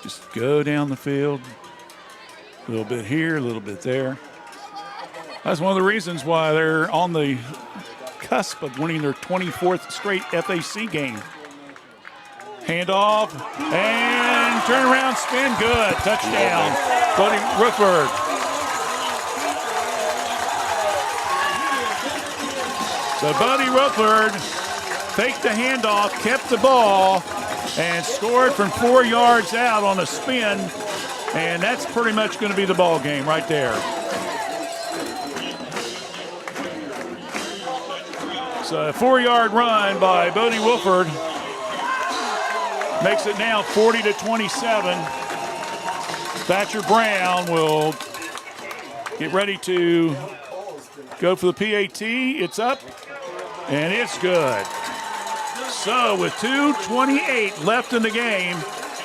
Just go down the field. A little bit here, a little bit there. That's one of the reasons why they're on the cusp of winning their 24th straight FAC game. Handoff and turn around, spin, good. Touchdown, Buddy Rutherford. So Buddy Rutherford faked the handoff, kept the ball, and scored from 4 yards out on a spin. And that's pretty much going to be the ball game right there. So a 4-yard run by Bodie Wilford makes it now 40-27. Thatcher Brown will get ready to go for the PAT. It's up, and it's good. So with 2:28 left in the game,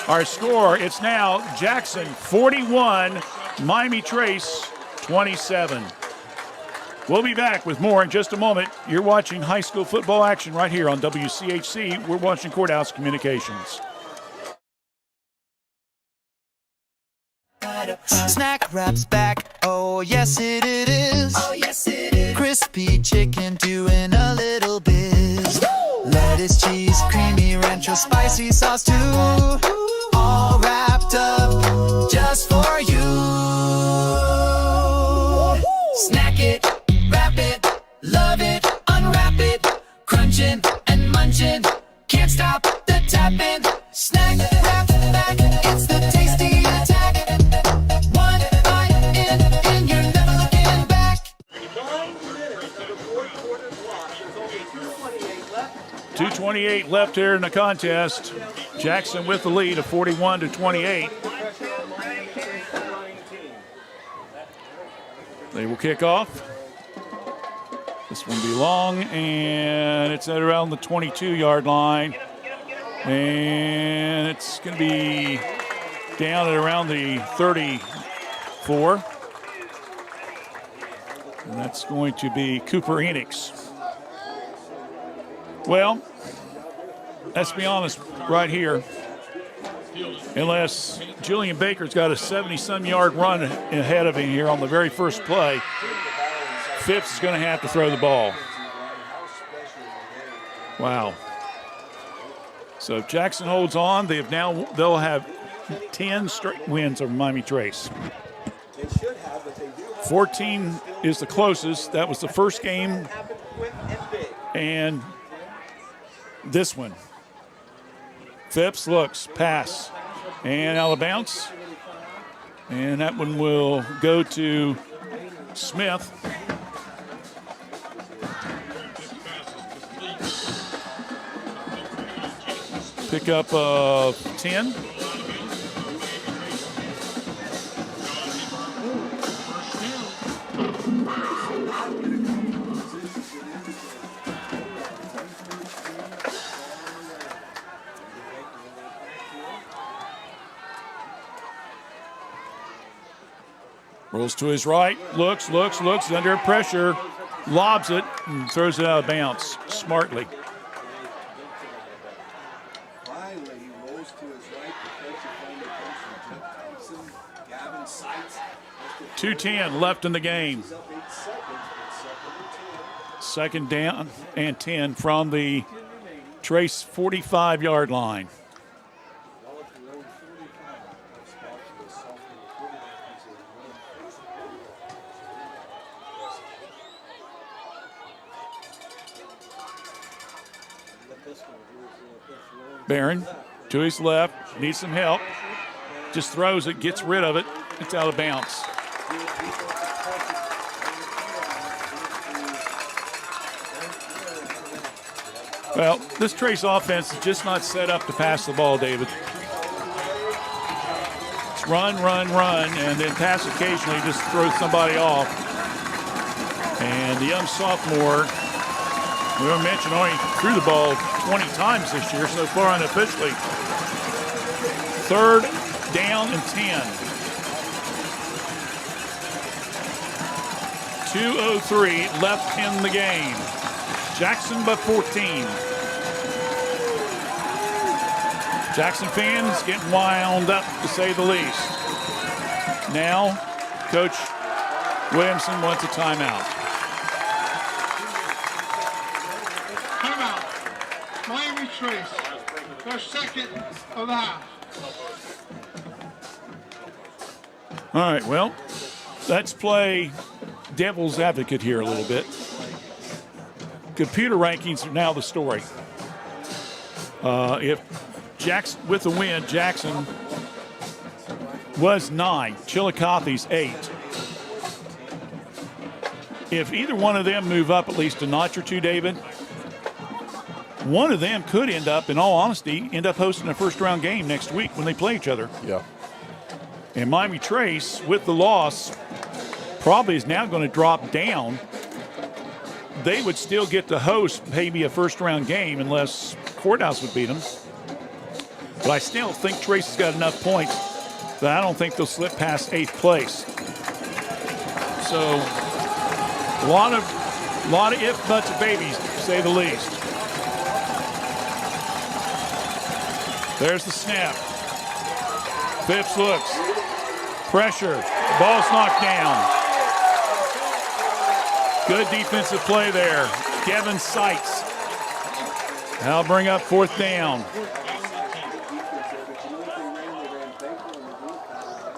our score, it's now Jackson 41, Miami Trace 27. We'll be back with more in just a moment. You're watching high school football action right here on WCHC. We're watching Courthouse Communications. Snack Wrap's back, oh yes it is. Oh yes it is. Crispy chicken doing a little biz. Lettuce, cheese, creamy rancho, spicy sauce too. All wrapped up just for you. Snack it, wrap it, love it, unwrap it, crunching and munching, can't stop the tapping. Snack Wrap back, it's the tasty attack. One bite in and you're never looking back. 9 minutes of the fourth quarter block. There's only 2:28 left. 2:28 left here in the contest. Jackson with the lead of 41-28. They will kick off. This one will be long, and it's at around the 22-yard line. And it's going to be down at around the 34. And that's going to be Cooper Enix. Well, let's be honest right here. Unless Julian Baker's got a 70-some yard run ahead of him here on the very first play, Phipps is going to have to throw the ball. Wow. So if Jackson holds on, they'll have 10 straight wins over Miami Trace. 14 is the closest. That was the first game. And this one. Phipps looks, pass, and out of bounds. And that one will go to Smith. Pick up 10. Rolls to his right, looks, under pressure, lobs it, and throws it out of bounds smartly. Finally, he rolls to his right. The pressure finally comes from Jeff Thompson. Gavin Seitz. 2:10 left in the game. He's up 8 seconds, but Second down and 10 from the Trace 45-yard line. Barron to his left, needs some help. Just throws it, gets rid of it. It's out of bounds. Well, this Trace offense is just not set up to pass the ball, David. It's run, and then pass occasionally, just throw somebody off. And the young sophomore, we were mentioned, only threw the ball 20 times this year so far unofficially. 3rd down and 10. 2:03 left in the game. Jackson by 14. Jackson fans getting wound up, to say the least. Now, Coach Williamson wants a timeout. Timeout. Miami Trace. Their second of the half. All right, well, let's play devil's advocate here a little bit. Computer rankings are now the story. If Jackson, with the win, Jackson was 9, Chillicothe's 8. If either one of them move up at least a notch or two, David, one of them could end up, in all honesty, hosting a first-round game next week when they play each other. Yeah. And Miami Trace, with the loss, probably is now going to drop down. They would still get to host maybe a first-round game unless Courthouse would beat them. But I still think Trace has got enough points that I don't think they'll slip past 8th place. So a lot of if, buts, and babies, to say the least. There's the snap. Phipps looks. Pressure. Ball's knocked down. Good defensive play there. Kevin Seitz. That'll bring up 4th down.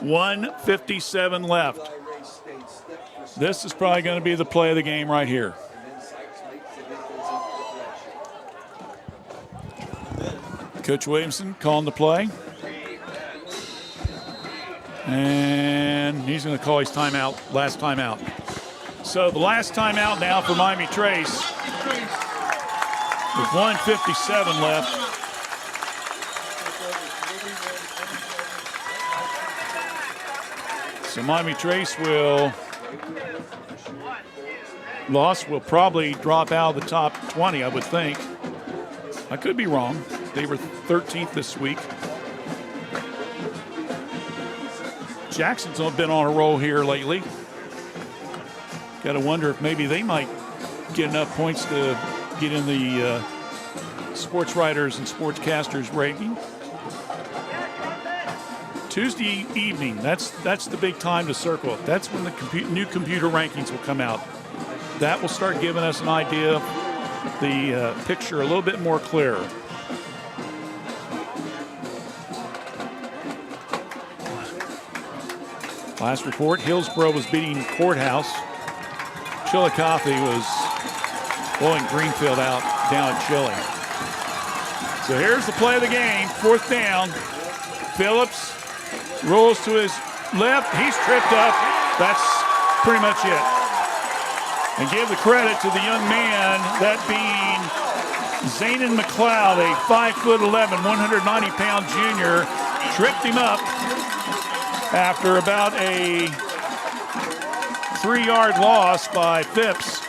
1:57 left. This is probably going to be the play of the game right here. Coach Williamson calling the play. And he's going to call his timeout, last timeout. So the last timeout now for Miami Trace. With 1:57 left. So Miami Trace will probably drop out of the top 20, I would think. I could be wrong. They were 13th this week. Jackson's been on a roll here lately. Got to wonder if maybe they might get enough points to get in the sports writers and sportscasters ranking. Tuesday evening, that's the big time to circle it. That's when the new computer rankings will come out. That will start giving us an idea, the picture a little bit more clear. Last report, Hillsborough was beating Courthouse. Chillicothe was blowing Greenfield out down at Chile. So here's the play of the game, 4th down. Phillips rolls to his left. He's tripped up. That's pretty much it. And give the credit to the young man, that being Zanin McLeod, a 5'11", 190-pound junior, tripped him up after about a 3-yard loss by Phipps.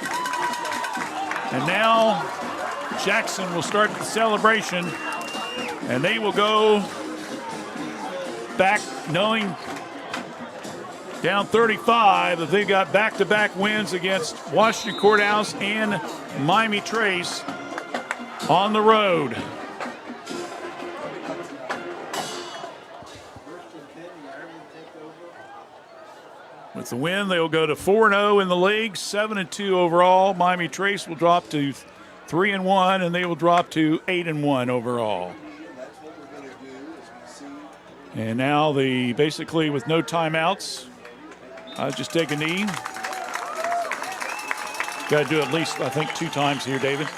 And now Jackson will start the celebration, and they will go back knowing down 35. They've got back-to-back wins against Washington Courthouse and Miami Trace on the road. With the win, they'll go to 4-0 in the league, 7-2 overall. Miami Trace will drop to 3-1, and they will drop to 8-1 overall. And now basically with no timeouts, I'll just take a knee. Got to do at least, I think, 2 times here, David.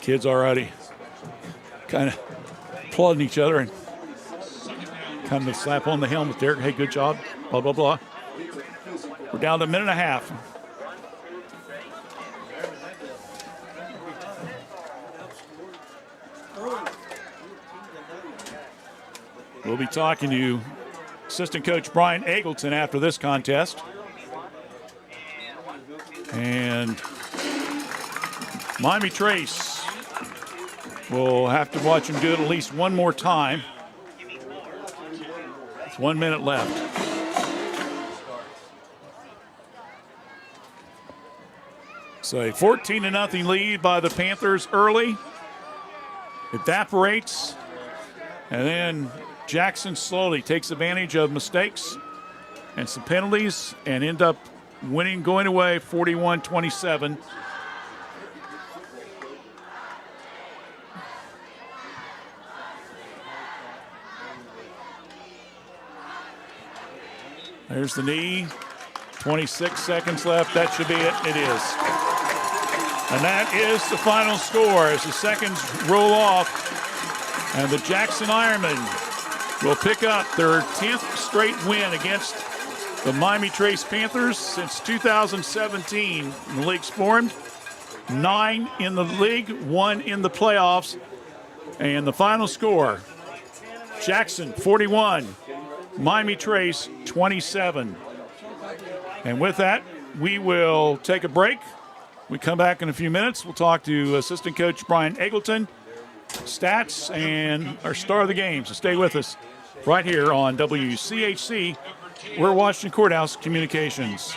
Kids already kind of applauding each other and kind of slap on the helmet there. Hey, good job, blah, blah, blah. We're down to a minute and a half. We'll be talking to assistant coach Brian Eggleton after this contest. And Miami Trace will have to watch him do it at least one more time. It's 1 minute left. So a 14-0 lead by the Panthers early. Evaporates. And then Jackson slowly takes advantage of mistakes and some penalties and end up winning, going away 41-27. There's the knee. 26 seconds left. That should be it. It is. And that is the final score as the seconds roll off. And the Jackson Ironmen will pick up their 10th straight win against the Miami Trace Panthers since 2017. The league's formed. 9 in the league, 1 in the playoffs. And the final score, Jackson 41. Miami Trace 27. And with that, we will take a break. We come back in a few minutes. We'll talk to assistant coach Brian Eggleton, stats, and our star of the game. So stay with us right here on WCHC. We're Washington Courthouse Communications.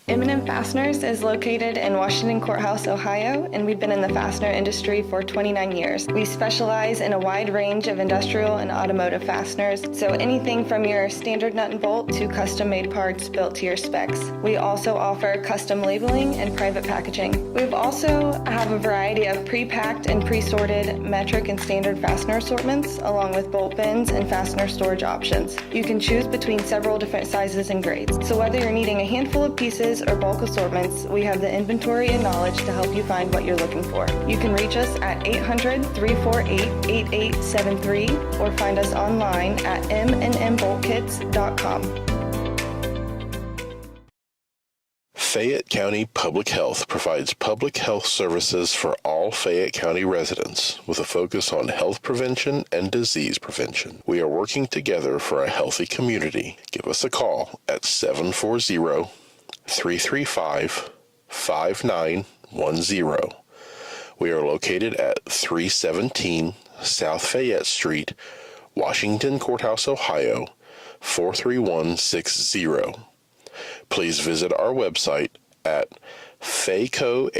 M&M Fasteners is located in Washington Courthouse, Ohio, and we've been in the fastener industry for 29 years. We specialize in a wide range of industrial and automotive fasteners, so anything from your standard nut and bolt to custom-made parts built to your specs. We also offer custom labeling and private packaging. We also have a variety of pre-packed and pre-sorted metric and standard fastener assortments, along with bolt bins and fastener storage options. You can choose between several different sizes and grades. So whether you're needing a handful of pieces or bulk assortments, we have the inventory and knowledge to help you find what you're looking for. You can reach us at 800-348-8873 or find us online at mnmboltkits.com. Fayette County Public Health provides public health services for all Fayette County residents with a focus on health prevention and disease prevention. We are working together for a healthy community. Give us a call at 740-335-5910. We are located at 317 South Fayette Street, Washington Courthouse, Ohio, 43160. Please visit our website at faycohd.org.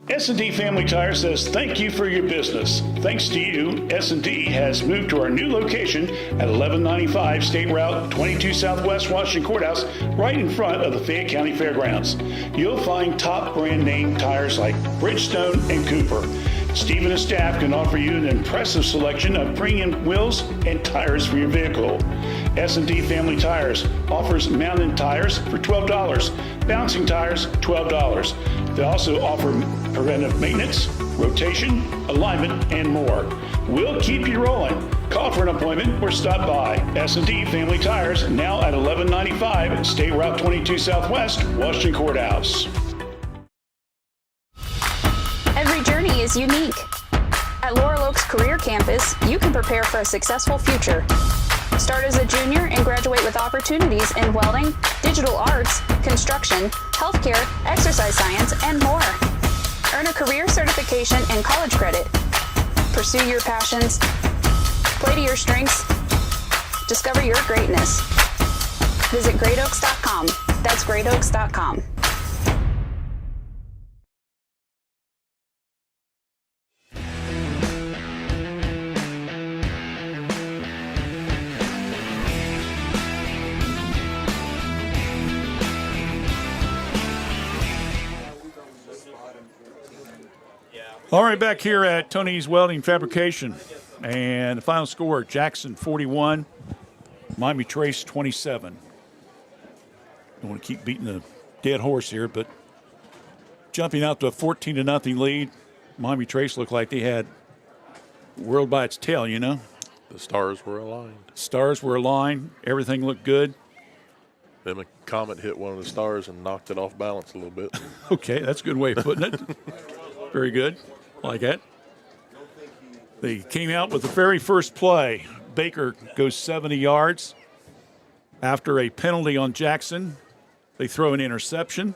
S&D Family Tire says thank you for your business. Thanks to you, S&D has moved to our new location at 1195 State Route 22 Southwest Washington Courthouse, right in front of the Fayette County Fairgrounds. You'll find top brand name tires like Bridgestone and Cooper. Steve and his staff can offer you an impressive selection of premium wheels and tires for your vehicle. S&D Family Tires offers mounted tires for $12, bouncing tires $12. They also offer preventive maintenance, rotation, alignment, and more. We'll keep you rolling. Call for an appointment or stop by. S&D Family Tires, now at 1195 State Route 22 Southwest, Washington Courthouse. Every journey is unique. At Laurel Oaks Career Campus, you can prepare for a successful future. Start as a junior and graduate with opportunities in welding, digital arts, construction, healthcare, exercise science, and more. Earn a career certification and college credit. Pursue your passions. Play to your strengths. Discover your greatness. Visit greatoaks.com. That's greatoaks.com. All right, back here at Tony's Welding Fabrication. And the final score, Jackson 41, Miami Trace 27. Don't want to keep beating the dead horse here, but jumping out to a 14-0 lead, Miami Trace looked like they had the world by its tail, you know. The stars were aligned. Stars were aligned. Everything looked good. Then a comet hit one of the stars and knocked it off balance a little bit. Okay, that's a good way of putting it. Very good. Like that. They came out with the very first play. Baker goes 70 yards. After a penalty on Jackson, they throw an interception.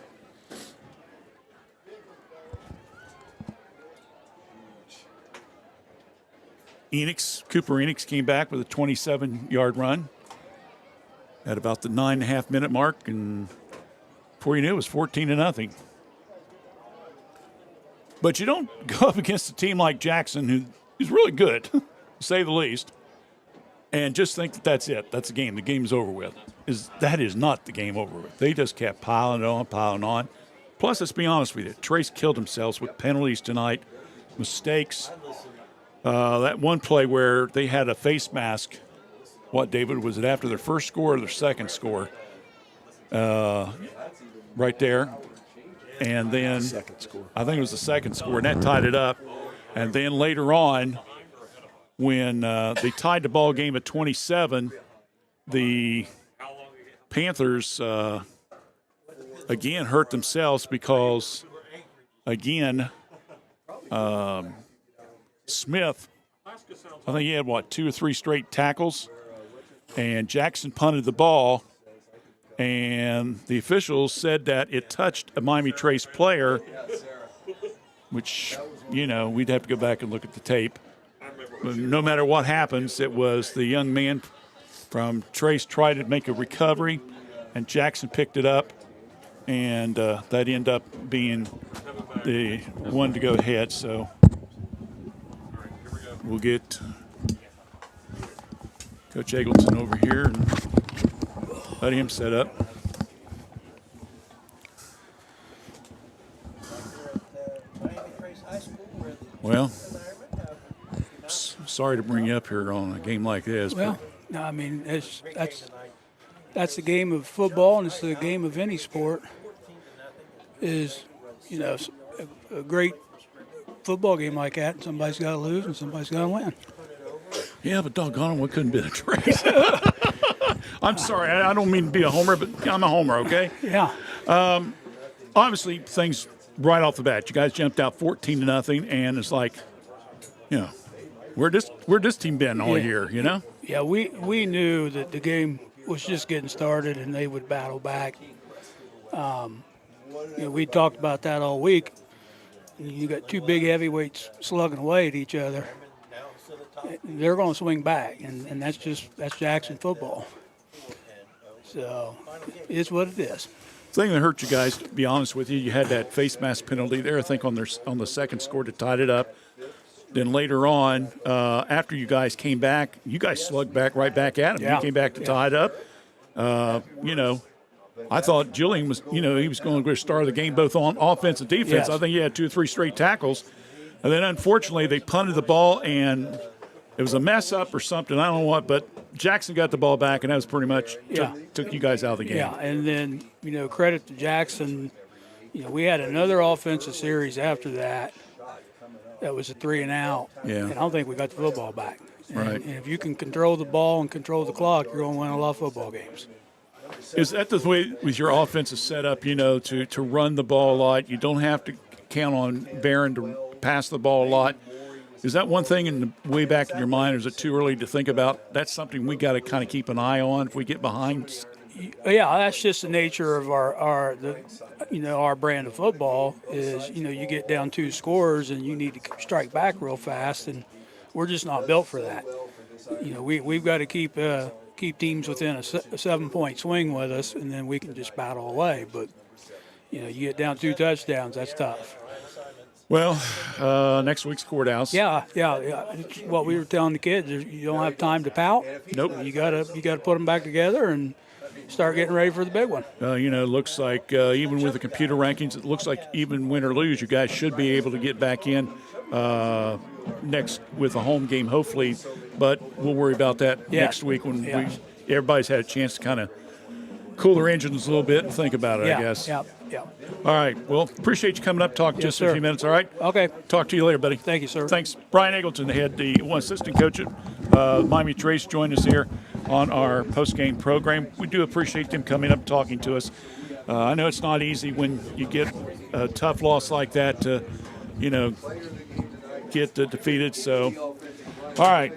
Cooper Enix came back with a 27-yard run at about the 9.5-minute mark, and before you knew it was 14-0. But you don't go up against a team like Jackson, who's really good, to say the least, and just think that that's it. That's the game. The game's over with. That is not the game over with. They just kept piling on. Plus, let's be honest with you, Trace killed themselves with penalties tonight, mistakes. That one play where they had a face mask. What, David, was it after their first score or their second score? Right there. And then second score. I think it was the second score, and that tied it up. And then later on, when they tied the ball game at 27, the Panthers again hurt themselves because, again, Smith, I think he had, 2 or 3 straight tackles, and Jackson punted the ball. And the officials said that it touched a Miami Trace player, which, we'd have to go back and look at the tape. But no matter what happens, it was the young man from Trace tried to make a recovery, and Jackson picked it up, and that ended up being the one to go ahead. So we'll get Coach Eggleton over here and let him set up. Well, sorry to bring you up here on a game like this. Well, no, I mean, that's the game of football, and it's the game of any sport. Is, a great football game like that, somebody's got to lose and somebody's got to win. Yeah, but doggone it, we couldn't be a Trace. I'm sorry, I don't mean to be a homer, but I'm a homer, okay? Yeah. Obviously, things right off the bat. You guys jumped out 14-0, and it's like, where this team been all year, Yeah, we knew that the game was just getting started, and they would battle back. We talked about that all week. You got 2 big heavyweights slugging away at each other. They're going to swing back, and that's Jackson football. So it's what it is. The thing that hurt you guys, to be honest with you, you had that face mask penalty there, I think, on the second score that tied it up. Then later on, after you guys came back, you guys slugged right back at him. Yeah. You came back to tie it up. I thought Julian was, he was going to start the game both on offense and defense. Yes. I think he had 2 or 3 straight tackles. And then, unfortunately, they punted the ball, and it was a mess up or something. I don't know what, but Jackson got the ball back, and that was pretty much took you guys out of the game. Yeah, and then, credit to Jackson. We had another offensive series after that. That was a 3-and-out. Yeah. And I don't think we got the football back. Right. And if you can control the ball and control the clock, you're going to win a lot of football games. Is that the way with your offensive setup, to run the ball a lot? You don't have to count on Barron to pass the ball a lot. Is that one thing in the way back in your mind, or is it too early to think about? That's something we got to kind of keep an eye on if we get behind. Yeah, that's just the nature of our brand of football is, you get down 2 scores and you need to strike back real fast, and we're just not built for that. We've got to keep teams within a 7-point swing with us, and then we can just battle away. But, you get down 2 touchdowns, that's tough. Well, next week's courthouse. Yeah. It's what we were telling the kids. You don't have time to pout. Nope. You gotta put them back together and start getting ready for the big one. It looks like even with the computer rankings, it looks like even win or lose, you guys should be able to get back in next with a home game, hopefully. But we'll worry about that next week when everybody's had a chance to kind of cool their engines a little bit and think about it, I guess. Yeah. All right. Well, appreciate you coming up, talking to us for a few minutes, all right? Okay. Talk to you later, buddy. Thank you, sir. Thanks. Brian Eggleton, the assistant coach at Miami Trace, joined us here on our post-game program. We do appreciate them coming up talking to us. I know it's not easy when you get a tough loss like that to, get defeated. So, all right.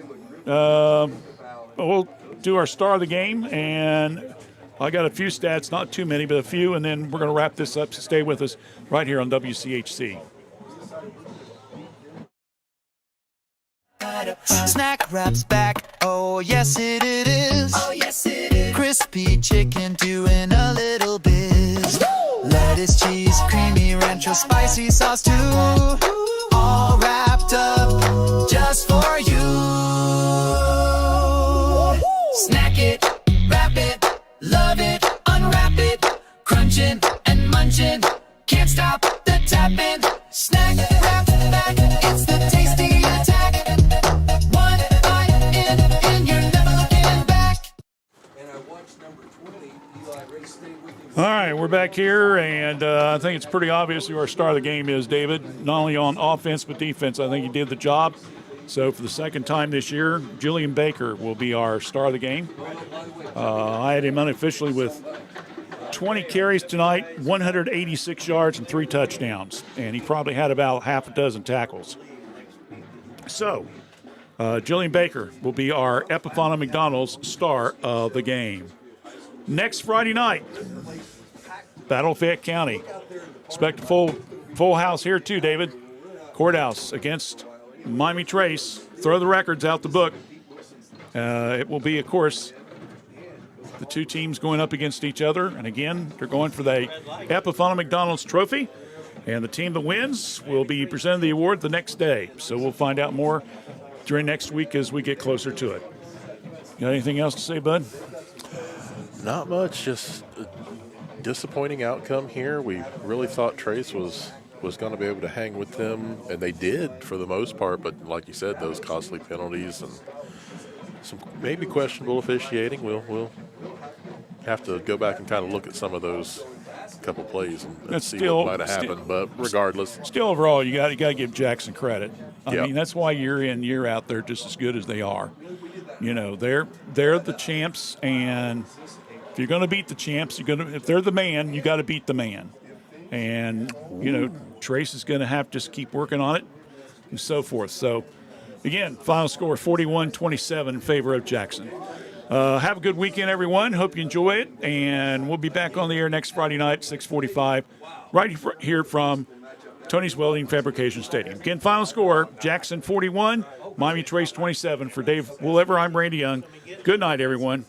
We'll do our star of the game, and I got a few stats, not too many, but a few, and then we're going to wrap this up. So stay with us right here on WCHC. Snack wraps back, oh yes it is. Oh yes it is. Crispy chicken doing a little biz. Lettuce, cheese, creamy rancho, spicy sauce too. All wrapped up just for you. Snack it, wrap it, love it, unwrap it, crunching and munching, can't stop the tapping. Snack wrap back, it's the tasty attack. One bite in and you're never looking back. And I watched number 20, Eli Ray, stay with him. All right, we're back here, and I think it's pretty obvious who our star of the game is, David. Not only on offense but defense, I think he did the job. So for the second time this year, Julian Baker will be our star of the game. I had him unofficially with 20 carries tonight, 186 yards, and 3 touchdowns. And he probably had about half a dozen tackles. So Julian Baker will be our Epifana McDonald's star of the game. Next Friday night, Battle of Fayette County. Expect a full house here too, David. Courthouse against Miami Trace. Throw the records out the book. It will be, of course, the 2 teams going up against each other. And again, they're going for the Epifana McDonald's trophy. And the team that wins will be presented the award the next day. So we'll find out more during next week as we get closer to it. Got anything else to say, bud? Not much. Just a disappointing outcome here. We really thought Trace was going to be able to hang with them, and they did for the most part, but like you said, those costly penalties and some maybe questionable officiating. We'll have to go back and kind of look at some of those couple plays and see what might have happened, but regardless. Still overall, you got to give Jackson credit. I mean, that's why year in, year out, they're just as good as they are. They're the champs, and if you're going to beat the champs, if they're the man, you got to beat the man. And, Trace is going to have to just keep working on it and so forth. So, again, final score 41-27 in favor of Jackson. Have a good weekend, everyone. Hope you enjoy it. And we'll be back on the air next Friday night, 6:45, right here from Tony's Welding Fabrication Stadium. Again, final score, Jackson 41, Miami Trace 27. For Dave Woolever, I'm Randy Young. Good night, everyone.